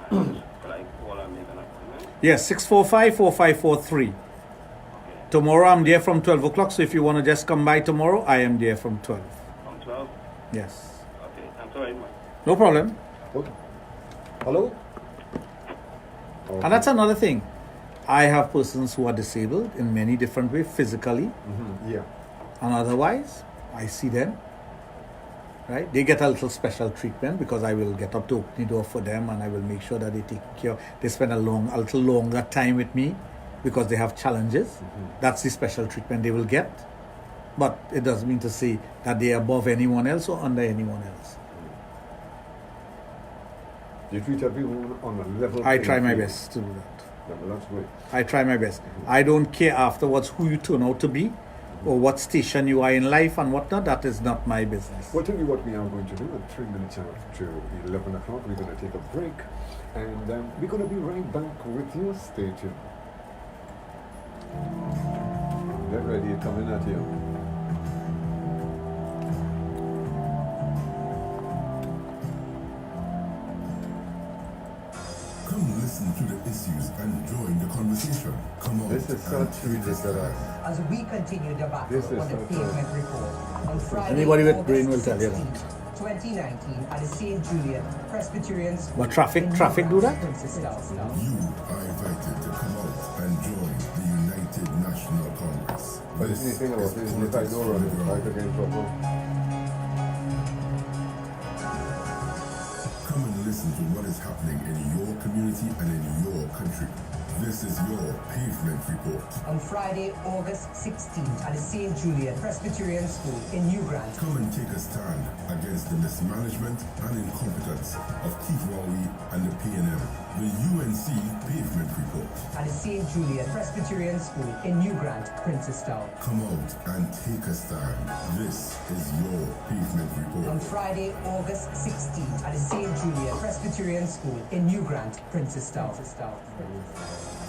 Could I call and make an appointment? Yes, 645-4543. Tomorrow I'm there from 12 o'clock, so if you want to just come by tomorrow, I am there from 12. From 12? Yes. Okay, thanks very much. No problem. Okay. Hello? Okay. And that's another thing. I have persons who are disabled in many different ways, physically. Yeah. And otherwise, I see them. Right? They get a little special treatment because I will get up to open the door for them and I will make sure that they take care. They spend a little longer time with me because they have challenges. That's the special treatment they will get. But it doesn't mean to say that they are above anyone else or under anyone else. You treat everyone on a level. I try my best to do that. Yeah, well, that's great. I try my best. I don't care afterwards who you turn out to be or what station you are in life and whatnot. That is not my business. Well, tell you what we are going to do. At 3 minutes after 11 o'clock, we're going to take a break. And we're going to be right back with you. Stay tuned. Get ready, coming at you. Come listen to the issues and join the conversation. Come on. This is such ridiculous. As we continue the battle on the pavement report on Friday, Anybody with August brain will tell you 16th, that. 2019 at the St. Julian Presbyterian School. But traffic do that? You are invited to come out and join the United National Congress. But it's anything about it, if I don't run it, I could get in trouble. Come and listen to what is happening in your community and in your country. This is your Pavement Report. On Friday, August 16th at the St. Julian Presbyterian School in New Grant. Come and take a stand against the mismanagement and incompetence of Keith Rowley and the PNM. The UNC Pavement Report. At the St. Julian Presbyterian School in New Grant, Princestown. Come out and take a stand. This is your Pavement Report. On Friday, August 16th at the St. Julian Presbyterian School in New Grant, Princestown.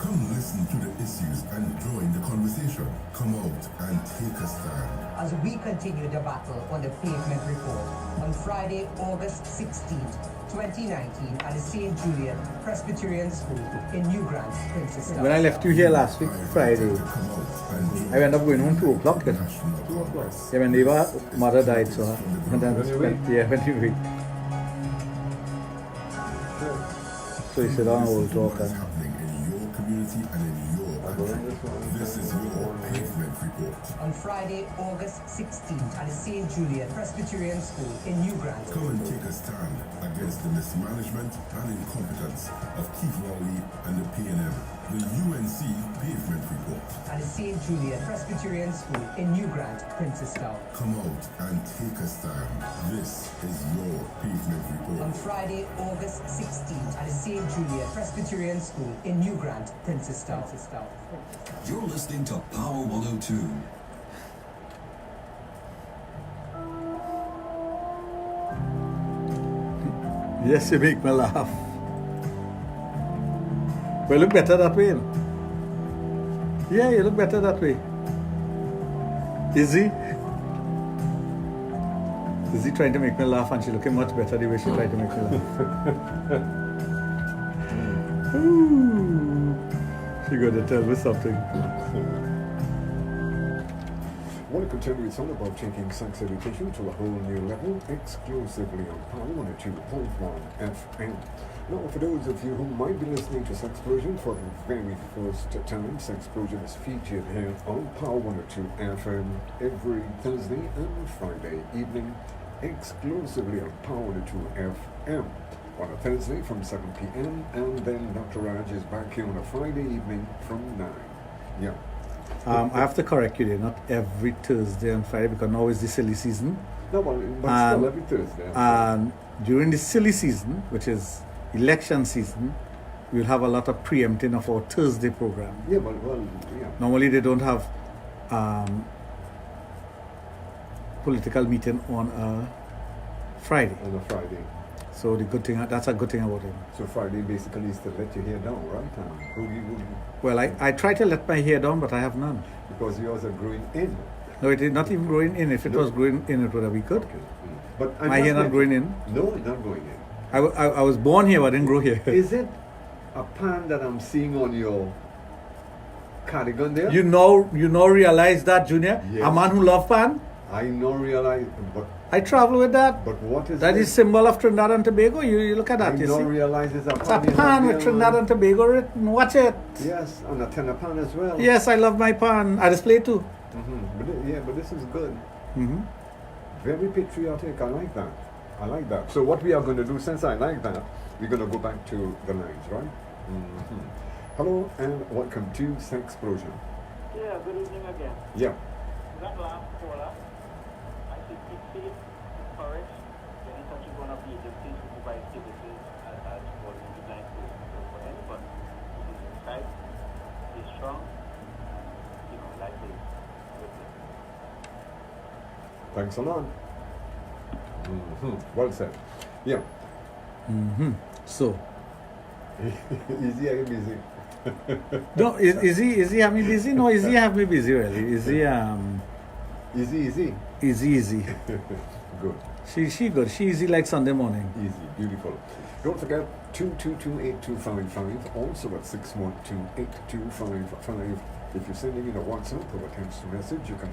Come listen to the issues and join the conversation. Come out and take a stand. As we continue the battle on the pavement report on Friday, August 16th, 2019 at the St. Julian Presbyterian School in New Grant, Princess. When I left you here last week, Friday, I ended up going home 2 o'clock then. Yeah, when Eva mother died, so and then when you wait. So he said, we'll talk. What is happening in your community and in your country? This is your pavement report. On Friday, August 16th at the St. Julian Presbyterian School in New Grant. Come and take a stand against the mismanagement and incompetence of Keith Rowley and the PNM. The UNC Pavement Report. At the St. Julian Presbyterian School in New Grant, Princestown. Come out and take a stand. This is your Pavement Report. On Friday, August 16th at the St. Julian Presbyterian School in New Grant, Princestown. You're listening to Power 102. Yes, you make me laugh. Well, look better that way. Yeah, you look better that way. Is he trying to make me laugh, and she's looking much better the way she tried to make me laugh. Ooh, she got to tell me something. I want to continue. It's all about taking sex education to a whole new level, exclusively on Power 102.1 FM. Now, for those of you who might be listening to Sexplosion for the very first time, Sexplosion is featured here on Power 102 FM every Thursday and Friday evening, exclusively on Power 102 FM on a Thursday from 7 p.m. and then Dr. Raj is back here on a Friday evening from 9. Yeah. I have to correct you there, not every Thursday and Friday, because now is the silly season. No, but still every Thursday. And during the silly season, which is election season, we'll have a lot of preempting of our Thursday program. Yeah, but yeah. Normally they don't have political meeting on a Friday. On a Friday. So that's a good thing about it. So Friday basically is to let your hair down, right? Well, I try to let my hair down, but I have none. Because yours are growing in. No, it is not even growing in. If it was growing in, it would have been good. Okay. But my hair not growing in? No, it's not growing in. I was born here, but I didn't grow here. Is it a pan that I'm seeing on your cardigan there? You know realize that, Junior? Yes. A man who loves pan? I know realize, but I travel with that. But what is that? Is symbol of Trinidad and Tobago. You look at that. I you don't see? realize it's a pan. It's a pan with Trinidad and Tobago written. Watch it. Yes, and a tenor pan as well. Yes, I love my pan. I display too. But this is good. Very patriotic. I like that. I like that. So what we are going to do, since I like that, we're going to go back to the lines, right? Hello and welcome to Sexplosion. Yeah, good evening again. Yeah. That last caller, I should keep safe, encourage, get in touch with one of the agencies who provide services as for the blind person. So for anybody who is inside, be strong, life is with it. Thanks a lot. Well said. Yeah. So. Is he busy? No, is he have me busy? No, is he have me busy really? Is he Easy. Good. She good. She easy like Sunday morning. Easy, beautiful. Don't forget 222-8255, also at 612-8255. If you're sending in a WhatsApp or a text message, you can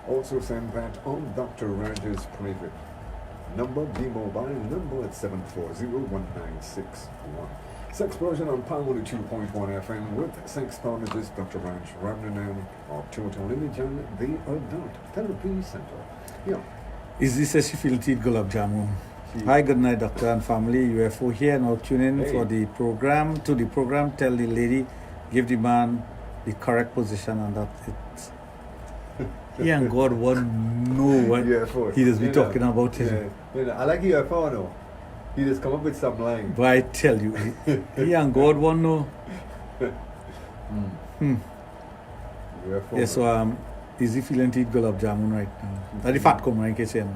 also send that on Dr. Raj's private number, the mobile number at 740-1961. Sexplosion on Power 2.1 FM with Sexologist Dr. Raj Ramnanan of Total Image and the Adult Therapy Center. Yeah. Izzy says she feels eat gulab jamun. Hi, good night, doctor and family. UFO here. Now tune in for the program. To the program, tell the lady, give the man the correct position, and that it's. He and God won't know what he does be talking about him. I like UFO though. He just come up with some line. But I tell you, he and God won't know. UFO. Yeah, so is he feeling to eat gulab jamun right now? That's the fat come right, case yeah,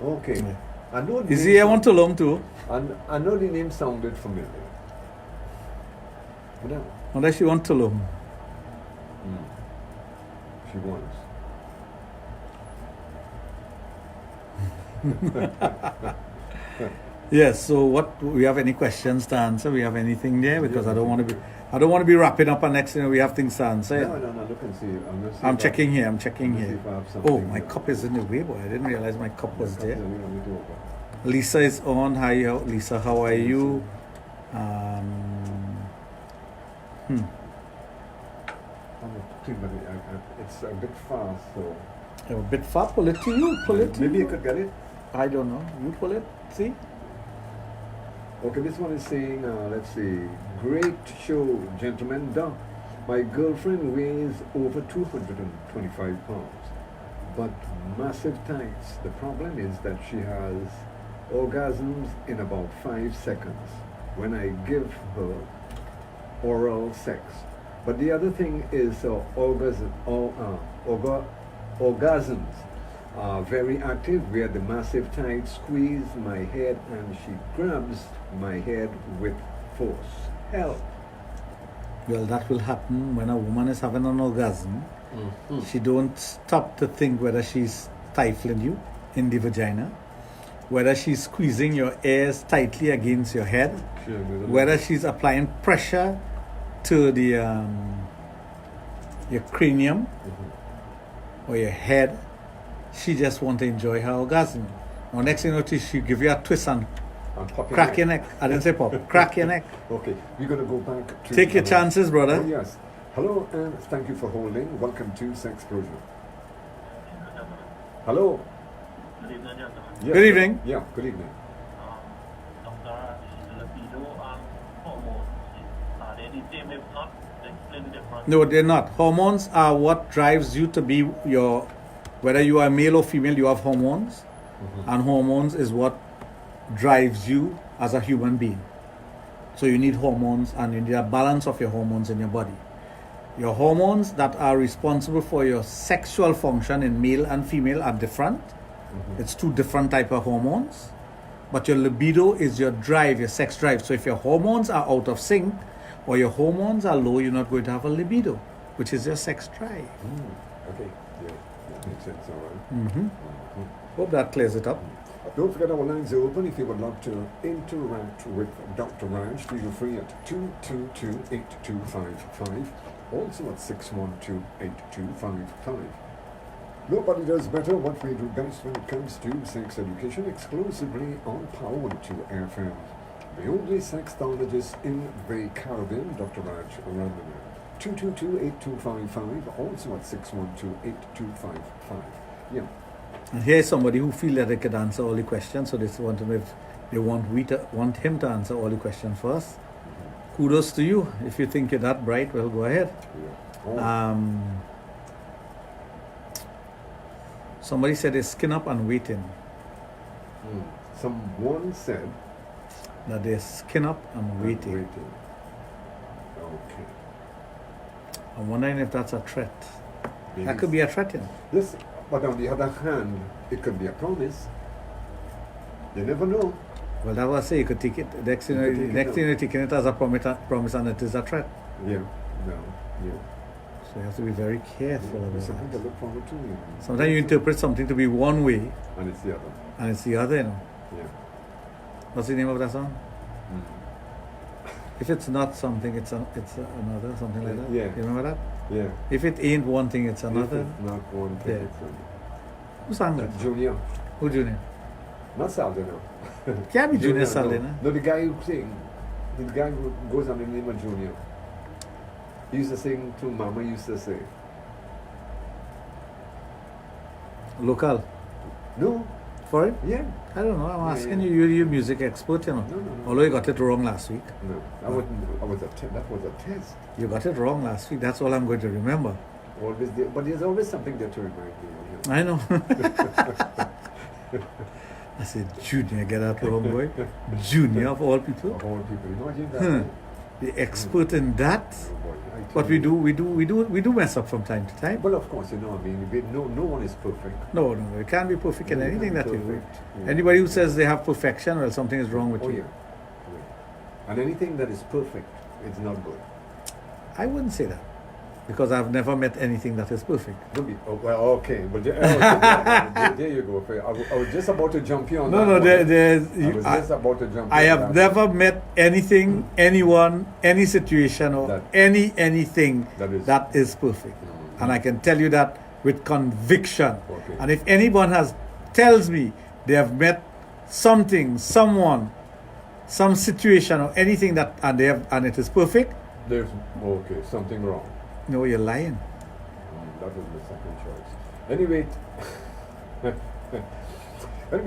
okay. Yeah. I know. Is he I want to learn too? I know the name sounded familiar. No. Unless she wants to loom. She wants. Yes. So, what we have any questions to answer? We have anything there because I don't want to be wrapping up and next thing we have things to answer. No. Look and see. I'm checking here. I'm checking see here. if I have Oh, something my there. cup is in the way, boy. I didn't realize my cup was there. Let me do it. Lisa is on. Hi, Lisa. How are you? I think that it's a bit fast, so. A bit far. Pull it to you. Pull it to Maybe you. you could get it. I don't know. You pull it. See? Okay, this one is saying, let's see, great show, gentlemen. Doc, my girlfriend weighs over 225 pounds, but massive tights. The problem is that she has orgasms in about 5 seconds when I give her oral sex. But the other thing is orgasms are very active where the massive tights squeeze my head and she grabs my head with force. Help. Well, that will happen when a woman is having an orgasm. She don't stop to think whether she's stifling you in the vagina, whether she's squeezing your ears tightly against your head, whether she's applying pressure to the your cranium or your head. She just want to enjoy her orgasm. Now, next thing you notice, she give you a twist and crack your neck. I didn't say pop. Crack your neck. Okay, we're going to go back to... Take your chances, brother. Oh, yes. Hello, and thank you for holding. Welcome to Sexplosion. Hello. Good evening, gentlemen. Yes, Good evening. Yeah, good evening. Dr. Raj, libido and hormones, are they the same? If not, explain the difference. No, they're not. Hormones are what drives you to be your... Whether you are male or female, you have hormones. And hormones is what drives you as a human being. So you need hormones and you need a balance of your hormones in your body. Your hormones that are responsible for your sexual function in male and female are different. It's two different type of hormones. But your libido is your drive, your sex drive. So if your hormones are out of sync or your hormones are low, you're not going to have a libido, which is your sex drive. Okay, yeah, that makes sense, all right. Hope that clears it up. Don't forget our lines are open if you would like to interact with Dr. Raj. Feel free at 222-8255, also at 612-8255. Nobody does better what we do best when it comes to sex education, exclusively on Power 12 FM. The only sexologist in the Caribbean, Dr. Raj Ramana. 222-8255, also at 612-8255. Yeah. And here's somebody who feels that they could answer all the questions, so they want him to answer all the questions first. Kudos to you. If you think you're that bright, well, go ahead. Somebody said they're skin up and waiting. Someone said that they're skin up and waiting. Okay. I'm wondering if that's a threat. Maybe That could be a threat, you know. Yes, but on the other hand, it could be a promise. You never know. Well, that was say you could take it. Next thing you're taking it as a promise and it is a threat. Yeah, yeah. So you have to be very careful about something that. to look forward to. Sometimes you interpret something to be one way, and it's the other. And it's the other, you know. Yeah. What's the name of that song? If it's not something, it's another, something like that. Yeah. You remember that? Yeah. If it ain't one thing, it's another. If it's not one thing, Yeah. it's another. Who sang that? Junior. Who Junior? Not Saldana. Can't be Junior Saldana. No, the guy who sing. The guy who goes under the name of Junior. He used to sing to Mama used to say. Local. No. For it? Yeah. I don't know. I'm asking yeah. you. You're a music expert, you know. No. Although you got it wrong last week. No. That was a test. You got it wrong last week. That's all I'm going to remember. Always there, but there's always something there to remind me. I know. I said, Junior, get that wrong, boy. Junior of all people. Of all people. Imagine that. The expert in that. But we do mess up from time to time. Well, of course, you know, I mean, no one is perfect. No, you can't be perfect in anything that you do. Yeah. Anybody who says they have perfection, well, something is wrong with you. Yeah. And anything that is perfect, it's not good. I wouldn't say that, because I've never met anything that is perfect. Well, okay. But there you go. I was just about to jump you on No, that. no, I have never met anything, anyone, any situation, or anything that is perfect. And I can tell you that with conviction. Okay. And if anyone tells me they have met something, someone, some situation, or anything and it is perfect, There's something wrong. no, you're lying. That was my second choice. Anyway,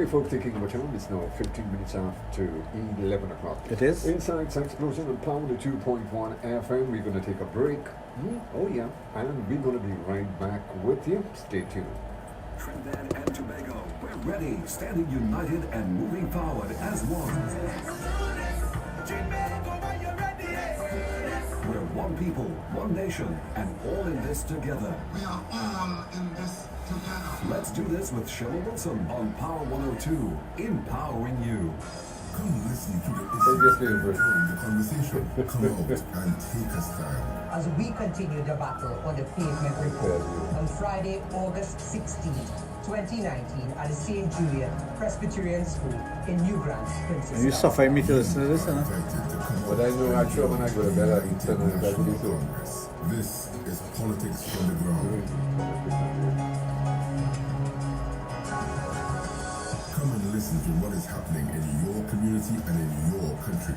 folks, taking my time. It's now 15 minutes after 11 o'clock. It is. Inside Sexplosion on Power 2.1 FM. We're going to take a break. Oh yeah, and we're going to be right back with you. Stay tuned. Trinidad and Tobago, we're ready, standing united and moving forward as one. We're one people, one nation, and all in this together. We are all in this together. Let's do this with Cheryl Wilson on Power 102, empowering you. Come listen to the conversation. Come out and take a stand. As we continue the battle on the pavement report on Friday, August 16th, 2019 at the St. Julian Presbyterian School in New Grant, Princess. You suffer me to listen to this, huh? But I know I'm sure when I go to bed I eat tonight, that will be so. This is politics from the ground. Come and listen to what is happening in your community and in your country.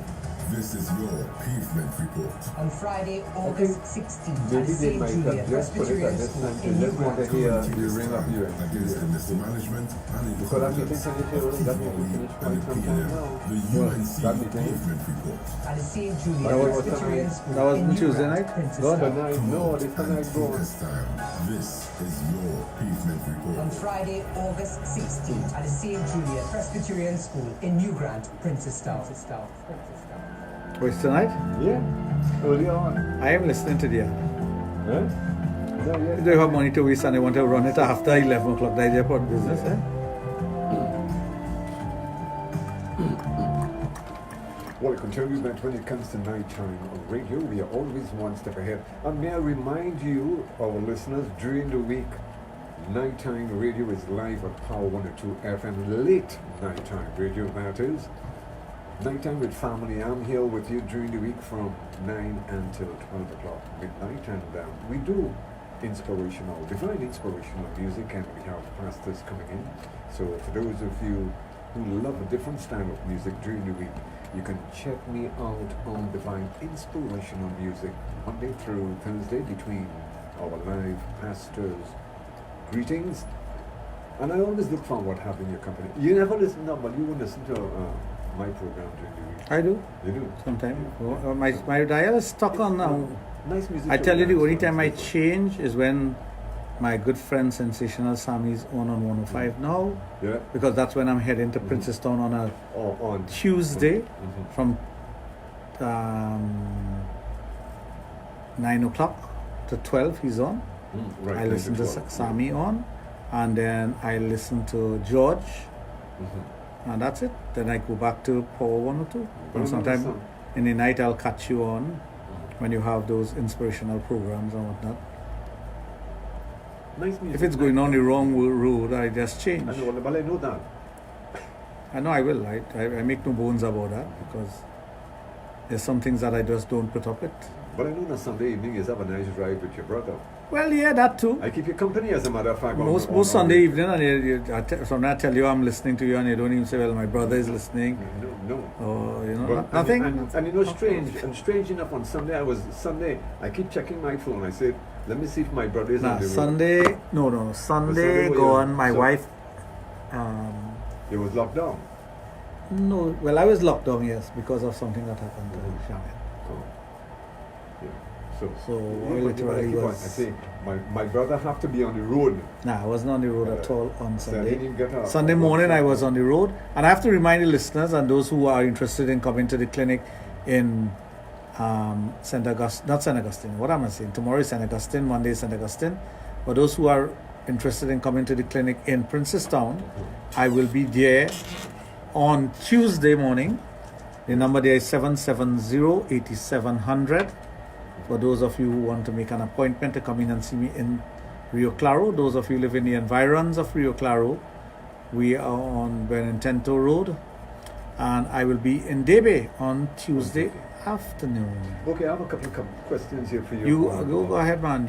This is your pavement report. On Friday, August 16th, Maybe at they St. might Julian have just put it at Presbyterian this School time to in New just want to Grant. hear the ring of you. Against the mismanagement and Because that meeting incompetence finished, of that Keith meeting Rowley finished and quite the some time PNM. now. The UNC pavement report. At the St. Julian That was Presbyterian tonight. School That was in New Tuesday Grant, night? Princess. Go on. Tonight, no, this and tonight go take on. a stand. This is your pavement report. On Friday, August 16th at the St. Julian Presbyterian School in New Grant, Princestown. Oh, it's tonight? Yeah, early on. I am listening to the Huh? No, yeah. They have money to waste and they want to run it after 11 o'clock. That's their business, eh? Well, I can tell you that when it comes to nighttime on radio, we are always one step ahead. And may I remind you, our listeners, during the week, nighttime radio is live at Power 102 FM, late nighttime radio, that is. Nighttime with family, I'm here with you during the week from 9 until 12 o'clock midnight, and we do divine inspirational music, and we have pastors coming in. So for those of you who love a different style of music during the week, you can check me out on Divine Inspirational Music Monday through Thursday between our live pastors' greetings. And I always look forward to having your company. You never listen, no, but you will listen to my program during the week. I do. You do? Sometimes. My dial is stuck on now. Nice music. I tell you, the only time I change is when my good friend Sensational Sammy is on 105 now. Yeah. Because that's when I'm heading to Princestown on Tuesday from 9 o'clock to 12. He's on. Right, I listen to 12, Sammy on, and then I listen to George. And that's it. Then I go back to Power 102. And sometime in the night I'll catch you on when you have those inspirational programs and whatnot. Nice music. If it's going on the wrong road, I just change. I know, but I know that. I know I will. I make no bones about that, because there's some things that I just don't put up with. But I know that Sunday evening is have a nice drive with your brother. Well, yeah, that too. I keep you company, as a matter of fact. Most Sunday evening, and sometimes I tell you I'm listening to you, and you don't even say, "Well, my brother is listening." No. Or you know, But, nothing. And you know, strange enough, on Sunday, I keep checking my phone. I said, let me see if my brother is on the road. Sunday, no. Sunday gone. My wife. It was locked down. No, well, I was locked down, yes, because of something that happened to Shannon. So I literally was. I say, my brother have to be on the road. Nah, I wasn't on the road at all on So I Sunday. didn't get up. Sunday morning I was on the road, and I have to remind the listeners and those who are interested in coming to the clinic in St. Augustine, not St. Augustine. What am I saying? Tomorrow is St. Augustine, Monday is St. Augustine. For those who are interested in coming to the clinic in Princestown, I will be there on Tuesday morning. The number there is 770-8700. For those of you who want to make an appointment to come in and see me in Rio Claro, those of you who live in the environs of Rio Claro, we are on Benintento Road, and I will be in Debe on Tuesday afternoon. Okay, I have a couple of questions here for you. You go ahead, man.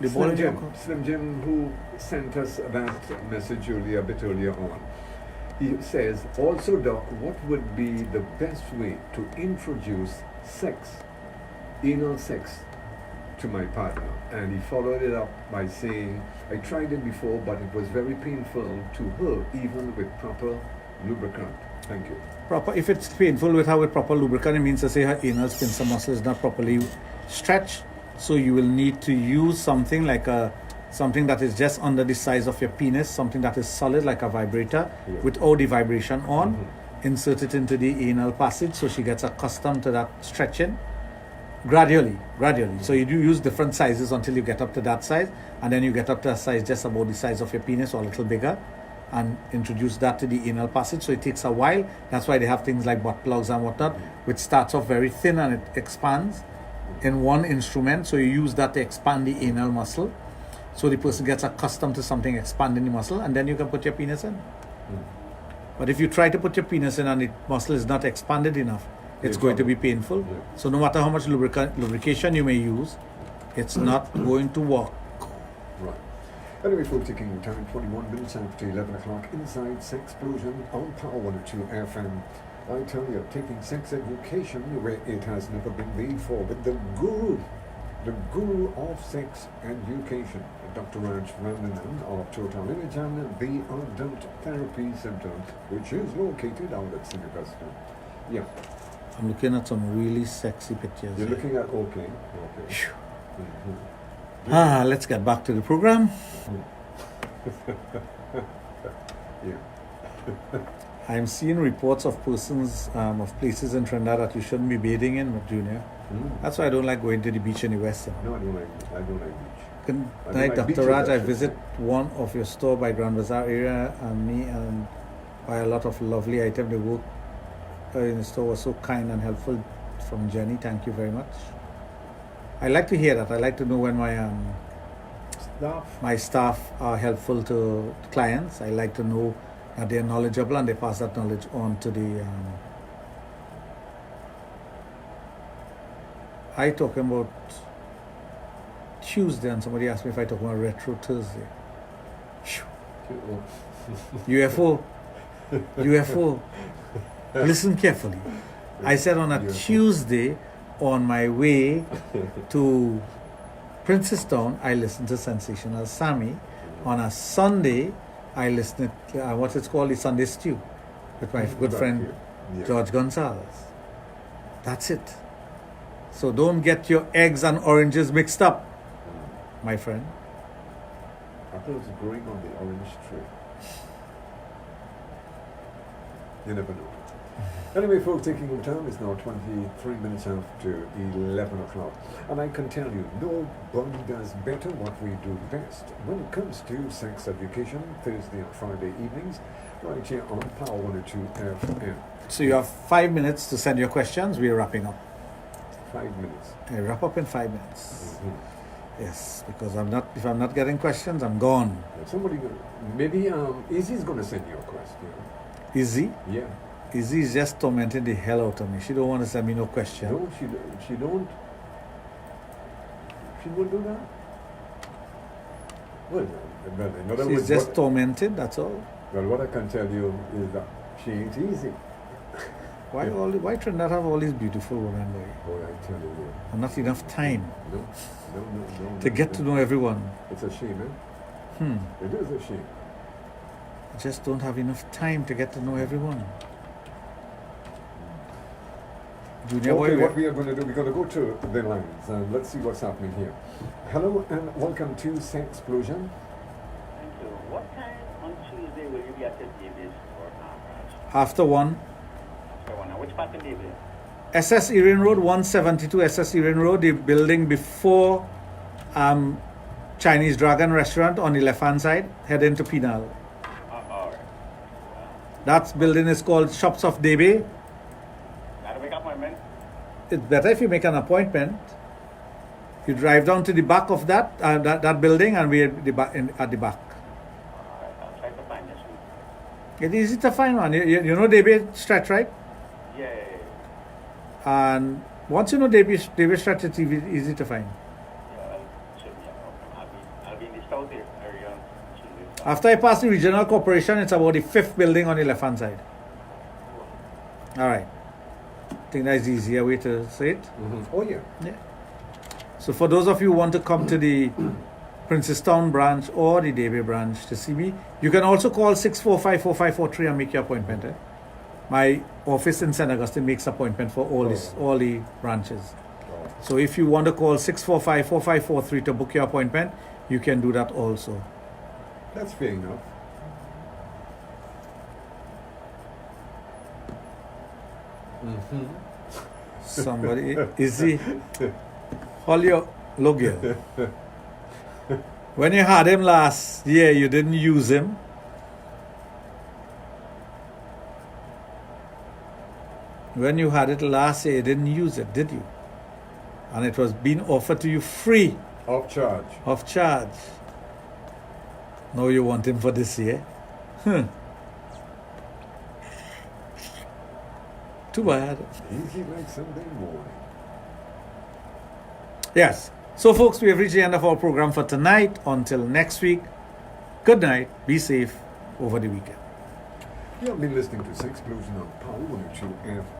Slim Jim, who sent us that message earlier, a bit earlier on. He says, also, Doc, what would be the best way to introduce anal sex, to my partner? And he followed it up by saying, I tried it before, but it was very painful to her, even with proper lubricant. Thank you. If it's painful with her with proper lubricant, it means to say her anal sphincter muscle is not properly stretched. So you will need to use something like something that is just under the size of your penis, something that is solid like a vibrator, with all the vibration on. Insert it into the anal passage so she gets accustomed to that stretching. Gradually. So you do use different sizes until you get up to that size, and then you get up to a size just about the size of your penis or a little bigger, and introduce that to the anal passage. So it takes a while. That's why they have things like butt plugs and whatnot, which starts off very thin and it expands in one instrument. So you use that to expand the anal muscle. So the person gets accustomed to something expanding the muscle, and then you can put your penis in. But if you try to put your penis in and the muscle is not expanded enough, it's going to be painful. So no matter how much lubrication you may use, it's not going to work. Right. Anyway, folks, taking time 21 minutes after 11 o'clock inside Sexplosion on Power 102 FM. I tell you, taking sex education where it has never been made for, with the guru of sex education, Dr. Raj of Total Image and the Adult Therapy Centers, which is located out at Singapore. Yeah. I'm looking at some really sexy pictures. You're looking at, okay. Let's get back to the program. I'm seeing reports of persons, of places in Trinidad that you shouldn't be bathing in, Junior. That's why I don't like going to the beach in the West. No, I don't like beach. Good night, Dr. Raj. I visit one of your store by Grand Bazaar area, and me and buy a lot of lovely items. The work in the store was so kind and helpful from Jenny. Thank you very much. I like to hear that. I like to know when my staff are helpful to clients. I like to know that they're knowledgeable and they pass that knowledge on to the... I talking about Tuesday, and somebody asked me if I talk about Retro Thursday. UFO. Listen carefully. I said on a Tuesday, on my way to Princestown, I listened to Sensational Sammy. On a Sunday, I listened to what is called the Sunday Stew with my good friend George Gonzalez. That's it. So don't get your eggs and oranges mixed up, my friend. Apples growing on the orange tree. You never know. Anyway, folks, taking your time is now 23 minutes after 11 o'clock. And I can tell you, nobody does better what we do best when it comes to sex education, Thursday and Friday evenings, right here on Power 102 FM. So you have 5 minutes to send your questions. We're wrapping up. 5 minutes. I wrap up in 5 minutes. Yes, because if I'm not getting questions, I'm gone. Somebody, maybe Izzy's going to send you a question. Izzy? Yeah. Izzy is just tormenting the hell out of me. She don't want to send me no question. No, she don't. She won't do that. Well, in other She's words, just tormented, that's all. Well, what I can tell you is that she ain't easy. Why Trinidad have all these beautiful women, boy? Boy, I tell you. And not enough time. No. To get to know everyone. It's a shame, eh? It is a shame. I just don't have enough time to get to know everyone. Junior, what we are going to do, we're going to go to the lines and let's see what's happening here. Hello and welcome to Sexplosion. Thank you. What time on Tuesday will you be at the Davis or Raj? After 1. After 1. Which part of Davis? SS Erin Road, 172 SS Erin Road, the building before Chinese Dragon Restaurant on the left-hand side, head into Penal. All right. That building is called Shops of Debe. Gotta make appointment. It's better if you make an appointment. You drive down to the back of that that building, and we're at the back. I'll try to find this week. It's easy to find, man. You know David Stretch, right? Yeah. And once you know David Stretch, it's easy to find. I'll be in the south area. After I pass the regional corporation, it's about the 5th building on the left hand side. All right. I think that's the easier way to say it. Oh, yeah. So for those of you who want to come to the Princestown branch or the Davie branch to see me, you can also call 645-4543 and make your appointment. My office in St. Augustine makes appointment for all the branches. So if you want to call 645-4543 to book your appointment, you can do that also. That's fair enough. Somebody, is he? Holyo Logia. When you had him last year, you didn't use him. When you had it last year, you didn't use it, did you? And it was being offered to you free. Off charge. Off charge. Now you want him for this year? Too bad. Easy like Sunday morning. Yes. So, folks, we have reached the end of our program for tonight. Until next week, good night. Be safe over the weekend. You have been listening to Sexplosion on Power 102 FM.